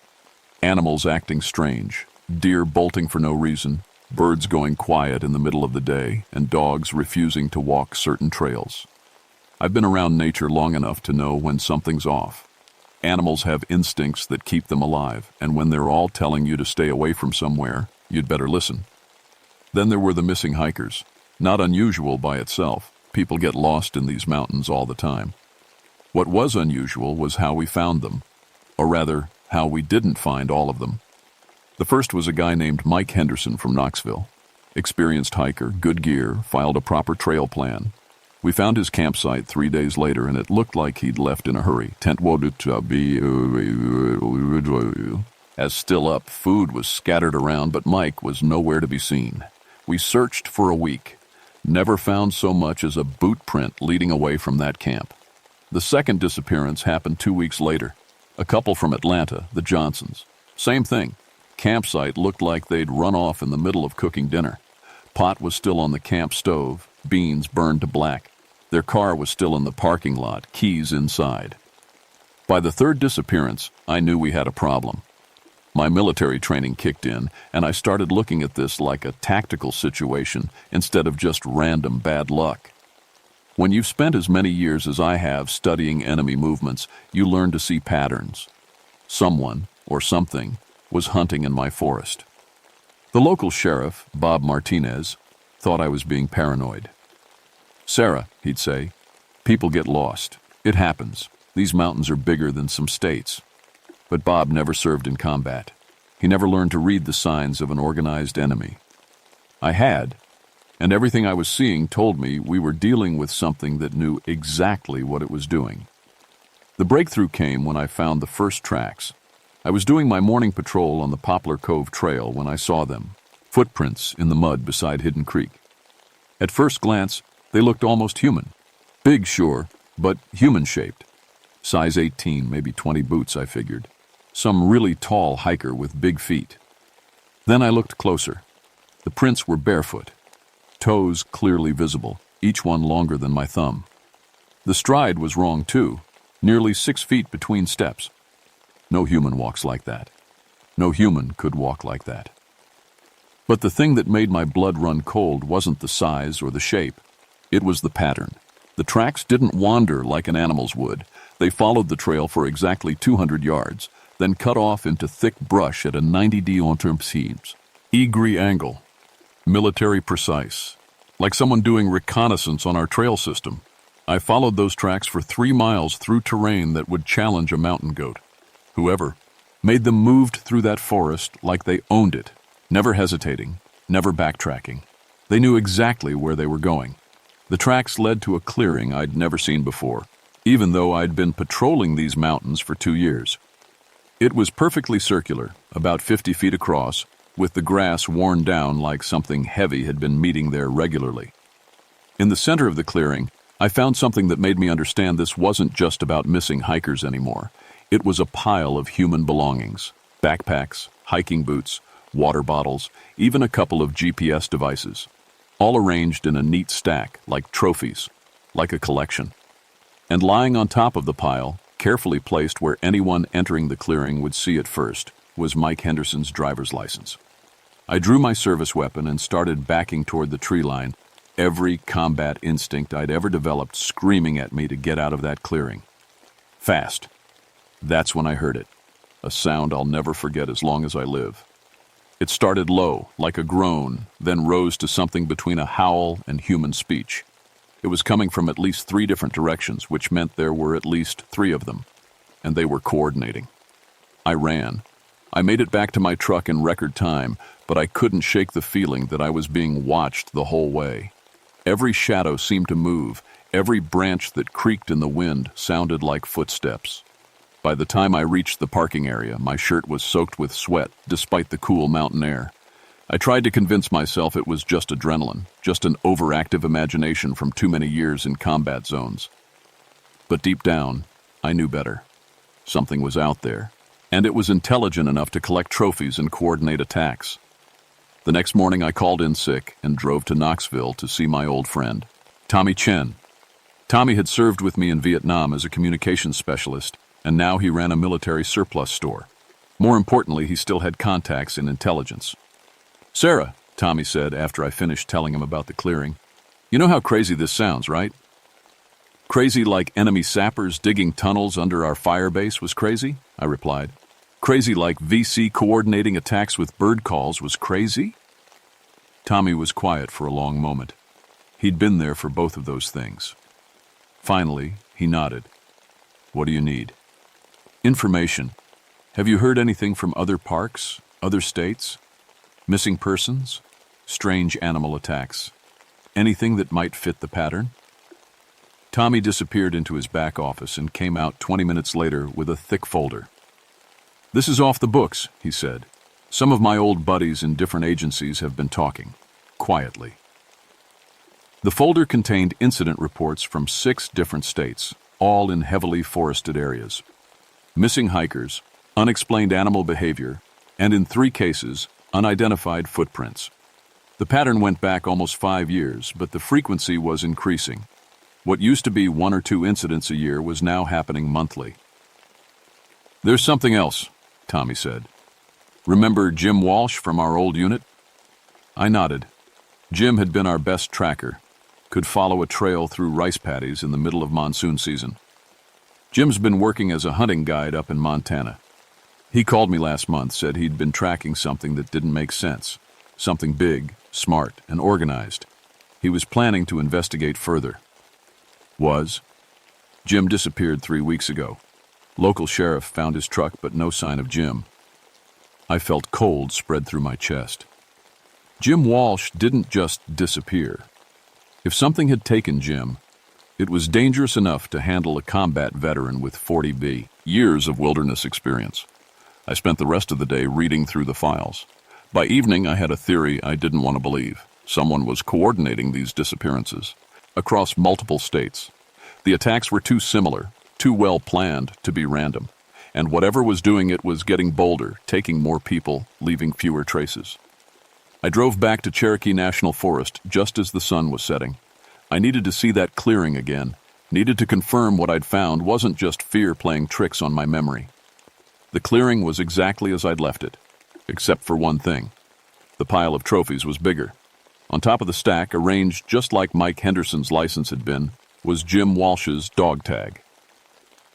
Animals acting strange, deer bolting for no reason, birds going quiet in the middle of the day, and dogs refusing to walk certain trails. I've been around nature long enough to know when something's off. Animals have instincts that keep them alive, and when they're all telling you to stay away from somewhere, you'd better listen. Then there were the missing hikers. Not unusual by itself. People get lost in these mountains all the time. What was unusual was how we found them, or rather, how we didn't find all of them. The first was a guy named Mike Henderson from Knoxville. Experienced hiker, good gear, filed a proper trail plan. We found his campsite 3 days later, and it looked like he'd left in a hurry. Tent as still up, food was scattered around, but Mike was nowhere to be seen. We searched for a week. Never found so much as a boot print leading away from that camp. The second disappearance happened 2 weeks later. A couple from Atlanta, the Johnsons. Same thing. Campsite looked like they'd run off in the middle of cooking dinner. Pot was still on the camp stove, beans burned to black. Their car was still in the parking lot, keys inside. By the third disappearance, I knew we had a problem. My military training kicked in, and I started looking at this like a tactical situation instead of just random bad luck. When you've spent as many years as I have studying enemy movements, you learn to see patterns. Someone, or something, was hunting in my forest. The local sheriff, Bob Martinez, thought I was being paranoid. "Sarah," he'd say, "people get lost. It happens. These mountains are bigger than some states." But Bob never served in combat. He never learned to read the signs of an organized enemy. I had, and everything I was seeing told me we were dealing with something that knew exactly what it was doing. The breakthrough came when I found the first tracks. I was doing my morning patrol on the Poplar Cove Trail when I saw them, footprints in the mud beside Hidden Creek. At first glance, they looked almost human. Big, sure, but human-shaped. Size 18, maybe 20 boots, I figured. Some really tall hiker with big feet. Then I looked closer. The prints were barefoot. Toes clearly visible, each one longer than my thumb. The stride was wrong, too. Nearly 6 feet between steps. No human walks like that. No human could walk like that. But the thing that made my blood run cold wasn't the size or the shape. It was the pattern. The tracks didn't wander like an animal's would. They followed the trail for exactly 200 yards, then cut off into thick brush at a 90° angle. Military precise. Like someone doing reconnaissance on our trail system. I followed those tracks for 3 miles through terrain that would challenge a mountain goat. Whoever made them moved through that forest like they owned it, never hesitating, never backtracking. They knew exactly where they were going. The tracks led to a clearing I'd never seen before, even though I'd been patrolling these mountains for 2 years. It was perfectly circular, about 50 feet across, with the grass worn down like something heavy had been meeting there regularly. In the center of the clearing, I found something that made me understand this wasn't just about missing hikers anymore. It was a pile of human belongings, backpacks, hiking boots, water bottles, even a couple of GPS devices, all arranged in a neat stack, like trophies, like a collection. And lying on top of the pile, carefully placed where anyone entering the clearing would see it first, was Mike Henderson's driver's license. I drew my service weapon and started backing toward the tree line, every combat instinct I'd ever developed screaming at me to get out of that clearing. Fast. That's when I heard it, a sound I'll never forget as long as I live. It started low, like a groan, then rose to something between a howl and human speech. It was coming from at least 3 different directions, which meant there were at least 3 of them, and they were coordinating. I ran. I made it back to my truck in record time, but I couldn't shake the feeling that I was being watched the whole way. Every shadow seemed to move. Every branch that creaked in the wind sounded like footsteps. By the time I reached the parking area, my shirt was soaked with sweat, despite the cool mountain air. I tried to convince myself it was just adrenaline, just an overactive imagination from too many years in combat zones. But deep down, I knew better. Something was out there, and it was intelligent enough to collect trophies and coordinate attacks. The next morning I called in sick and drove to Knoxville to see my old friend, Tommy Chen. Tommy had served with me in Vietnam as a communications specialist, and now he ran a military surplus store. More importantly, he still had contacts in intelligence. "Sarah," Tommy said after I finished telling him about the clearing, "you know how crazy this sounds, right?" "Crazy like enemy sappers digging tunnels under our fire base was crazy," I replied. "Crazy like VC coordinating attacks with bird calls was crazy?" Tommy was quiet for a long moment. He'd been there for both of those things. Finally, he nodded. "What do you need?" "Information. Have you heard anything from other parks, other states? Missing persons? Strange animal attacks? Anything that might fit the pattern?" Tommy disappeared into his back office and came out 20 minutes later with a thick folder. "This is off the books," he said. "Some of my old buddies in different agencies have been talking, quietly." The folder contained incident reports from 6 different states, all in heavily forested areas. Missing hikers, unexplained animal behavior, and in 3 cases, unidentified footprints. The pattern went back almost 5 years, but the frequency was increasing. What used to be 1 or 2 incidents a year was now happening monthly. "There's something else," Tommy said. "Remember Jim Walsh from our old unit?" I nodded. Jim had been our best tracker, could follow a trail through rice paddies in the middle of monsoon season. Jim's been working as a hunting guide up in Montana. He called me last month, said he'd been tracking something that didn't make sense, something big, smart, and organized. He was planning to investigate further. Jim disappeared 3 weeks ago. Local sheriff found his truck, but no sign of Jim. I felt cold spread through my chest. Jim Walsh didn't just disappear. If something had taken Jim, it was dangerous enough to handle a combat veteran with 40 years of wilderness experience. I spent the rest of the day reading through the files. By evening, I had a theory I didn't want to believe. Someone was coordinating these disappearances across multiple states. The attacks were too similar, too well planned to be random, and whatever was doing it was getting bolder, taking more people, leaving fewer traces. I drove back to Cherokee National Forest just as the sun was setting. I needed to see that clearing again, needed to confirm what I'd found wasn't just fear playing tricks on my memory. The clearing was exactly as I'd left it, except for one thing. The pile of trophies was bigger. On top of the stack, arranged just like Mike Henderson's license had been, was Jim Walsh's dog tag.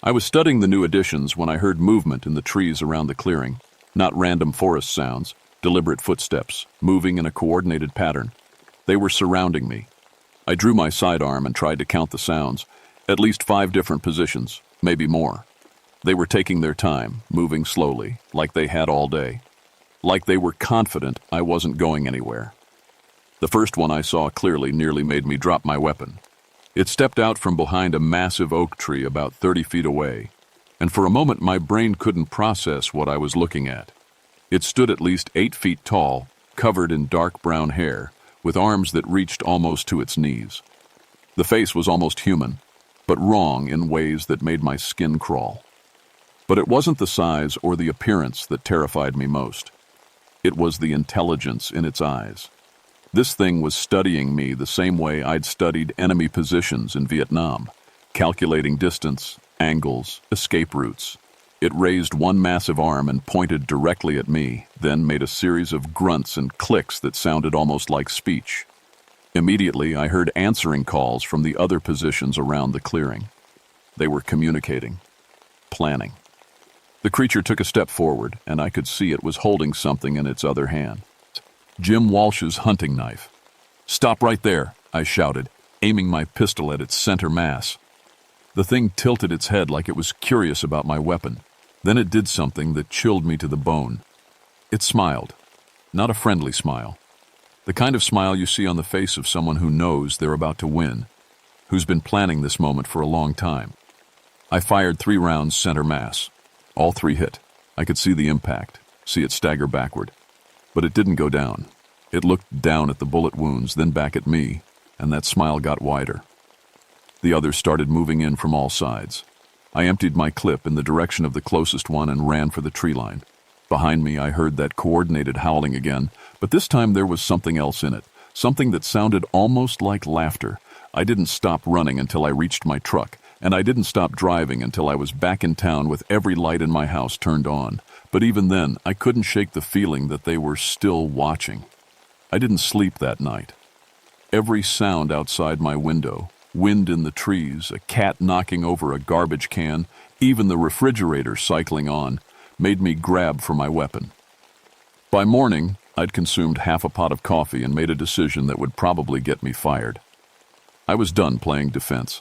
I was studying the new additions when I heard movement in the trees around the clearing, not random forest sounds, deliberate footsteps, moving in a coordinated pattern. They were surrounding me. I drew my sidearm and tried to count the sounds, at least 5 different positions, maybe more. They were taking their time, moving slowly, like they had all day. Like they were confident I wasn't going anywhere. The first one I saw clearly nearly made me drop my weapon. It stepped out from behind a massive oak tree about 30 feet away, and for a moment my brain couldn't process what I was looking at. It stood at least 8 feet tall, covered in dark brown hair, with arms that reached almost to its knees. The face was almost human, but wrong in ways that made my skin crawl. But it wasn't the size or the appearance that terrified me most. It was the intelligence in its eyes. This thing was studying me the same way I'd studied enemy positions in Vietnam, calculating distance, angles, escape routes. It raised one massive arm and pointed directly at me, then made a series of grunts and clicks that sounded almost like speech. Immediately, I heard answering calls from the other positions around the clearing. They were communicating, planning. The creature took a step forward, and I could see it was holding something in its other hand. Jim Walsh's hunting knife. "Stop right there," I shouted, aiming my pistol at its center mass. The thing tilted its head like it was curious about my weapon. Then it did something that chilled me to the bone. It smiled. Not a friendly smile. The kind of smile you see on the face of someone who knows they're about to win, who's been planning this moment for a long time. I fired 3 rounds center mass. All 3 hit. I could see the impact, see it stagger backward. But it didn't go down. It looked down at the bullet wounds, then back at me, and that smile got wider. The others started moving in from all sides. I emptied my clip in the direction of the closest one and ran for the tree line. Behind me, I heard that coordinated howling again, but this time there was something else in it, something that sounded almost like laughter. I didn't stop running until I reached my truck, and I didn't stop driving until I was back in town with every light in my house turned on. But even then, I couldn't shake the feeling that they were still watching. I didn't sleep that night. Every sound outside my window, wind in the trees, a cat knocking over a garbage can, even the refrigerator cycling on, made me grab for my weapon. By morning, I'd consumed half a pot of coffee and made a decision that would probably get me fired. I was done playing defense.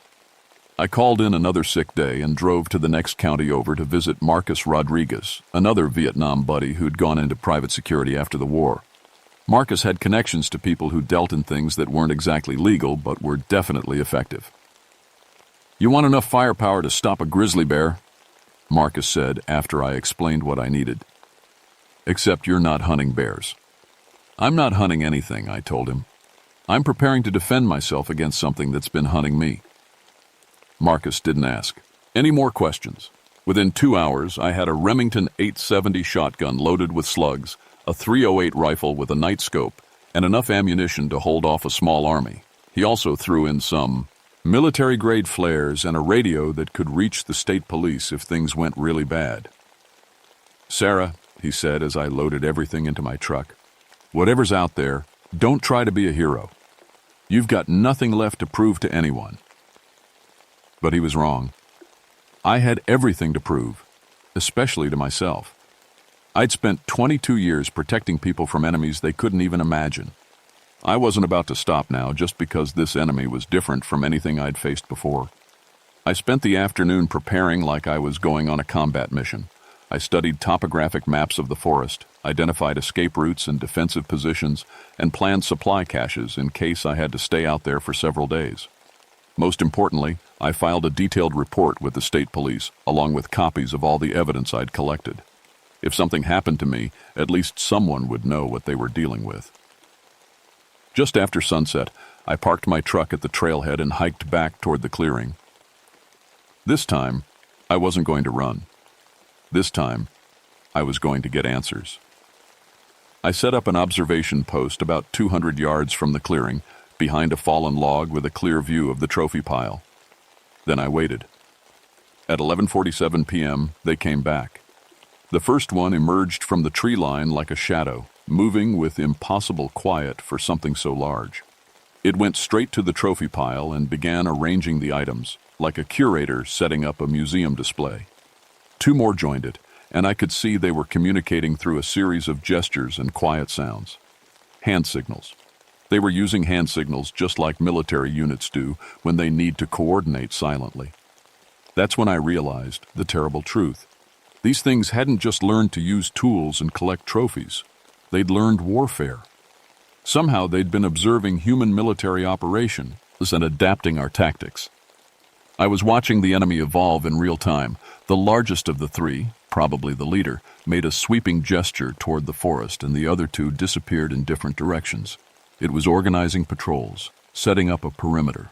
I called in another sick day and drove to the next county over to visit Marcus Rodriguez, another Vietnam buddy who'd gone into private security after the war. Marcus had connections to people who dealt in things that weren't exactly legal but were definitely effective. "You want enough firepower to stop a grizzly bear?" Marcus said after I explained what I needed. "Except you're not hunting bears." "I'm not hunting anything," I told him. "I'm preparing to defend myself against something that's been hunting me." Marcus didn't ask any more questions. Within 2 hours, I had a Remington 870 shotgun loaded with slugs, a .308 rifle with a night scope, and enough ammunition to hold off a small army. He also threw in some military-grade flares and a radio that could reach the state police if things went really bad. "Sarah," he said as I loaded everything into my truck, "whatever's out there, don't try to be a hero. You've got nothing left to prove to anyone." But he was wrong. I had everything to prove, especially to myself. I'd spent 22 years protecting people from enemies they couldn't even imagine. I wasn't about to stop now just because this enemy was different from anything I'd faced before. I spent the afternoon preparing like I was going on a combat mission. I studied topographic maps of the forest, identified escape routes and defensive positions, and planned supply caches in case I had to stay out there for several days. Most importantly, I filed a detailed report with the state police, along with copies of all the evidence I'd collected. If something happened to me, at least someone would know what they were dealing with. Just after sunset, I parked my truck at the trailhead and hiked back toward the clearing. This time, I wasn't going to run. This time, I was going to get answers. I set up an observation post about 200 yards from the clearing, behind a fallen log with a clear view of the trophy pile. Then I waited. At 11:47 p.m., they came back. The first one emerged from the tree line like a shadow, moving with impossible quiet for something so large. It went straight to the trophy pile and began arranging the items, like a curator setting up a museum display. 2 more joined it, and I could see they were communicating through a series of gestures and quiet sounds. Hand signals. They were using hand signals just like military units do when they need to coordinate silently. That's when I realized the terrible truth. These things hadn't just learned to use tools and collect trophies. They'd learned warfare. Somehow they'd been observing human military operations and adapting our tactics. I was watching the enemy evolve in real time. The largest of the 3, probably the leader, made a sweeping gesture toward the forest, and the other 2 disappeared in different directions. It was organizing patrols, setting up a perimeter.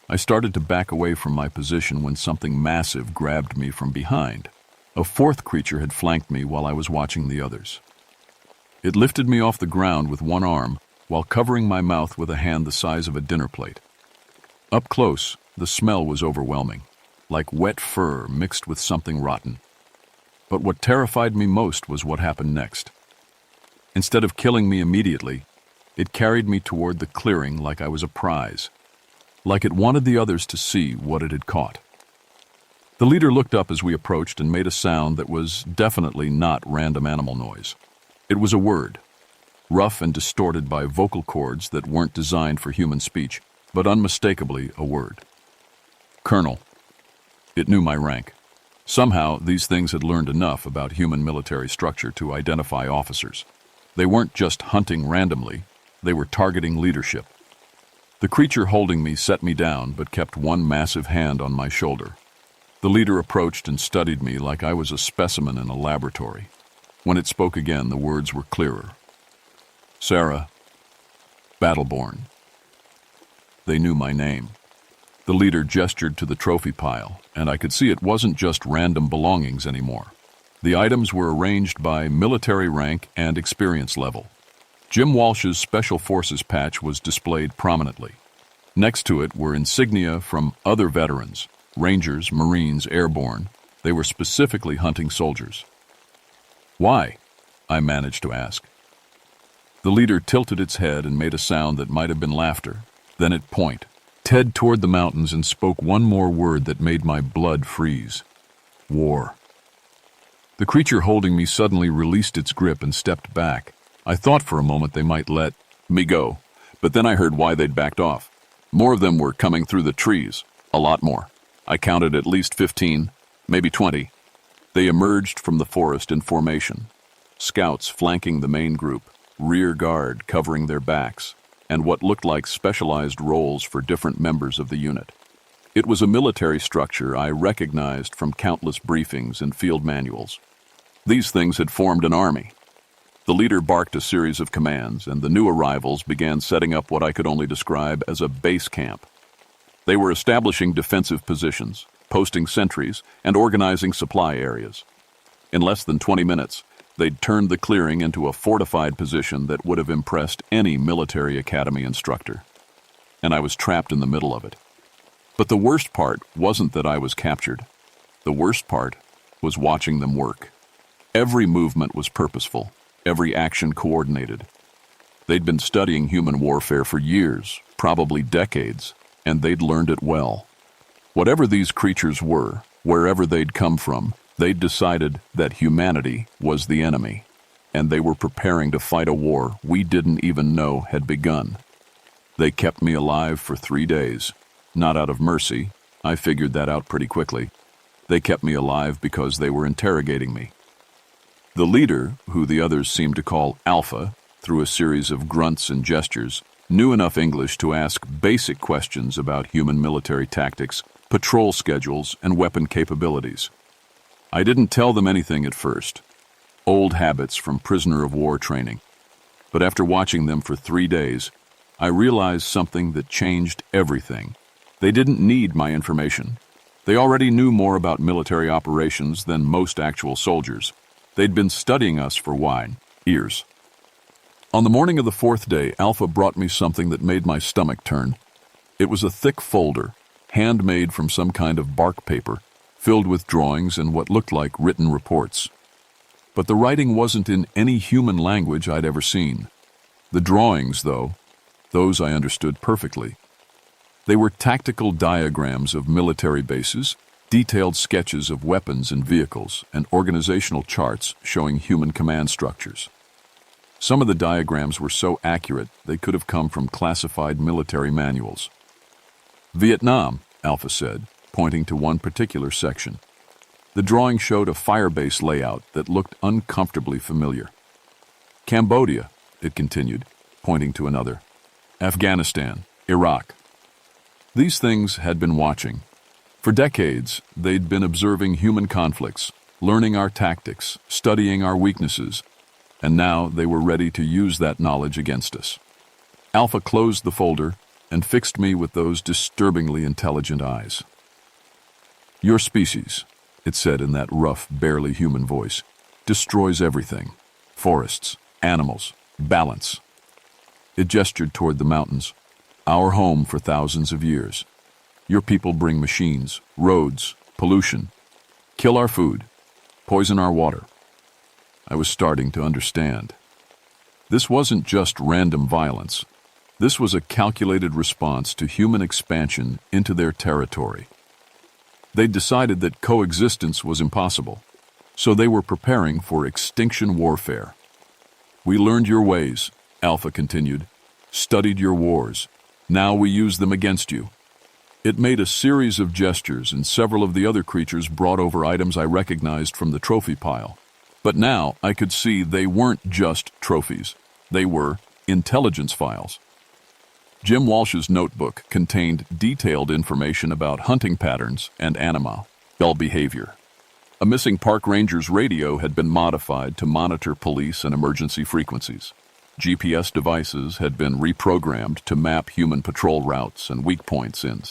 I started to back away from my position when something massive grabbed me from behind. A 4th creature had flanked me while I was watching the others. It lifted me off the ground with one arm while covering my mouth with a hand the size of a dinner plate. Up close, the smell was overwhelming, like wet fur mixed with something rotten. But what terrified me most was what happened next. Instead of killing me immediately, it carried me toward the clearing like I was a prize, like it wanted the others to see what it had caught. The leader looked up as we approached and made a sound that was definitely not random animal noise. It was a word, rough and distorted by vocal cords that weren't designed for human speech, but unmistakably a word. Colonel. It knew my rank. Somehow, these things had learned enough about human military structure to identify officers. They weren't just hunting randomly, they were targeting leadership. The creature holding me set me down, but kept one massive hand on my shoulder. The leader approached and studied me like I was a specimen in a laboratory. When it spoke again, the words were clearer. "Sarah, Battleborn. They knew my name. The leader gestured to the trophy pile, and I could see it wasn't just random belongings anymore. The items were arranged by military rank and experience level. Jim Walsh's Special Forces patch was displayed prominently. Next to it were insignia from other veterans, Rangers, Marines, Airborne. They were specifically hunting soldiers. "Why?" I managed to ask. The leader tilted its head and made a sound that might have been laughter. Then it pointed Ted toward the mountains and spoke one more word that made my blood freeze. War. The creature holding me suddenly released its grip and stepped back. I thought for a moment they might let me go, but then I heard why they'd backed off. More of them were coming through the trees, a lot more. I counted at least 15, maybe 20. They emerged from the forest in formation. Scouts flanking the main group, rear guard covering their backs, and what looked like specialized roles for different members of the unit. It was a military structure I recognized from countless briefings and field manuals. These things had formed an army. The leader barked a series of commands, and the new arrivals began setting up what I could only describe as a base camp. They were establishing defensive positions, posting sentries, and organizing supply areas. In less than 20 minutes, they'd turned the clearing into a fortified position that would have impressed any military academy instructor. And I was trapped in the middle of it. But the worst part wasn't that I was captured. The worst part was watching them work. Every movement was purposeful, every action coordinated. They'd been studying human warfare for years, probably decades, and they'd learned it well. Whatever these creatures were, wherever they'd come from, they'd decided that humanity was the enemy, and they were preparing to fight a war we didn't even know had begun. They kept me alive for 3 days, not out of mercy. I figured that out pretty quickly. They kept me alive because they were interrogating me. The leader, who the others seemed to call Alpha, through a series of grunts and gestures, knew enough English to ask basic questions about human military tactics, patrol schedules, and weapon capabilities. I didn't tell them anything at first. Old habits from prisoner of war training. But after watching them for 3 days, I realized something that changed everything. They didn't need my information. They already knew more about military operations than most actual soldiers. They'd been studying us for years. On the morning of the 4th day, Alpha brought me something that made my stomach turn. It was a thick folder, handmade from some kind of bark paper, filled with drawings and what looked like written reports. But the writing wasn't in any human language I'd ever seen. The drawings, though, those I understood perfectly. They were tactical diagrams of military bases, detailed sketches of weapons and vehicles, and organizational charts showing human command structures. Some of the diagrams were so accurate they could have come from classified military manuals. "Vietnam," Alpha said, pointing to one particular section. The drawing showed a firebase layout that looked uncomfortably familiar. "Cambodia," it continued, pointing to another. "Afghanistan, Iraq." These things had been watching. For decades, they'd been observing human conflicts, learning our tactics, studying our weaknesses, and now they were ready to use that knowledge against us. Alpha closed the folder and fixed me with those disturbingly intelligent eyes. "Your species," it said in that rough, barely human voice, "destroys everything. Forests, animals, balance." It gestured toward the mountains, our home for thousands of years. "Your people bring machines, roads, pollution, kill our food, poison our water." I was starting to understand. This wasn't just random violence. This was a calculated response to human expansion into their territory. They'd decided that coexistence was impossible, so they were preparing for extinction warfare. "We learned your ways," Alpha continued, "studied your wars. Now we use them against you." It made a series of gestures, and several of the other creatures brought over items I recognized from the trophy pile. But now I could see they weren't just trophies. They were intelligence files. Jim Walsh's notebook contained detailed information about hunting patterns and anima, bell behavior. A missing park ranger's radio had been modified to monitor police and emergency frequencies. GPS devices had been reprogrammed to map human patrol routes and weak points in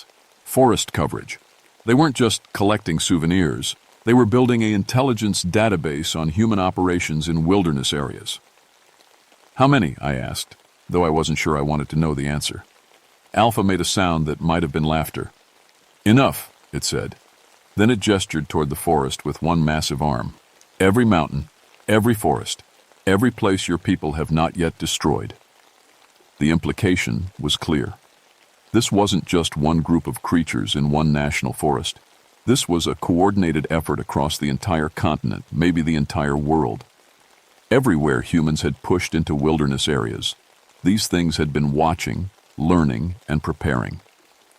forest coverage. They weren't just collecting souvenirs, they were building an intelligence database on human operations in wilderness areas. How many? I asked, though I wasn't sure I wanted to know the answer. Alpha made a sound that might have been laughter. Enough, it said. Then it gestured toward the forest with one massive arm. Every mountain, every forest, every place your people have not yet destroyed. The implication was clear. This wasn't just one group of creatures in one national forest. This was a coordinated effort across the entire continent, maybe the entire world. Everywhere humans had pushed into wilderness areas, these things had been watching, learning, and preparing.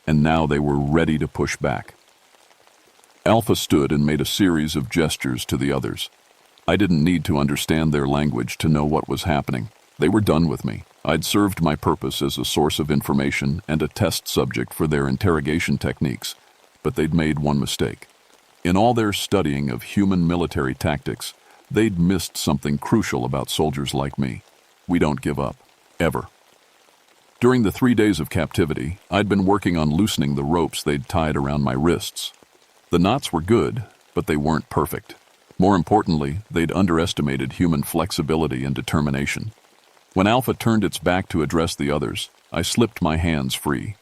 And now they were ready to push back. Alpha stood and made a series of gestures to the others. I didn't need to understand their language to know what was happening. They were done with me. I'd served my purpose as a source of information and a test subject for their interrogation techniques, but they'd made one mistake. In all their studying of human military tactics, they'd missed something crucial about soldiers like me. We don't give up, ever. During the 3 days of captivity, I'd been working on loosening the ropes they'd tied around my wrists. The knots were good, but they weren't perfect. More importantly, they'd underestimated human flexibility and determination. When Alpha turned its back to address the others, I slipped my hands free.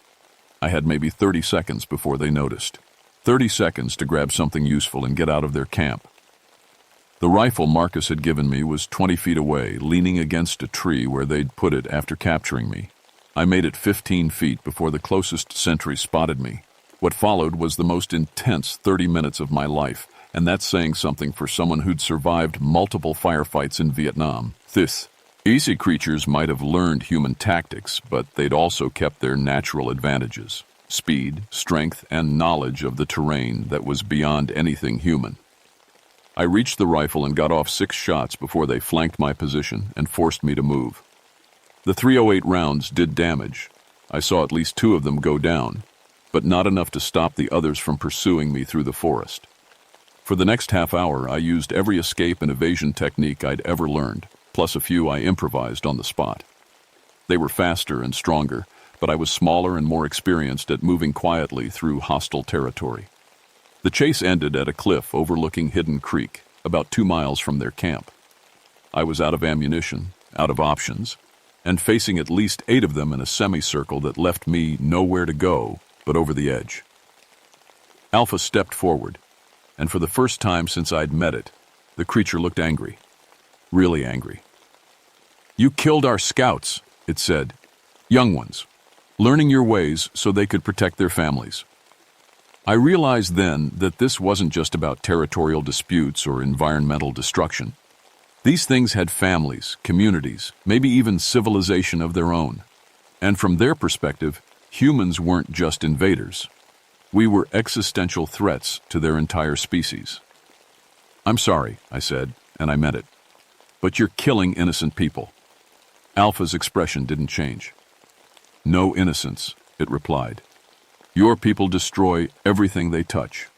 I had maybe 30 seconds before they noticed. 30 seconds to grab something useful and get out of their camp. The rifle Marcus had given me was 20 feet away, leaning against a tree where they'd put it after capturing me. I made it 15 feet before the closest sentry spotted me. What followed was the most intense 30 minutes of my life, and that's saying something for someone who'd survived multiple firefights in Vietnam. This easy creatures might have learned human tactics, but they'd also kept their natural advantages: speed, strength, and knowledge of the terrain that was beyond anything human. I reached the rifle and got off 6 shots before they flanked my position and forced me to move. The .308 rounds did damage. I saw at least 2 of them go down, but not enough to stop the others from pursuing me through the forest. For the next half hour, I used every escape and evasion technique I'd ever learned, plus a few I improvised on the spot. They were faster and stronger, but I was smaller and more experienced at moving quietly through hostile territory. The chase ended at a cliff overlooking Hidden Creek, about 2 miles from their camp. I was out of ammunition, out of options, and facing at least 8 of them in a semicircle that left me nowhere to go but over the edge. Alpha stepped forward, and for the first time since I'd met it, the creature looked angry. Really angry. "You killed our scouts," it said. "Young ones, learning your ways so they could protect their families." I realized then that this wasn't just about territorial disputes or environmental destruction. These things had families, communities, maybe even civilization of their own. And from their perspective, humans weren't just invaders. We were existential threats to their entire species. "I'm sorry," I said, and I meant it. "But you're killing innocent people." Alpha's expression didn't change. "No innocence," it replied. "Your people destroy everything they touch.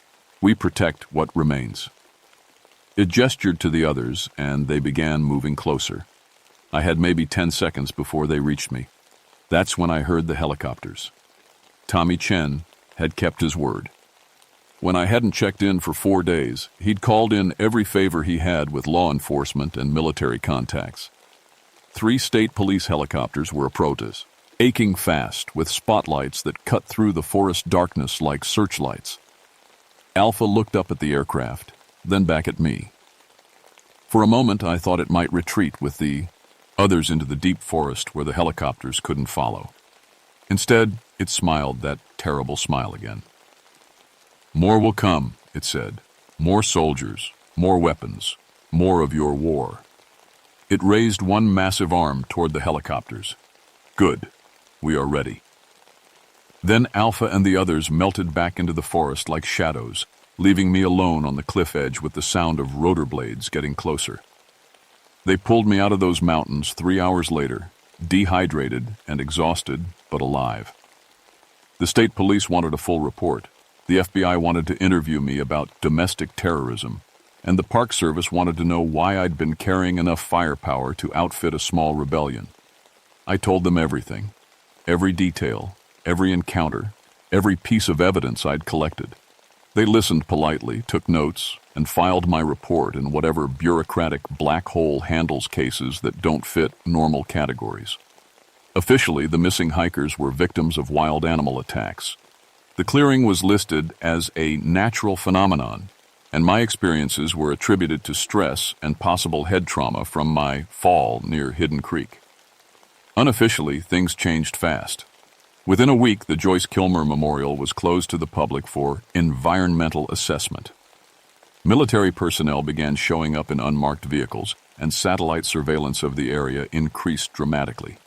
We protect what remains." It gestured to the others, and they began moving closer. I had maybe 10 seconds before they reached me. That's when I heard the helicopters. Tommy Chen had kept his word. When I hadn't checked in for 4 days, he'd called in every favor he had with law enforcement and military contacts. 3 state police helicopters were approaches, aching fast with spotlights that cut through the forest darkness like searchlights. Alpha looked up at the aircraft, then back at me. For a moment, I thought it might retreat with the others into the deep forest where the helicopters couldn't follow. Instead, it smiled that terrible smile again. "More will come," it said. "More soldiers, more weapons, more of your war." It raised one massive arm toward the helicopters. "Good. We are ready." Then Alpha and the others melted back into the forest like shadows, leaving me alone on the cliff edge with the sound of rotor blades getting closer. They pulled me out of those mountains 3 hours later, dehydrated and exhausted, but alive. The state police wanted a full report. The FBI wanted to interview me about domestic terrorism, and the Park Service wanted to know why I'd been carrying enough firepower to outfit a small rebellion. I told them everything, every detail, every encounter, every piece of evidence I'd collected. They listened politely, took notes, and filed my report in whatever bureaucratic black hole handles cases that don't fit normal categories. Officially, the missing hikers were victims of wild animal attacks. The clearing was listed as a natural phenomenon, and my experiences were attributed to stress and possible head trauma from my fall near Hidden Creek. Unofficially, things changed fast. Within a week, the Joyce Kilmer Memorial was closed to the public for environmental assessment. Military personnel began showing up in unmarked vehicles, and satellite surveillance of the area increased dramatically.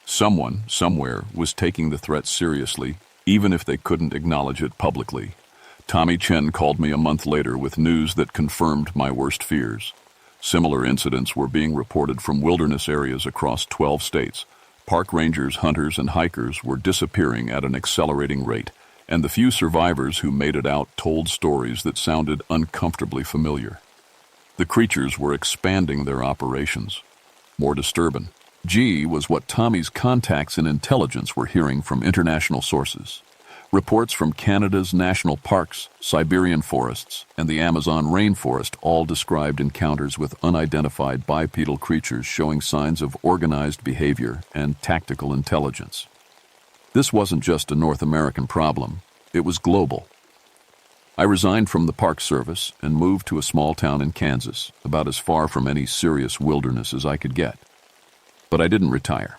Someone, somewhere, was taking the threat seriously, even if they couldn't acknowledge it publicly. Tommy Chen called me a month later with news that confirmed my worst fears. Similar incidents were being reported from wilderness areas across 12 states. Park rangers, hunters, and hikers were disappearing at an accelerating rate, and the few survivors who made it out told stories that sounded uncomfortably familiar. The creatures were expanding their operations. More disturbing. Was what Tommy's contacts in intelligence were hearing from international sources. Reports from Canada's national parks, Siberian forests, and the Amazon rainforest all described encounters with unidentified bipedal creatures showing signs of organized behavior and tactical intelligence. This wasn't just a North American problem, it was global. I resigned from the Park Service and moved to a small town in Kansas, about as far from any serious wilderness as I could get. But I didn't retire.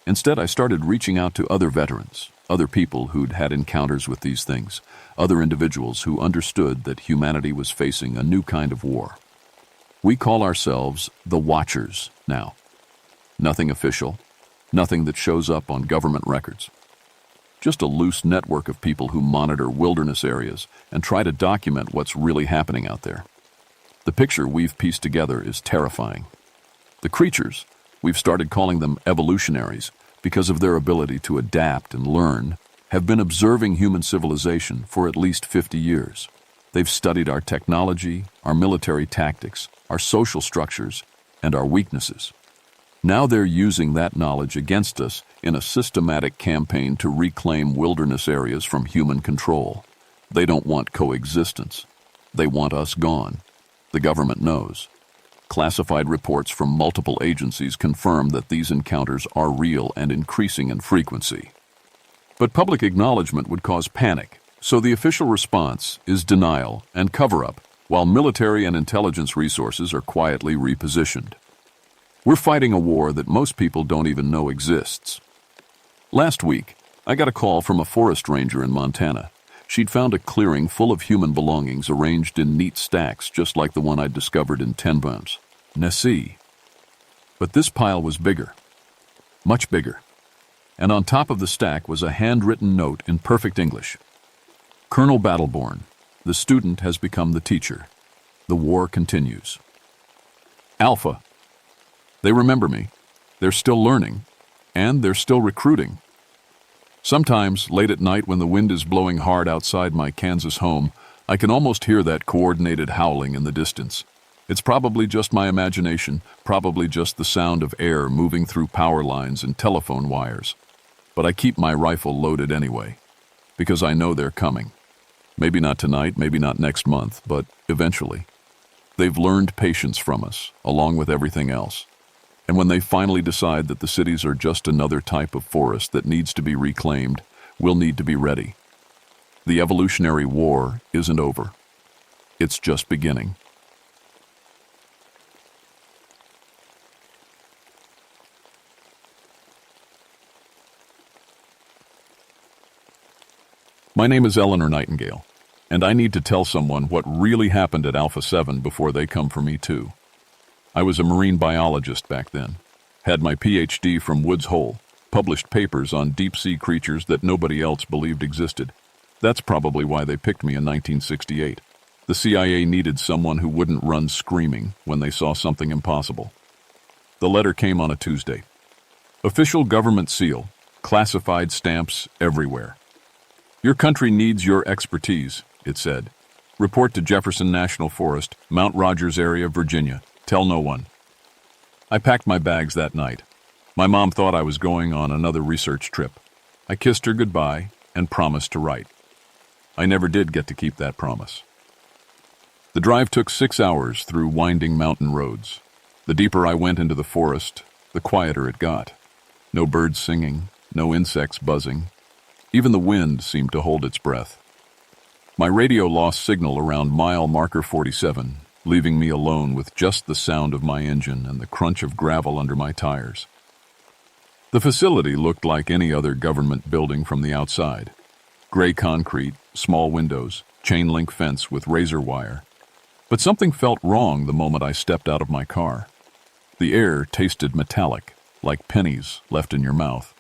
Instead, I started reaching out to other veterans, other people who'd had encounters with these things, other individuals who understood that humanity was facing a new kind of war. We call ourselves the Watchers now. Nothing official, nothing that shows up on government records. Just a loose network of people who monitor wilderness areas and try to document what's really happening out there. The picture we've pieced together is terrifying. The creatures, we've started calling them evolutionaries because of their ability to adapt and learn, have been observing human civilization for at least 50 years. They've studied our technology, our military tactics, our social structures, and our weaknesses. Now they're using that knowledge against us in a systematic campaign to reclaim wilderness areas from human control. They don't want coexistence. They want us gone. The government knows. Classified reports from multiple agencies confirm that these encounters are real and increasing in frequency. But public acknowledgement would cause panic, so the official response is denial and cover-up, while military and intelligence resources are quietly repositioned. We're fighting a war that most people don't even know exists. Last week, I got a call from a forest ranger in Montana. She'd found a clearing full of human belongings arranged in neat stacks just like the one I'd discovered in Tenbums, Nessie. But this pile was bigger, much bigger. And on top of the stack was a handwritten note in perfect English. Colonel Battleborn, the student has become the teacher. The war continues. Alpha. They remember me. They're still learning. And they're still recruiting. Sometimes, late at night when the wind is blowing hard outside my Kansas home, I can almost hear that coordinated howling in the distance. It's probably just my imagination, probably just the sound of air moving through power lines and telephone wires. But I keep my rifle loaded anyway, because I know they're coming. Maybe not tonight, maybe not next month, but eventually. They've learned patience from us, along with everything else. And when they finally decide that the cities are just another type of forest that needs to be reclaimed, we'll need to be ready. The evolutionary war isn't over. It's just beginning. My name is Eleanor Nightingale, and I need to tell someone what really happened at Alpha 7 before they come for me too. I was a marine biologist back then, had my PhD from Woods Hole, published papers on deep-sea creatures that nobody else believed existed. That's probably why they picked me in 1968. The CIA needed someone who wouldn't run screaming when they saw something impossible. The letter came on a Tuesday. Official government seal, classified stamps everywhere. Your country needs your expertise, it said. Report to Jefferson National Forest, Mount Rogers area, Virginia. Tell no one. I packed my bags that night. My mom thought I was going on another research trip. I kissed her goodbye and promised to write. I never did get to keep that promise. The drive took 6 hours through winding mountain roads. The deeper I went into the forest, the quieter it got. No birds singing, no insects buzzing. Even the wind seemed to hold its breath. My radio lost signal around mile marker 47, leaving me alone with just the sound of my engine and the crunch of gravel under my tires. The facility looked like any other government building from the outside. Gray concrete, small windows, chain-link fence with razor wire. But something felt wrong the moment I stepped out of my car. The air tasted metallic, like pennies left in your mouth,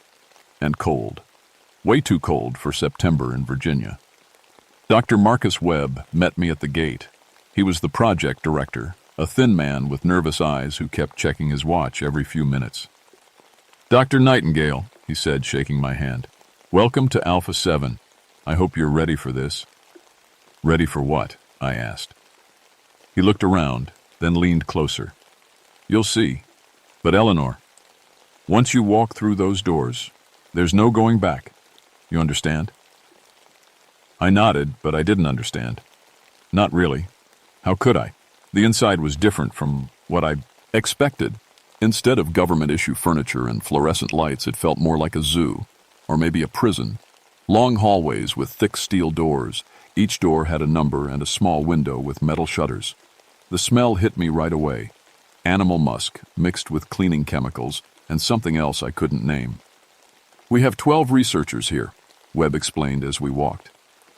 and cold. Way too cold for September in Virginia. Dr. Marcus Webb met me at the gate. He was the project director, a thin man with nervous eyes who kept checking his watch every few minutes. "Dr. Nightingale," he said, shaking my hand. "Welcome to Alpha 7. I hope you're ready for this." "Ready for what?" I asked. He looked around, then leaned closer. "You'll see. But Eleanor, once you walk through those doors, there's no going back. You understand?" I nodded, but I didn't understand. Not really. How could I? The inside was different from what I expected. Instead of government-issue furniture and fluorescent lights, it felt more like a zoo, or maybe a prison. Long hallways with thick steel doors. Each door had a number and a small window with metal shutters. The smell hit me right away. Animal musk, mixed with cleaning chemicals, and something else I couldn't name. "We have 12 researchers here," Webb explained as we walked.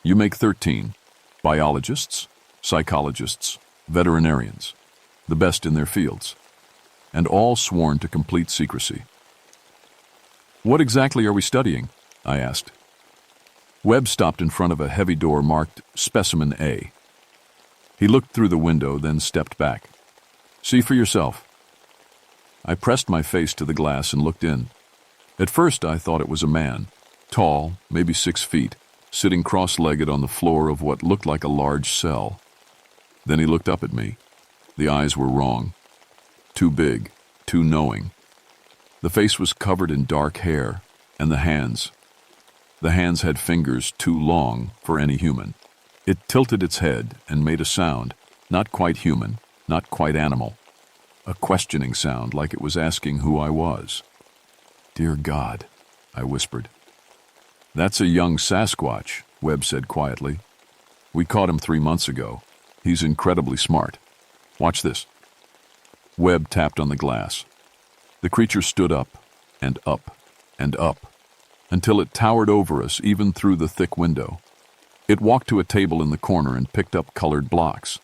"You make 13. Biologists, psychologists, veterinarians, the best in their fields, and all sworn to complete secrecy." "What exactly are we studying?" I asked. Webb stopped in front of a heavy door marked Specimen A. He looked through the window, then stepped back. "See for yourself." I pressed my face to the glass and looked in. At first I thought it was a man, tall, maybe 6 feet, sitting cross-legged on the floor of what looked like a large cell. Then he looked up at me. The eyes were wrong. Too big, too knowing. The face was covered in dark hair, and the hands. The hands had fingers too long for any human. It tilted its head and made a sound, not quite human, not quite animal. A questioning sound, like it was asking who I was. "Dear God," I whispered. "That's a young Sasquatch," Webb said quietly. "We caught him 3 months ago. He's incredibly smart. Watch this." Webb tapped on the glass. The creature stood up, and up, and up, until it towered over us even through the thick window. It walked to a table in the corner and picked up colored blocks.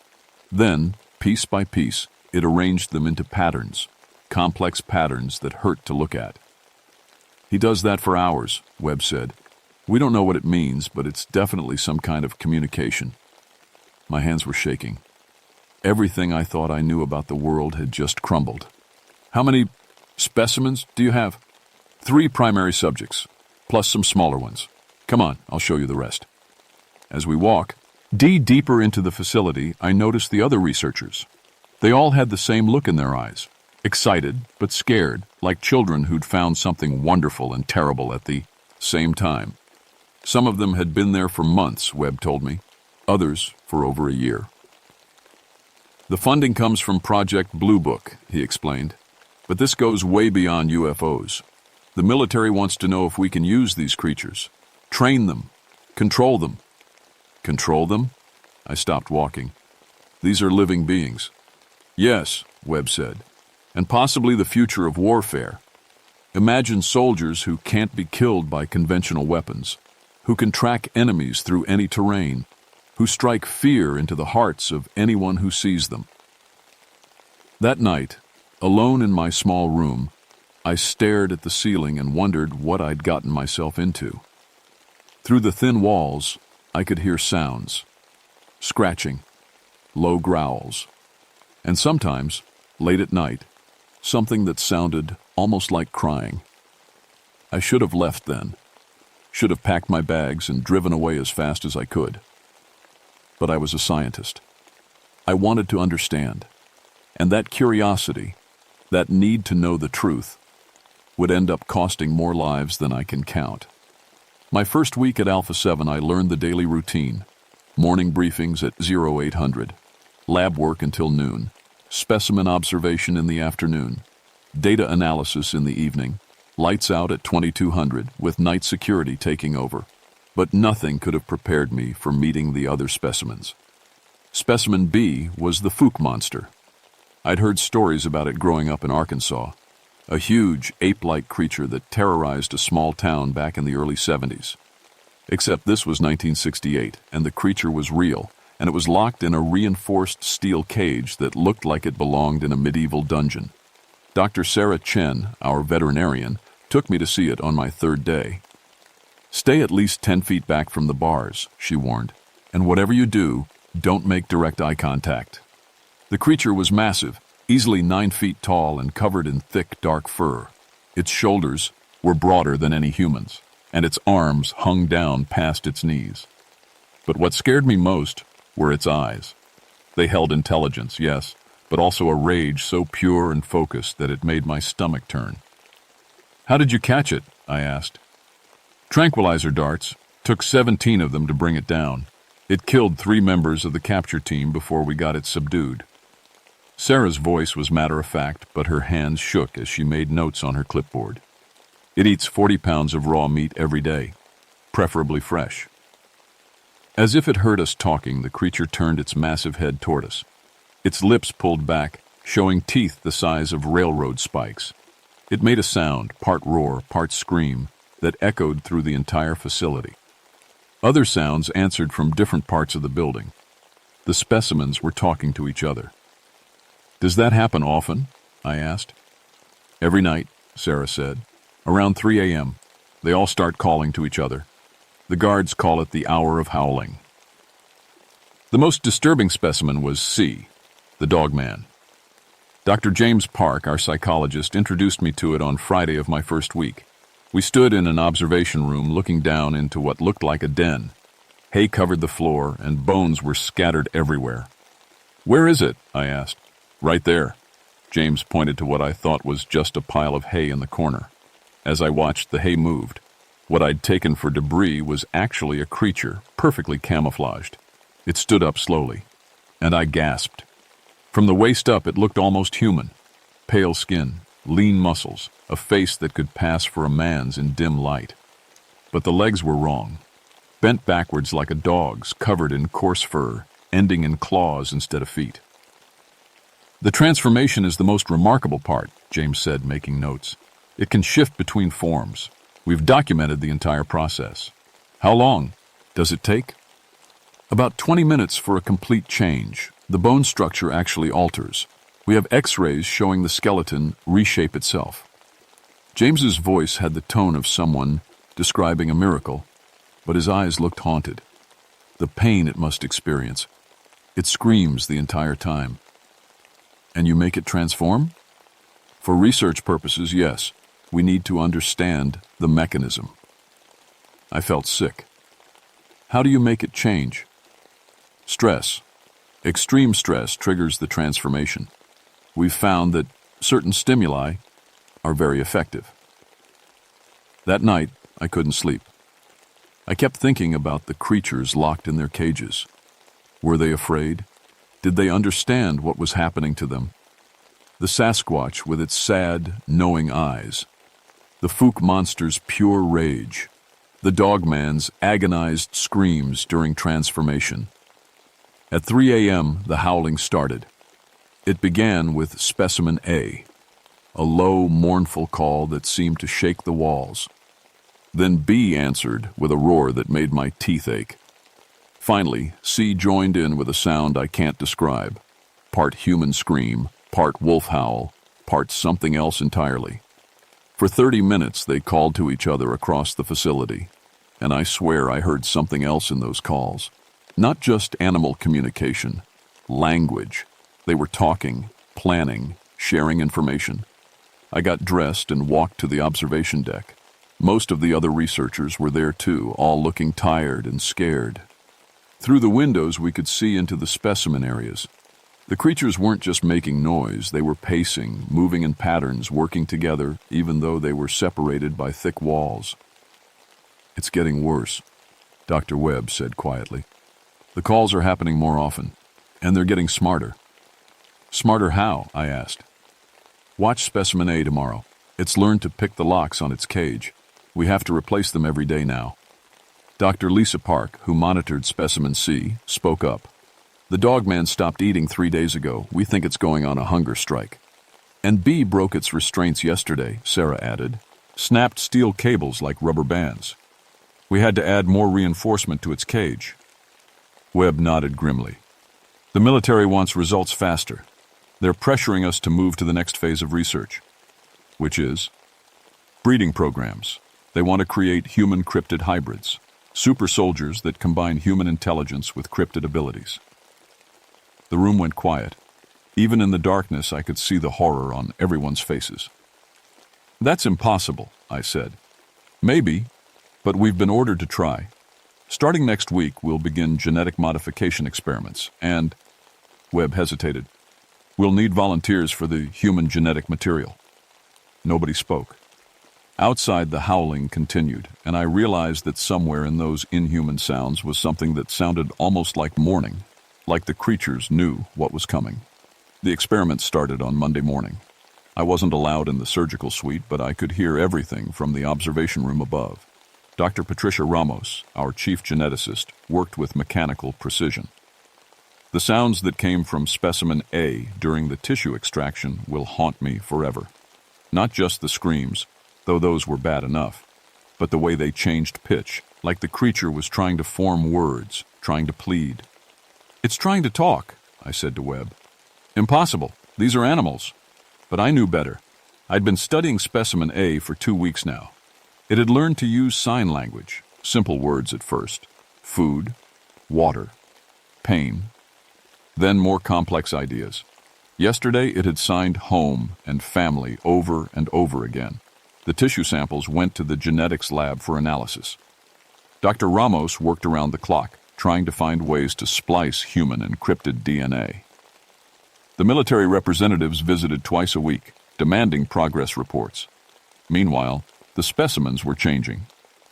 Then, piece by piece, it arranged them into patterns, complex patterns that hurt to look at. "He does that for hours," Webb said. "We don't know what it means, but it's definitely some kind of communication." My hands were shaking. Everything I thought I knew about the world had just crumbled. "How many specimens do you have?" 3 primary subjects, plus some smaller ones. Come on, I'll show you the rest." As we walk deeper into the facility, I noticed the other researchers. They all had the same look in their eyes, excited but scared, like children who'd found something wonderful and terrible at the same time. Some of them had been there for months, Webb told me. Others for over a year. "The funding comes from Project Blue Book," he explained. "But this goes way beyond UFOs. The military wants to know if we can use these creatures, train them, control them." "Control them?" I stopped walking. "These are living beings." "Yes," Webb said, "and possibly the future of warfare. Imagine soldiers who can't be killed by conventional weapons, who can track enemies through any terrain, who strike fear into the hearts of anyone who sees them." That night, alone in my small room, I stared at the ceiling and wondered what I'd gotten myself into. Through the thin walls, I could hear sounds, scratching, low growls, and sometimes, late at night, something that sounded almost like crying. I should have left then, should have packed my bags and driven away as fast as I could. But I was a scientist. I wanted to understand, and that curiosity, that need to know the truth, would end up costing more lives than I can count. My first week at Alpha 7, I learned the daily routine. Morning briefings at 0800, lab work until noon, specimen observation in the afternoon, data analysis in the evening, lights out at 2200 with night security taking over. But nothing could have prepared me for meeting the other specimens. Specimen B was the Fook monster. I'd heard stories about it growing up in Arkansas, a huge ape-like creature that terrorized a small town back in the early 70s. Except this was 1968, and the creature was real, and it was locked in a reinforced steel cage that looked like it belonged in a medieval dungeon. Dr. Sarah Chen, our veterinarian, took me to see it on my third day. Stay at least 10 feet back from the bars, she warned, and whatever you do, don't make direct eye contact. The creature was massive, easily 9 feet tall and covered in thick, dark fur. Its shoulders were broader than any human's, and its arms hung down past its knees. But what scared me most were its eyes. They held intelligence, yes, but also a rage so pure and focused that it made my stomach turn. "How did you catch it?" I asked. "Tranquilizer darts. Took 17 of them to bring it down. It killed 3 members of the capture team before we got it subdued." Sarah's voice was matter-of-fact, but her hands shook as she made notes on her clipboard. "It eats 40 pounds of raw meat every day, preferably fresh." As if it heard us talking, the creature turned its massive head toward us. Its lips pulled back, showing teeth the size of railroad spikes. It made a sound, part roar, part scream, that echoed through the entire facility. Other sounds answered from different parts of the building. The specimens were talking to each other. "Does that happen often?" I asked. "Every night," Sarah said. "Around 3 a.m. They all start calling to each other. The guards call it the hour of howling." The most disturbing specimen was C, the dogman. Dr. James Park, our psychologist, introduced me to it on Friday of my first week. We stood in an observation room looking down into what looked like a den. Hay covered the floor, and bones were scattered everywhere. "Where is it?" I asked. "Right there." James pointed to what I thought was just a pile of hay in the corner. As I watched, the hay moved. What I'd taken for debris was actually a creature, perfectly camouflaged. It stood up slowly, and I gasped. From the waist up, it looked almost human. Pale skin, lean muscles, a face that could pass for a man's in dim light. But the legs were wrong. Bent backwards like a dog's, covered in coarse fur, ending in claws instead of feet. "The transformation is the most remarkable part," James said, making notes. "It can shift between forms. We've documented the entire process." "How long does it take?" "About 20 minutes for a complete change. The bone structure actually alters. We have X-rays showing the skeleton reshape itself." James's voice had the tone of someone describing a miracle, but his eyes looked haunted. The pain it must experience. It screams the entire time. "And you make it transform?" "For research purposes, yes. We need to understand the mechanism." I felt sick. "How do you make it change?" "Stress. Extreme stress triggers the transformation. We've found that certain stimuli are very effective." That night, I couldn't sleep. I kept thinking about the creatures locked in their cages. Were they afraid? Did they understand what was happening to them? The Sasquatch with its sad, knowing eyes. The Fook monster's pure rage. The dogman's agonized screams during transformation. At 3 a.m., the howling started. It began with Specimen A, a low, mournful call that seemed to shake the walls. Then B answered with a roar that made my teeth ache. Finally, C joined in with a sound I can't describe. Part human scream, part wolf howl, part something else entirely. For 30 minutes, they called to each other across the facility, and I swear I heard something else in those calls. Not just animal communication, language. They were talking, planning, sharing information. I got dressed and walked to the observation deck. Most of the other researchers were there too, all looking tired and scared. Through the windows, we could see into the specimen areas. The creatures weren't just making noise, they were pacing, moving in patterns, working together, even though they were separated by thick walls. "It's getting worse," Dr. Webb said quietly. "The calls are happening more often, and they're getting smarter." "Smarter how?" I asked. "Watch Specimen A tomorrow. It's learned to pick the locks on its cage. We have to replace them every day now." Dr. Lisa Park, who monitored Specimen C, spoke up. "The dogman stopped eating 3 days ago. We think it's going on a hunger strike." "And B broke its restraints yesterday," Sarah added. "Snapped steel cables like rubber bands. We had to add more reinforcement to its cage." Webb nodded grimly. "The military wants results faster. They're pressuring us to move to the next phase of research." "Which is?" "Breeding programs. They want to create human cryptid hybrids. Super soldiers that combine human intelligence with cryptid abilities." The room went quiet. Even in the darkness, I could see the horror on everyone's faces. "That's impossible," I said. "Maybe, but we've been ordered to try. Starting next week, we'll begin genetic modification experiments, and—" Webb hesitated. "We'll need volunteers for the human genetic material." Nobody spoke. Outside, the howling continued, and I realized that somewhere in those inhuman sounds was something that sounded almost like mourning, like the creatures knew what was coming. The experiment started on Monday morning. I wasn't allowed in the surgical suite, but I could hear everything from the observation room above. Dr. Patricia Ramos, our chief geneticist, worked with mechanical precision. The sounds that came from Specimen A during the tissue extraction will haunt me forever. Not just the screams, though those were bad enough, but the way they changed pitch, like the creature was trying to form words, trying to plead. "It's trying to talk," I said to Webb. "Impossible. These are animals." But I knew better. I'd been studying Specimen A for 2 weeks now. It had learned to use sign language, simple words at first: food, water, pain, then more complex ideas. Yesterday it had signed home and family over and over again. The tissue samples went to the genetics lab for analysis. Dr. Ramos worked around the clock, trying to find ways to splice human encrypted DNA. The military representatives visited twice a week, demanding progress reports. Meanwhile, the specimens were changing.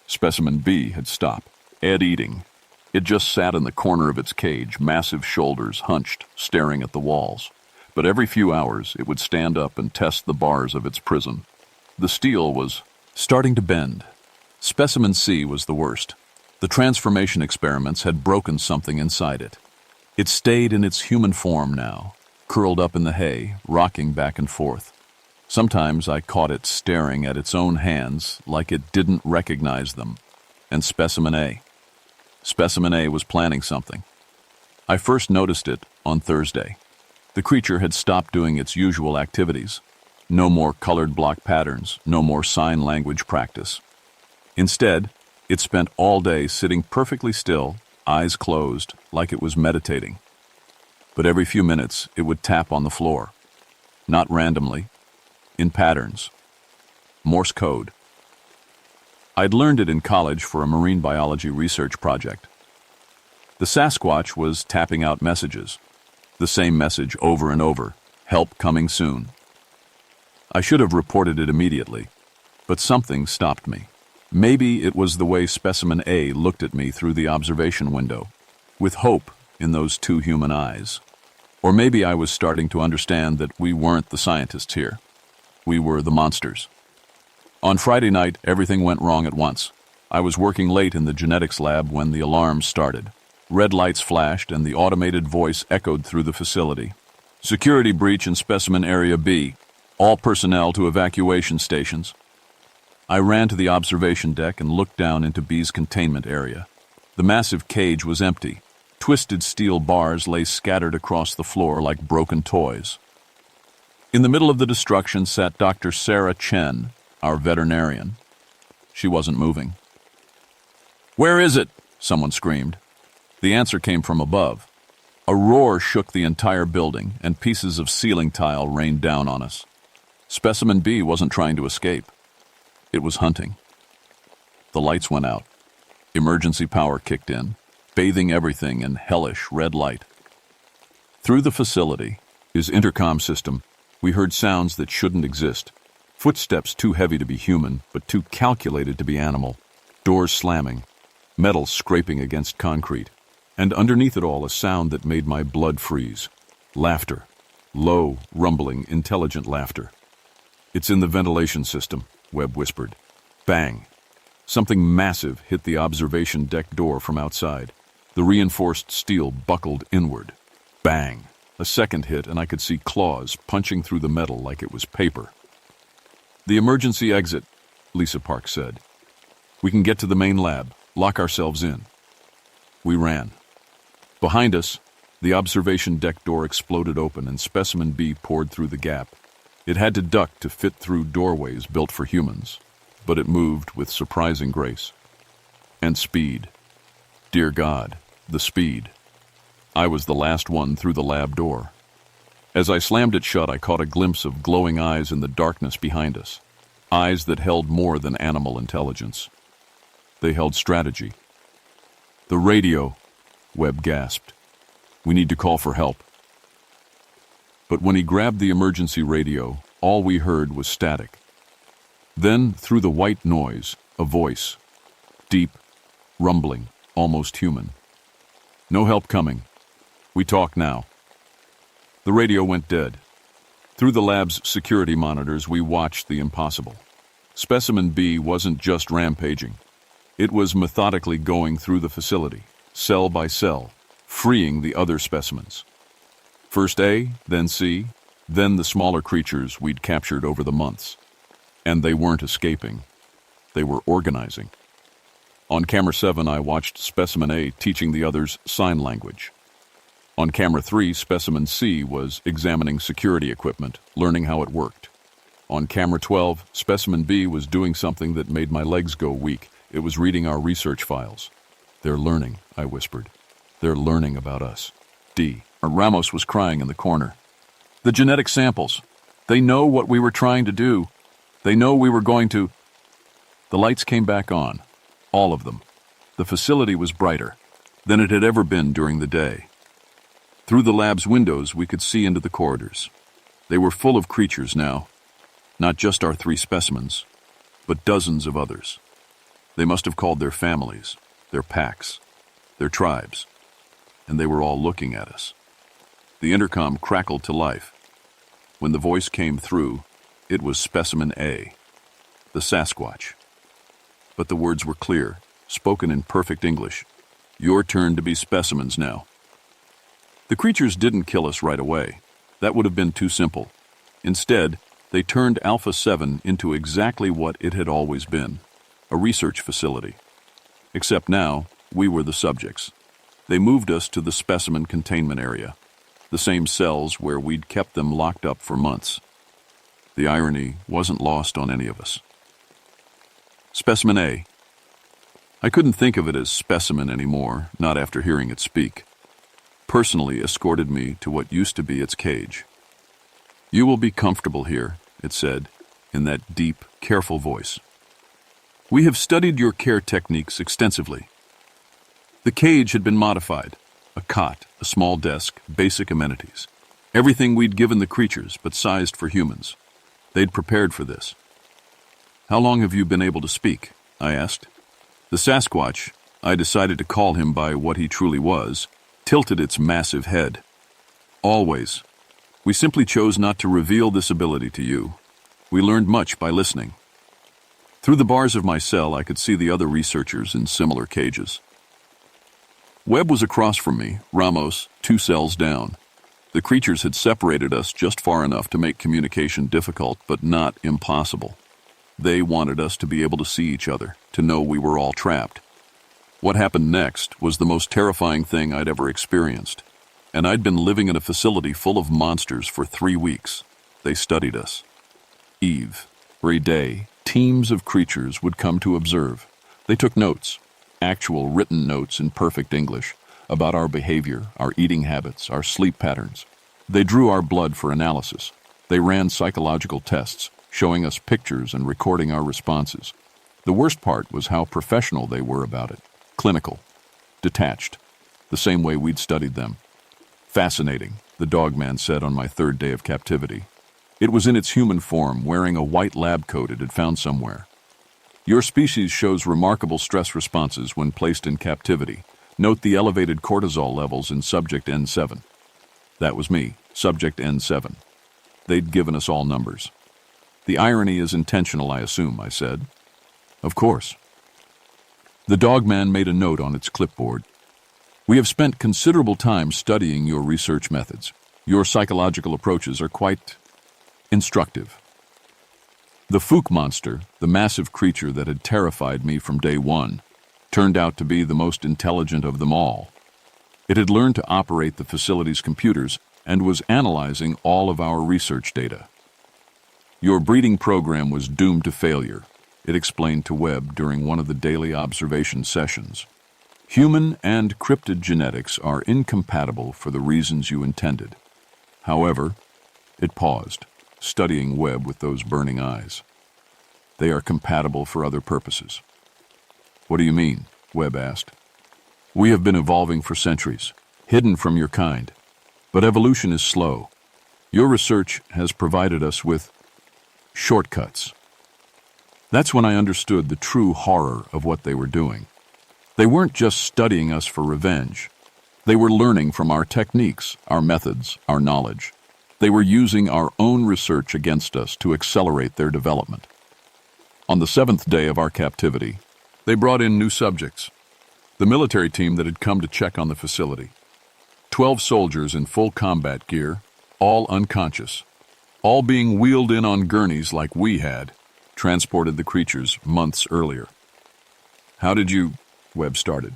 Specimen B had stopped eating. It just sat in the corner of its cage, massive shoulders hunched, staring at the walls. But every few hours, it would stand up and test the bars of its prison. The steel was starting to bend. Specimen C was the worst. The transformation experiments had broken something inside it. It stayed in its human form now, curled up in the hay, rocking back and forth. Sometimes I caught it staring at its own hands like it didn't recognize them. And Specimen A was planning something. I first noticed it on Thursday. The creature had stopped doing its usual activities. No more colored block patterns, no more sign language practice. Instead, it spent all day sitting perfectly still, eyes closed, like it was meditating. But every few minutes, it would tap on the floor. Not randomly, in patterns. Morse code. I'd learned it in college for a marine biology research project. The Sasquatch was tapping out messages. The same message over and over: help coming soon. I should have reported it immediately, but something stopped me. Maybe it was the way Specimen A looked at me through the observation window, with hope in those two human eyes. Or maybe I was starting to understand that we weren't the scientists here. We were the monsters. On Friday night, everything went wrong at once. I was working late in the genetics lab when the alarms started. Red lights flashed and the automated voice echoed through the facility. Security breach in Specimen Area B. All personnel to evacuation stations. I ran to the observation deck and looked down into B's containment area. The massive cage was empty. Twisted steel bars lay scattered across the floor like broken toys. In the middle of the destruction sat Dr. Sarah Chen, our veterinarian. She wasn't moving. "Where is it?" someone screamed. The answer came from above. A roar shook the entire building, and pieces of ceiling tile rained down on us. Specimen B wasn't trying to escape. It was hunting. The lights went out. Emergency power kicked in, bathing everything in hellish red light. Through the facility, his intercom system, we heard sounds that shouldn't exist. Footsteps too heavy to be human, but too calculated to be animal. Doors slamming, metal scraping against concrete, and underneath it all a sound that made my blood freeze. Laughter. Low, rumbling, intelligent laughter. "It's in the ventilation system," Webb whispered. Bang. Something massive hit the observation deck door from outside. The reinforced steel buckled inward. Bang. A second hit, and I could see claws punching through the metal like it was paper. "The emergency exit," Lisa Park said. "We can get to the main lab, lock ourselves in." We ran. Behind us, the observation deck door exploded open and Specimen B poured through the gap. It had to duck to fit through doorways built for humans, but it moved with surprising grace. And speed. Dear God, the speed. I was the last one through the lab door. As I slammed it shut, I caught a glimpse of glowing eyes in the darkness behind us. Eyes that held more than animal intelligence. They held strategy. "The radio," Webb gasped. "We need to call for help." But when he grabbed the emergency radio, all we heard was static. Then, through the white noise, a voice. Deep, rumbling, almost human. "No help coming. We talk now." The radio went dead. Through the lab's security monitors, we watched the impossible. Specimen B wasn't just rampaging. It was methodically going through the facility, cell by cell, freeing the other specimens. First A, then C, then the smaller creatures we'd captured over the months. And they weren't escaping. They were organizing. On camera 7, I watched Specimen A teaching the others sign language. On camera 3, Specimen C was examining security equipment, learning how it worked. On camera 12, Specimen B was doing something that made my legs go weak. It was reading our research files. "They're learning," I whispered. "They're learning about us." Ramos was crying in the corner. "The genetic samples. They know what we were trying to do. They know we were going to..." The lights came back on. All of them. The facility was brighter than it had ever been during the day. Through the lab's windows, we could see into the corridors. They were full of creatures now. Not just our 3 specimens, but dozens of others. They must have called their families, their packs, their tribes, and they were all looking at us. The intercom crackled to life. When the voice came through, it was Specimen A, the Sasquatch. But the words were clear, spoken in perfect English. "Your turn to be specimens now." The creatures didn't kill us right away. That would have been too simple. Instead, they turned Alpha 7 into exactly what it had always been, a research facility. Except now, we were the subjects. They moved us to the specimen containment area, the same cells where we'd kept them locked up for months. The irony wasn't lost on any of us. Specimen A. I couldn't think of it as specimen anymore, not after hearing it speak. Personally escorted me to what used to be its cage. "You will be comfortable here," it said, in that deep, careful voice. "We have studied your care techniques extensively." The cage had been modified. A cot, a small desk, basic amenities. Everything we'd given the creatures, but sized for humans. They'd prepared for this. "How long have you been able to speak?" I asked. The Sasquatch, I decided to call him by what he truly was, tilted its massive head. "Always. We simply chose not to reveal this ability to you. We learned much by listening." Through the bars of my cell, I could see the other researchers in similar cages. Webb was across from me, Ramos, 2 cells down. The creatures had separated us just far enough to make communication difficult, but not impossible. They wanted us to be able to see each other, to know we were all trapped. What happened next was the most terrifying thing I'd ever experienced. And I'd been living in a facility full of monsters for 3 weeks. They studied us. Every day, teams of creatures would come to observe. They took notes, actual written notes in perfect English, about our behavior, our eating habits, our sleep patterns. They drew our blood for analysis. They ran psychological tests, showing us pictures and recording our responses. The worst part was how professional they were about it. Clinical. Detached. The same way we'd studied them. Fascinating, the dogman said on my third day of captivity. It was in its human form, wearing a white lab coat it had found somewhere. Your species shows remarkable stress responses when placed in captivity. Note the elevated cortisol levels in subject N7. That was me, subject N7. They'd given us all numbers. The irony is intentional, I assume, I said. Of course. The dogman made a note on its clipboard. We have spent considerable time studying your research methods. Your psychological approaches are quite instructive. The Fook monster, the massive creature that had terrified me from day one, turned out to be the most intelligent of them all. It had learned to operate the facility's computers and was analyzing all of our research data. Your breeding program was doomed to failure, it explained to Webb during one of the daily observation sessions. Human and cryptid genetics are incompatible for the reasons you intended. However, it paused, studying Webb with those burning eyes. They are compatible for other purposes. What do you mean? Webb asked. We have been evolving for centuries, hidden from your kind. But evolution is slow. Your research has provided us with shortcuts. That's when I understood the true horror of what they were doing. They weren't just studying us for revenge. They were learning from our techniques, our methods, our knowledge. They were using our own research against us to accelerate their development. On the 7th day of our captivity, they brought in new subjects. The military team that had come to check on the facility. 12 soldiers in full combat gear, all unconscious, all being wheeled in on gurneys like we had, transported the creatures months earlier. How did you... Webb started.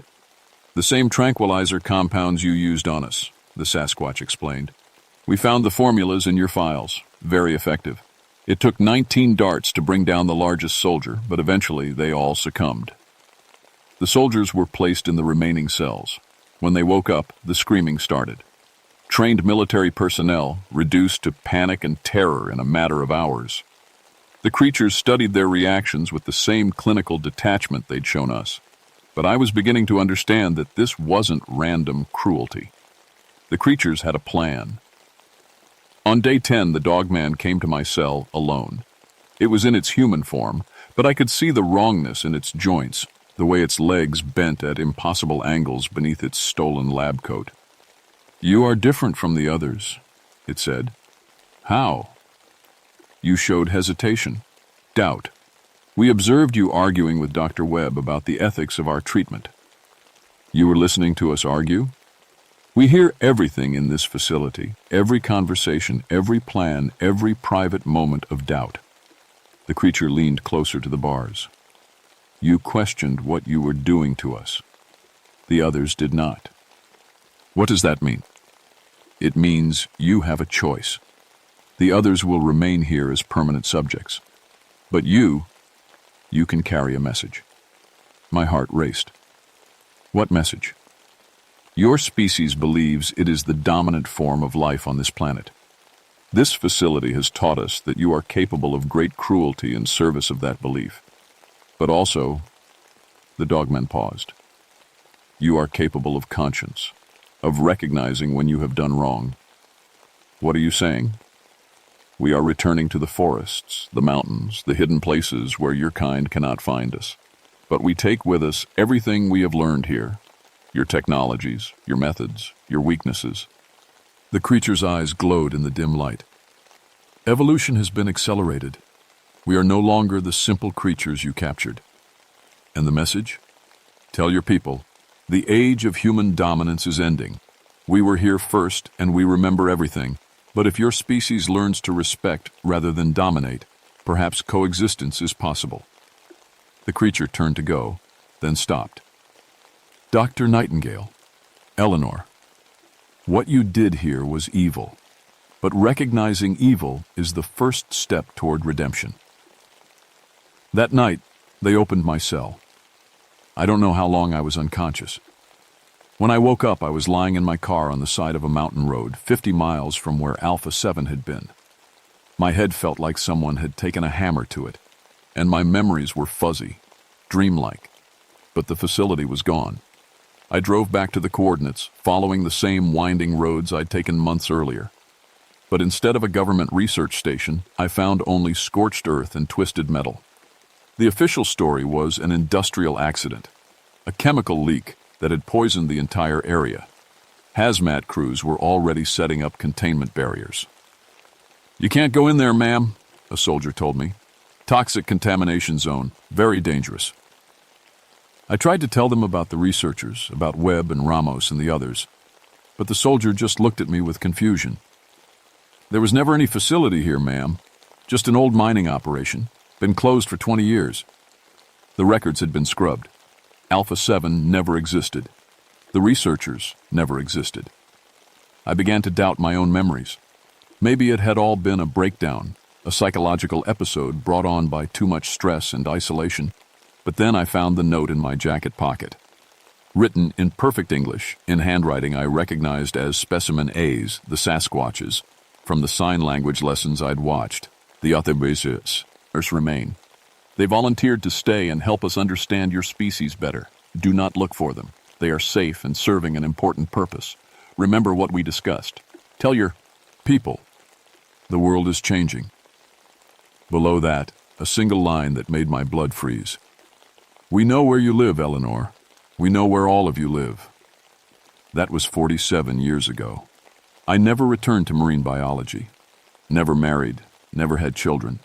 The same tranquilizer compounds you used on us, the Sasquatch explained. We found the formulas in your files, very effective. It took 19 darts to bring down the largest soldier, but eventually they all succumbed. The soldiers were placed in the remaining cells. When they woke up, the screaming started. Trained military personnel reduced to panic and terror in a matter of hours. The creatures studied their reactions with the same clinical detachment they'd shown us. But I was beginning to understand that this wasn't random cruelty. The creatures had a plan. On day 10, the dogman came to my cell alone. It was in its human form, but I could see the wrongness in its joints, the way its legs bent at impossible angles beneath its stolen lab coat. You are different from the others, it said. How? You showed hesitation, doubt. We observed you arguing with Dr. Webb about the ethics of our treatment. You were listening to us argue? We hear everything in this facility, every conversation, every plan, every private moment of doubt. The creature leaned closer to the bars. You questioned what you were doing to us. The others did not. What does that mean? It means you have a choice. The others will remain here as permanent subjects. But you can carry a message. My heart raced. What message? Your species believes it is the dominant form of life on this planet. This facility has taught us that you are capable of great cruelty in service of that belief. But also, the dogman paused. You are capable of conscience, of recognizing when you have done wrong. What are you saying? We are returning to the forests, the mountains, the hidden places where your kind cannot find us. But we take with us everything we have learned here, your technologies, your methods, your weaknesses. The creature's eyes glowed in the dim light. Evolution has been accelerated. We are no longer the simple creatures you captured. And the message? Tell your people, the age of human dominance is ending. We were here first, and we remember everything. But if your species learns to respect rather than dominate, perhaps coexistence is possible. The creature turned to go, then stopped. Dr. Nightingale, Eleanor, what you did here was evil, but recognizing evil is the first step toward redemption. That night, they opened my cell. I don't know how long I was unconscious. When I woke up, I was lying in my car on the side of a mountain road, 50 miles from where Alpha 7 had been. My head felt like someone had taken a hammer to it, and my memories were fuzzy, dreamlike. But the facility was gone. I drove back to the coordinates, following the same winding roads I'd taken months earlier. But instead of a government research station, I found only scorched earth and twisted metal. The official story was an industrial accident, a chemical leak that had poisoned the entire area. Hazmat crews were already setting up containment barriers. "You can't go in there, ma'am," a soldier told me. "Toxic contamination zone, very dangerous." I tried to tell them about the researchers, about Webb and Ramos and the others, but the soldier just looked at me with confusion. "There was never any facility here, ma'am. Just an old mining operation, been closed for 20 years. The records had been scrubbed. Alpha 7 never existed. The researchers never existed." I began to doubt my own memories. Maybe it had all been a breakdown, a psychological episode brought on by too much stress and isolation. But then I found the note in my jacket pocket. Written in perfect English, in handwriting I recognized as Specimen A's, the Sasquatches, from the sign language lessons I'd watched. The Autobasis remain. "They volunteered to stay and help us understand your species better. Do not look for them. They are safe and serving an important purpose. Remember what we discussed. Tell your people. The world is changing." Below that, a single line that made my blood freeze. "We know where you live, Eleanor. We know where all of you live." That was 47 years ago. I never returned to marine biology. Never married, never had children.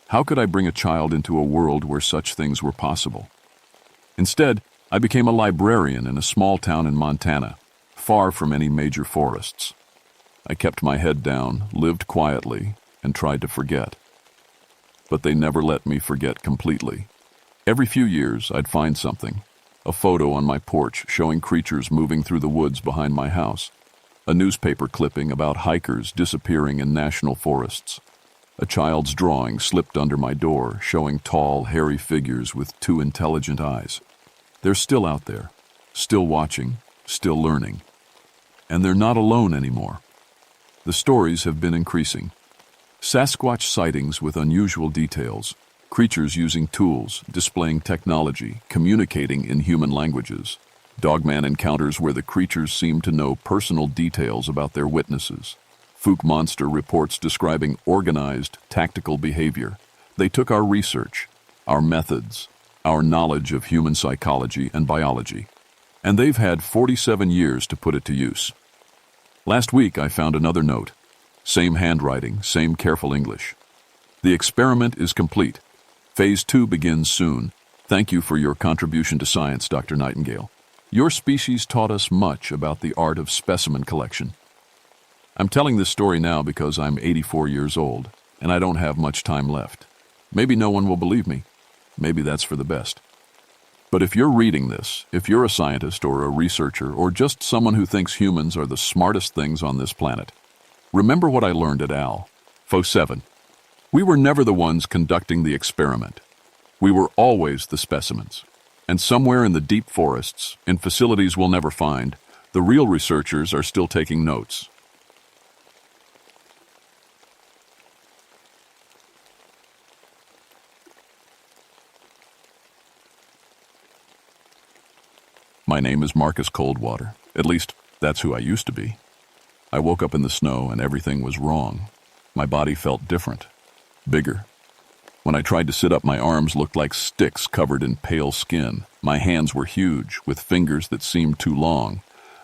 How could I bring a child into a world where such things were possible? Instead, I became a librarian in a small town in Montana, far from any major forests. I kept my head down, lived quietly, and tried to forget. But they never let me forget completely. Every few years, I'd find something. A photo on my porch showing creatures moving through the woods behind my house. A newspaper clipping about hikers disappearing in national forests. A child's drawing slipped under my door, showing tall, hairy figures with two intelligent eyes. They're still out there, still watching, still learning. And they're not alone anymore. The stories have been increasing. Sasquatch sightings with unusual details, creatures using tools, displaying technology, communicating in human languages. Dogman encounters where the creatures seem to know personal details about their witnesses. Fook monster reports describing organized, tactical behavior. They took our research, our methods, our knowledge of human psychology and biology, and they've had 47 years to put it to use. Last week I found another note. Same handwriting, same careful English. "The experiment is complete. Phase 2 begins soon. Thank you for your contribution to science, Dr. Nightingale. Your species taught us much about the art of specimen collection." I'm telling this story now because I'm 84 years old, and I don't have much time left. Maybe no one will believe me. Maybe that's for the best. But if you're reading this, if you're a scientist or a researcher or just someone who thinks humans are the smartest things on this planet, remember what I learned at Fo 7. We were never the ones conducting the experiment. We were always the specimens. And somewhere in the deep forests, in facilities we'll never find, the real researchers are still taking notes. My name is Marcus Coldwater. At least, that's who I used to be. I woke up in the snow and everything was wrong. My body felt different. Bigger. When I tried to sit up, my arms looked like sticks covered in pale skin. My hands were huge, with fingers that seemed too long.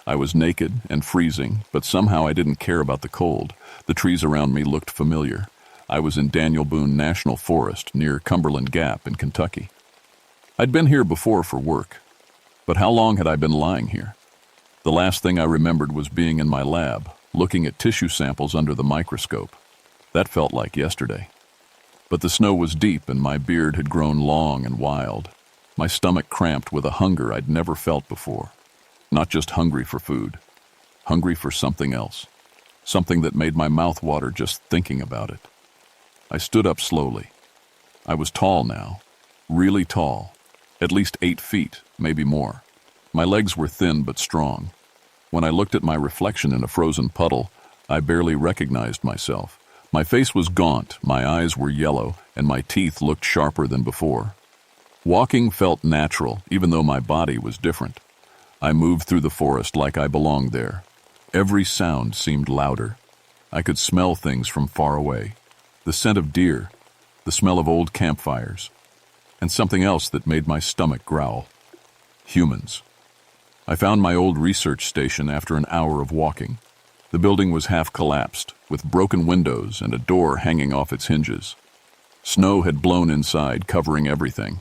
I was naked and freezing, but somehow I didn't care about the cold. The trees around me looked familiar. I was in Daniel Boone National Forest near Cumberland Gap in Kentucky. I'd been here before for work, but how long had I been lying here? The last thing I remembered was being in my lab, looking at tissue samples under the microscope. That felt like yesterday. But the snow was deep and my beard had grown long and wild. My stomach cramped with a hunger I'd never felt before. Not just hungry for food, hungry for something else. Something that made my mouth water just thinking about it. I stood up slowly. I was tall now, really tall, at least 8 feet, maybe more. My legs were thin but strong. When I looked at my reflection in a frozen puddle, I barely recognized myself. My face was gaunt, my eyes were yellow, and my teeth looked sharper than before. Walking felt natural, even though my body was different. I moved through the forest like I belonged there. Every sound seemed louder. I could smell things from far away. The scent of deer, the smell of old campfires, and something else that made my stomach growl. Humans. I found my old research station after an hour of walking. The building was half collapsed, with broken windows and a door hanging off its hinges. Snow had blown inside, covering everything.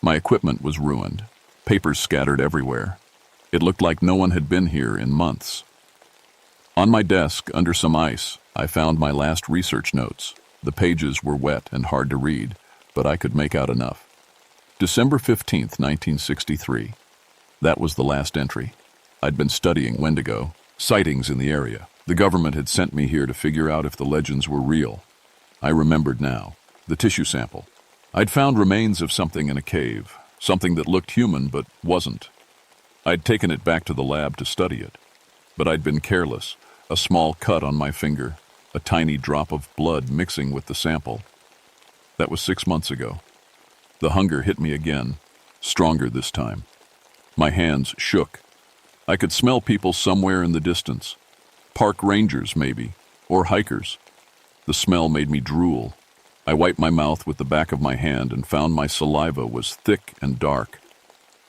My equipment was ruined, papers scattered everywhere. It looked like no one had been here in months. On my desk, under some ice, I found my last research notes. The pages were wet and hard to read, but I could make out enough. December 15th, 1963. That was the last entry. I'd been studying Wendigo, sightings in the area. The government had sent me here to figure out if the legends were real. I remembered now. The tissue sample. I'd found remains of something in a cave, something that looked human but wasn't. I'd taken it back to the lab to study it. But I'd been careless. A small cut on my finger, a tiny drop of blood mixing with the sample. That was 6 months ago. The hunger hit me again, stronger this time. My hands shook. I could smell people somewhere in the distance. Park rangers, maybe, or hikers. The smell made me drool. I wiped my mouth with the back of my hand and found my saliva was thick and dark.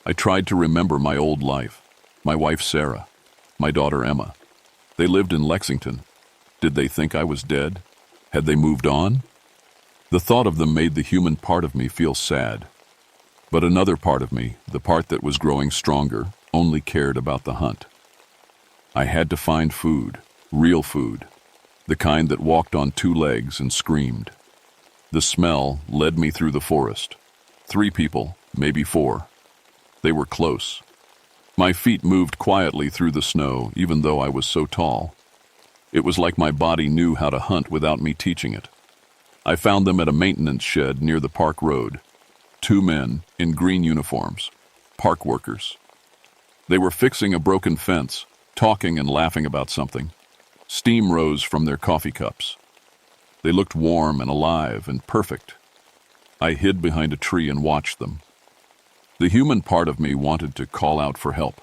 I tried to remember my old life, my wife Sarah, my daughter Emma. They lived in Lexington. Did they think I was dead? Had they moved on? The thought of them made the human part of me feel sad. But another part of me, the part that was growing stronger, only cared about the hunt. I had to find food, real food, the kind that walked on 2 legs and screamed. The smell led me through the forest. 3 people, maybe 4. They were close. My feet moved quietly through the snow, even though I was so tall. It was like my body knew how to hunt without me teaching it. I found them at a maintenance shed near the park road. 2 men in green uniforms, park workers. They were fixing a broken fence, talking and laughing about something. Steam rose from their coffee cups. They looked warm and alive and perfect. I hid behind a tree and watched them. The human part of me wanted to call out for help,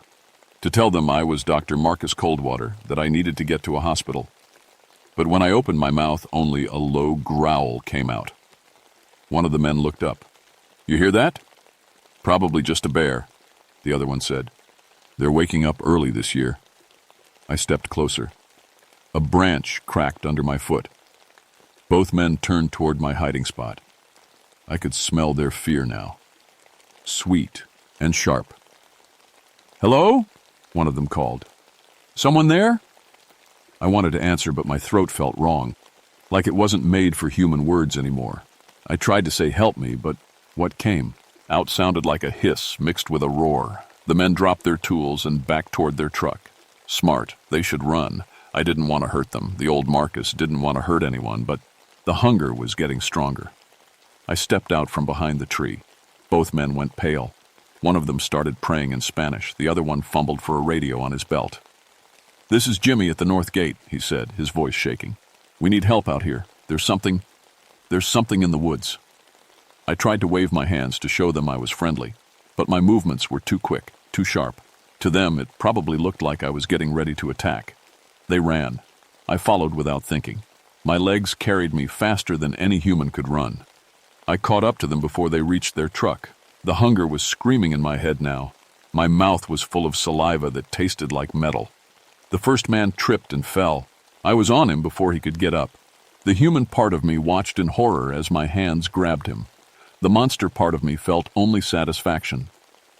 to tell them I was Dr. Marcus Coldwater, that I needed to get to a hospital. But when I opened my mouth, only a low growl came out. One of the men looked up. "You hear that?" "Probably just a bear," the other one said. "They're waking up early this year." I stepped closer. A branch cracked under my foot. Both men turned toward my hiding spot. I could smell their fear now. Sweet and sharp. "Hello?" one of them called. "Someone there?" I wanted to answer, but my throat felt wrong, like it wasn't made for human words anymore. I tried to say help me, but what came out sounded like a hiss mixed with a roar. The men dropped their tools and backed toward their truck. Smart, they should run. I didn't want to hurt them. The old Marcus didn't want to hurt anyone, but the hunger was getting stronger. I stepped out from behind the tree. Both men went pale. One of them started praying in Spanish. The other one fumbled for a radio on his belt. "This is Jimmy at the north gate," he said, his voice shaking. "We need help out here. There's something in the woods." I tried to wave my hands to show them I was friendly, but my movements were too quick, too sharp. To them, it probably looked like I was getting ready to attack. They ran. I followed without thinking. My legs carried me faster than any human could run. I caught up to them before they reached their truck. The hunger was screaming in my head now. My mouth was full of saliva that tasted like metal. The first man tripped and fell. I was on him before he could get up. The human part of me watched in horror as my hands grabbed him. The monster part of me felt only satisfaction.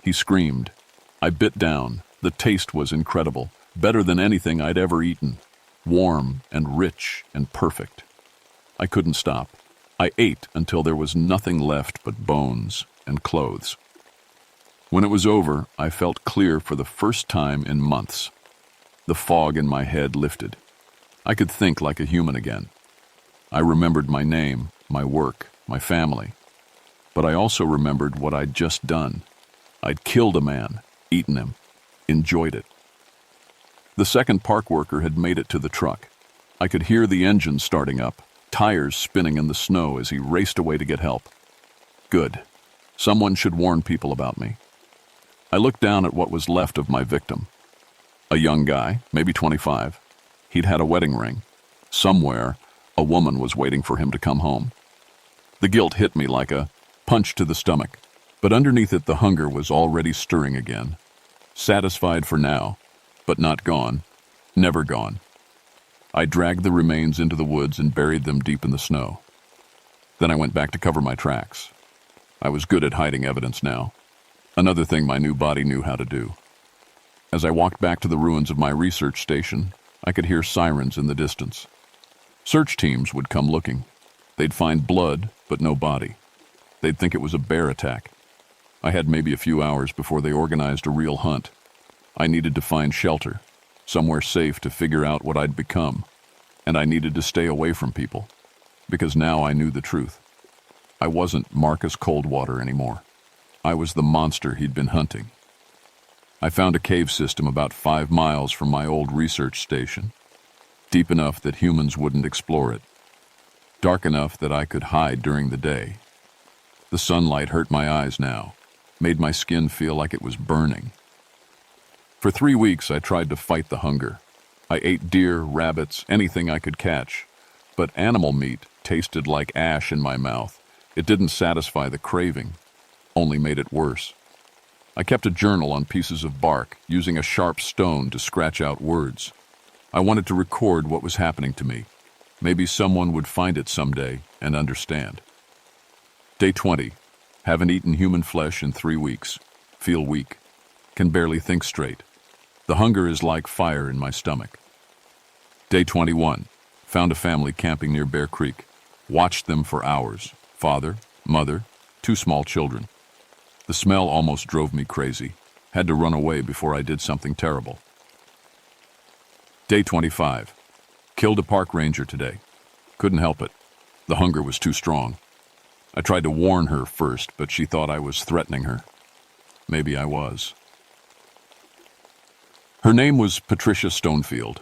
He screamed. I bit down. The taste was incredible, better than anything I'd ever eaten. Warm and rich and perfect. I couldn't stop. I ate until there was nothing left but bones and clothes. When it was over, I felt clear for the first time in months. The fog in my head lifted. I could think like a human again. I remembered my name, my work, my family. But I also remembered what I'd just done. I'd killed a man, eaten him, enjoyed it. The second park worker had made it to the truck. I could hear the engine starting up, tires spinning in the snow as he raced away to get help. Good. Someone should warn people about me. I looked down at what was left of my victim. A young guy, maybe 25. He'd had a wedding ring. Somewhere, a woman was waiting for him to come home. The guilt hit me like a punch to the stomach, but underneath it the hunger was already stirring again. Satisfied for now, but not gone, never gone. I dragged the remains into the woods and buried them deep in the snow. Then I went back to cover my tracks. I was good at hiding evidence now. Another thing my new body knew how to do. As I walked back to the ruins of my research station, I could hear sirens in the distance. Search teams would come looking. They'd find blood, but no body. They'd think it was a bear attack. I had maybe a few hours before they organized a real hunt. I needed to find shelter, somewhere safe to figure out what I'd become. And I needed to stay away from people, because now I knew the truth. I wasn't Marcus Coldwater anymore. I was the monster he'd been hunting. I found a cave system about 5 miles from my old research station, deep enough that humans wouldn't explore it, dark enough that I could hide during the day. The sunlight hurt my eyes now, made my skin feel like it was burning. For 3 weeks I tried to fight the hunger. I ate deer, rabbits, anything I could catch, but animal meat tasted like ash in my mouth. It didn't satisfy the craving, only made it worse. I kept a journal on pieces of bark, using a sharp stone to scratch out words. I wanted to record what was happening to me. Maybe someone would find it someday and understand. Day 20. Haven't eaten human flesh in 3 weeks. Feel weak. Can barely think straight. The hunger is like fire in my stomach. Day 21. Found a family camping near Bear Creek. Watched them for hours. Father, mother, 2 small children. The smell almost drove me crazy. Had to run away before I did something terrible. Day 25. Killed a park ranger today. Couldn't help it. The hunger was too strong. I tried to warn her first, but she thought I was threatening her. Maybe I was. Her name was Patricia Stonefield.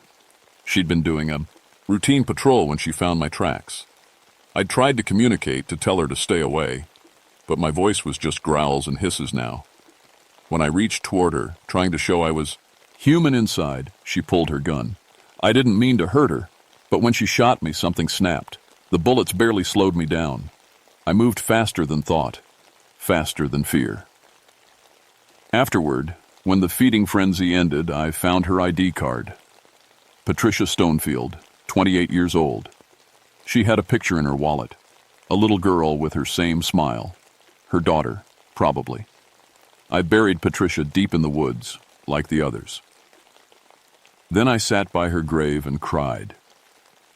She'd been doing a routine patrol when she found my tracks. I'd tried to communicate to tell her to stay away, but my voice was just growls and hisses now. When I reached toward her, trying to show I was human inside, she pulled her gun. I didn't mean to hurt her, but when she shot me, something snapped. The bullets barely slowed me down. I moved faster than thought, faster than fear. Afterward, when the feeding frenzy ended, I found her ID card. Patricia Stonefield, 28 years old. She had a picture in her wallet, a little girl with her same smile. Her daughter, probably. I buried Patricia deep in the woods, like the others. Then I sat by her grave and cried.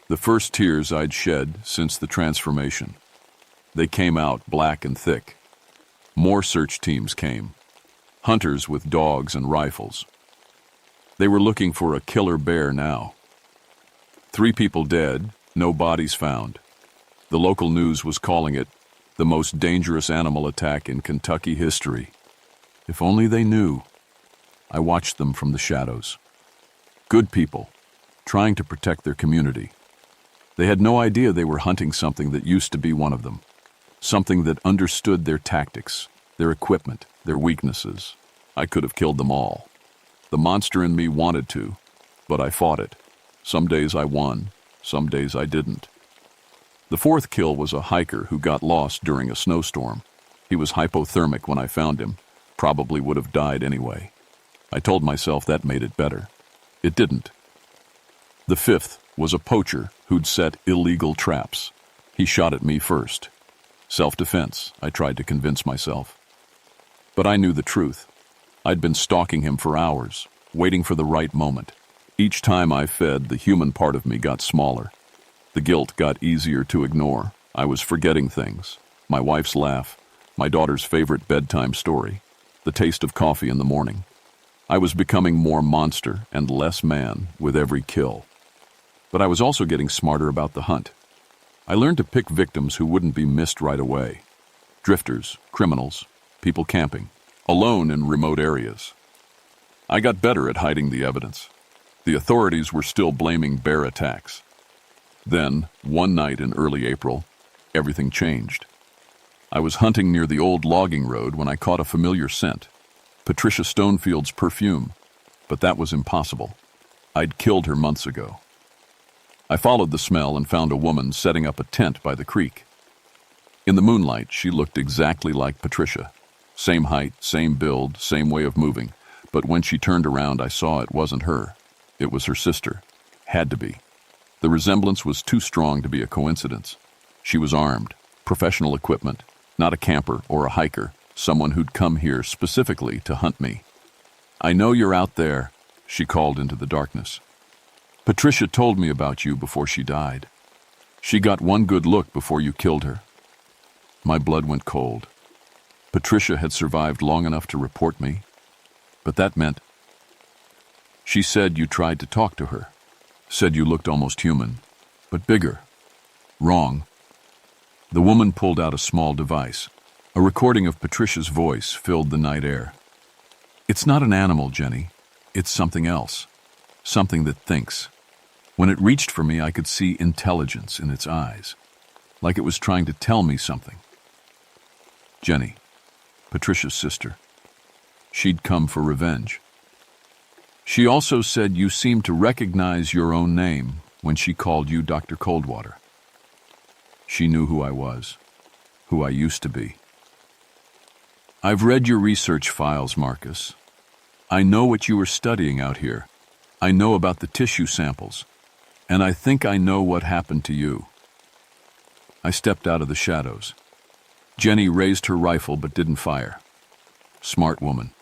The first tears I'd shed since the transformation. They came out black and thick. More search teams came. Hunters with dogs and rifles. They were looking for a killer bear now. 3 people dead, no bodies found. The local news was calling it the most dangerous animal attack in Kentucky history. If only they knew. I watched them from the shadows. Good people, trying to protect their community. They had no idea they were hunting something that used to be one of them. Something that understood their tactics, their equipment, their weaknesses. I could have killed them all. The monster in me wanted to, but I fought it. Some days I won, some days I didn't. The 4th kill was a hiker who got lost during a snowstorm. He was hypothermic when I found him, probably would have died anyway. I told myself that made it better. It didn't. The 5th was a poacher who'd set illegal traps. He shot at me first. Self-defense, I tried to convince myself. But I knew the truth. I'd been stalking him for hours, waiting for the right moment. Each time I fed, the human part of me got smaller. The guilt got easier to ignore. I was forgetting things. My wife's laugh, my daughter's favorite bedtime story, the taste of coffee in the morning. I was becoming more monster and less man with every kill. But I was also getting smarter about the hunt. I learned to pick victims who wouldn't be missed right away. Drifters, criminals, people camping, alone in remote areas. I got better at hiding the evidence. The authorities were still blaming bear attacks. Then, one night in early April, everything changed. I was hunting near the old logging road when I caught a familiar scent. Patricia Stonefield's perfume, but that was impossible. I'd killed her months ago. I followed the smell and found a woman setting up a tent by the creek. In the moonlight, she looked exactly like Patricia. Same height, same build, same way of moving. But when she turned around, I saw it wasn't her. It was her sister. Had to be. The resemblance was too strong to be a coincidence. She was armed, professional equipment, not a camper or a hiker, someone who'd come here specifically to hunt me. "I know you're out there," she called into the darkness. "Patricia told me about you before she died. She got one good look before you killed her." My blood went cold. Patricia had survived long enough to report me, but that meant... She said you tried to talk to her, said you looked almost human, but bigger. Wrong. The woman pulled out a small device. A recording of Patricia's voice filled the night air. "It's not an animal, Jenny. It's something else. Something that thinks." When it reached for me, I could see intelligence in its eyes, like it was trying to tell me something. Jenny, Patricia's sister. She'd come for revenge. She also said you seemed to recognize your own name when she called you Dr. Coldwater. She knew who I was, who I used to be. "I've read your research files, Marcus. I know what you were studying out here. I know about the tissue samples. And I think I know what happened to you." I stepped out of the shadows. Jenny raised her rifle but didn't fire. Smart woman.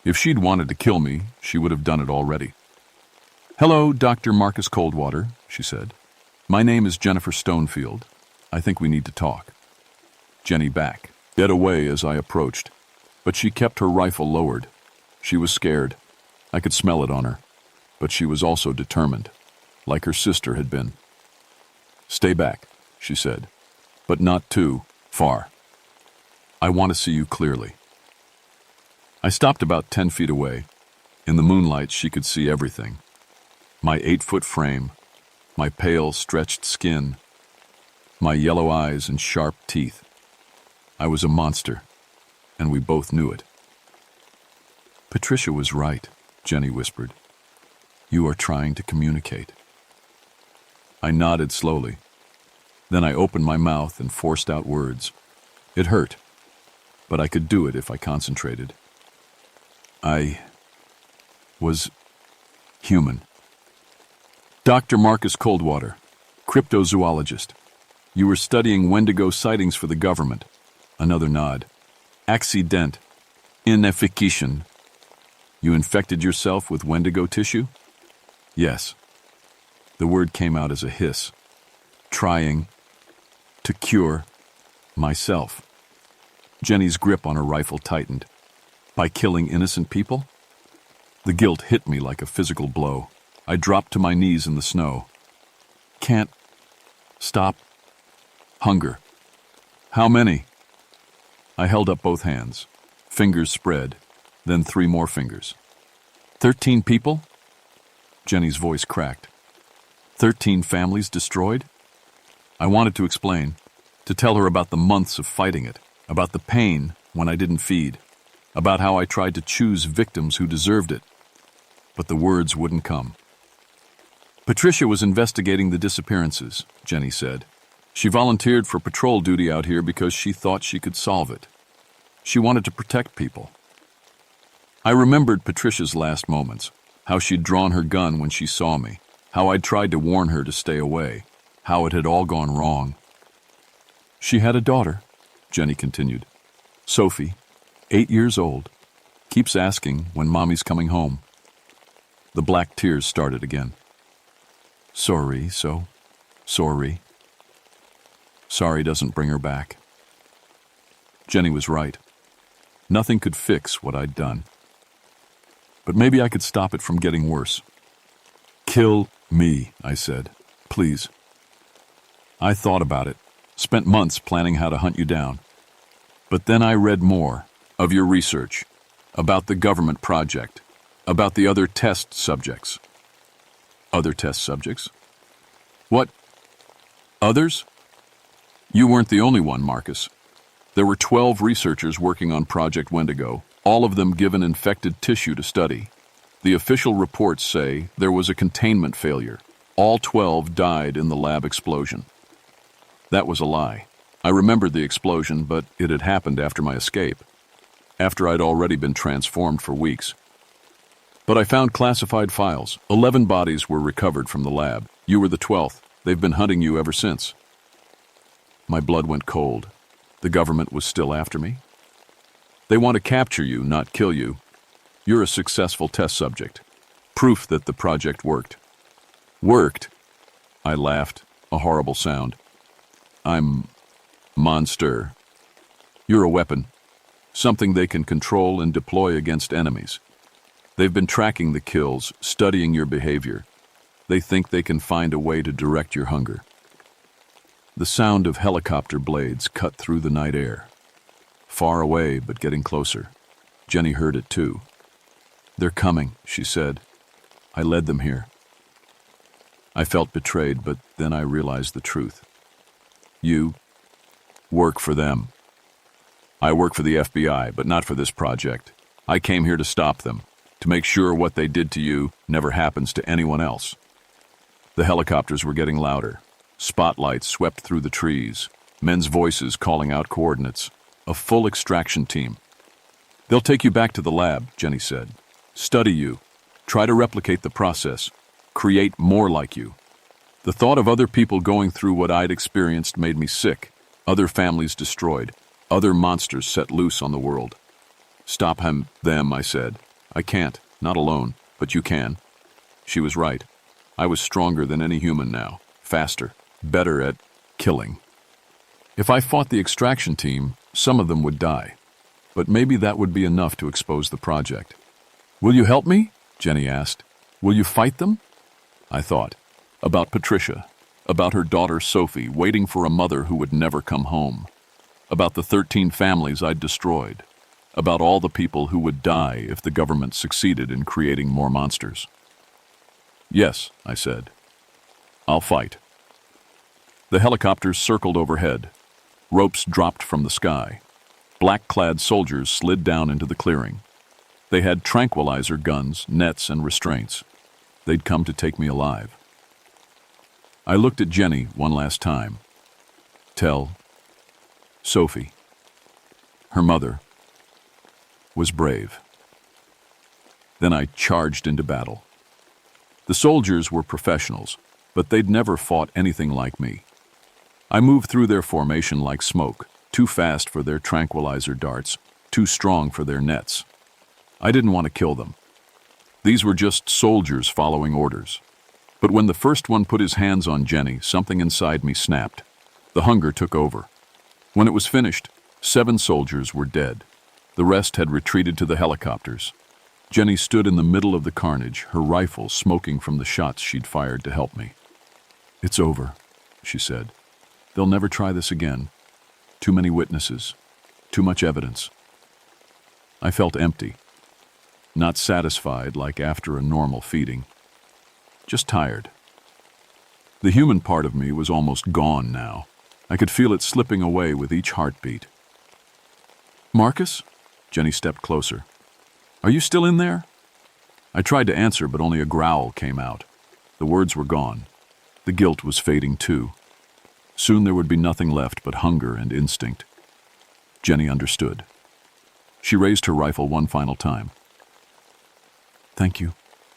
If she'd wanted to kill me, she would have done it already. "Hello, Dr. Marcus Coldwater," she said. "My name is Jennifer Stonefield. I think we need to talk." Jenny back, dead away as I approached, but she kept her rifle lowered. She was scared. I could smell it on her, but she was also determined, like her sister had been. "Stay back," she said, "but not too far. I want to see you clearly." I stopped about 10 feet away. In the moonlight, she could see everything. My 8-foot frame, my pale, stretched skin, my yellow eyes and sharp teeth. I was a monster, and we both knew it. "Patricia was right," Jenny whispered. "You are trying to communicate." I nodded slowly. Then I opened my mouth and forced out words. It hurt, but I could do it if I concentrated. I was human. "Dr. Marcus Coldwater, cryptozoologist. You were studying Wendigo sightings for the government." Another nod. "Accident. Modification. You infected yourself with Wendigo tissue?" "Yes." The word came out as a hiss. "Trying to cure myself." Jenny's grip on her rifle tightened. "By killing innocent people?" The guilt hit me like a physical blow. I dropped to my knees in the snow. "Can't stop hunger." "How many?" I held up both hands. Fingers spread, then 3 more fingers. 13 people? Jenny's voice cracked. 13 families destroyed? I wanted to explain, to tell her about the months of fighting it, about the pain when I didn't feed, about how I tried to choose victims who deserved it. But the words wouldn't come. "Patricia was investigating the disappearances," Jenny said. "She volunteered for patrol duty out here because she thought she could solve it. She wanted to protect people." I remembered Patricia's last moments, how she'd drawn her gun when she saw me, how I'd tried to warn her to stay away, how it had all gone wrong. "She had a daughter," Jenny continued. "Sophie, 8 years old, keeps asking when Mommy's coming home." The black tears started again. Sorry. Sorry doesn't bring her back." Jenny was right. Nothing could fix what I'd done. But maybe I could stop it from getting worse. "Kill me," I said. "Please." I thought about it, spent months planning how to hunt you down. But then I read more of your research, about the government project, about the other test subjects. Other test subjects? What? Others? You weren't the only one, Marcus. There were 12 researchers working on Project Wendigo, all of them given infected tissue to study. The official reports say there was a containment failure. All 12 died in the lab explosion. That was a lie. I remembered the explosion, but it had happened after my escape, after I'd already been transformed for weeks. But I found classified files. 11 bodies were recovered from the lab. You were the 12th. They've been hunting you ever since. My blood went cold. The government was still after me? They want to capture you, not kill you. You're a successful test subject. Proof that the project worked. Worked? I laughed, a horrible sound. I'm monster. You're a weapon. Something they can control and deploy against enemies. They've been tracking the kills, studying your behavior. They think they can find a way to direct your hunger. The sound of helicopter blades cut through the night air. Far away, but getting closer. Jenny heard it too. They're coming, she said. I led them here. I felt betrayed, but then I realized the truth. You work for them. I work for the FBI, but not for this project. I came here to stop them, to make sure what they did to you never happens to anyone else. The helicopters were getting louder. Spotlights swept through the trees, men's voices calling out coordinates. A full extraction team. They'll take you back to the lab, Jenny said. Study you. Try to replicate the process. Create more like you. The thought of other people going through what I'd experienced made me sick. Other families destroyed. Other monsters set loose on the world. Stop them, I said. I can't, not alone, but you can. She was right. I was stronger than any human now. Faster. Better at killing. If I fought the extraction team, some of them would die. But maybe that would be enough to expose the project. Will you help me? Jenny asked. Will you fight them? I thought. About Patricia. About her daughter Sophie, waiting for a mother who would never come home. About the 13 families I'd destroyed. About all the people who would die if the government succeeded in creating more monsters. Yes, I said. I'll fight. The helicopters circled overhead. Ropes dropped from the sky. Black-clad soldiers slid down into the clearing. They had tranquilizer guns, nets, and restraints. They'd come to take me alive. I looked at Jenny one last time. Tell Sophie, her mother, was brave. Then I charged into battle. The soldiers were professionals, but they'd never fought anything like me. I moved through their formation like smoke, too fast for their tranquilizer darts, too strong for their nets. I didn't want to kill them. These were just soldiers following orders. But when the first one put his hands on Jenny, something inside me snapped. The hunger took over. When it was finished, 7 soldiers were dead. The rest had retreated to the helicopters. Jenny stood in the middle of the carnage, her rifle smoking from the shots she'd fired to help me. It's over, she said. They'll never try this again. Too many witnesses. Too much evidence. I felt empty. Not satisfied like after a normal feeding. Just tired. The human part of me was almost gone now. I could feel it slipping away with each heartbeat. Marcus? Jenny stepped closer. Are you still in there? I tried to answer, but only a growl came out. The words were gone. The guilt was fading too. Soon there would be nothing left but hunger and instinct. Jenny understood. She raised her rifle one final time. Thank you,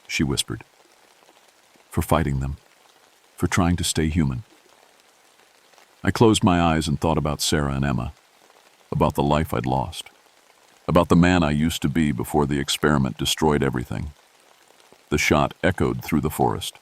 she whispered. For fighting them. For trying to stay human. I closed my eyes and thought about Sarah and Emma. About the life I'd lost. About the man I used to be before the experiment destroyed everything. The shot echoed through the forest.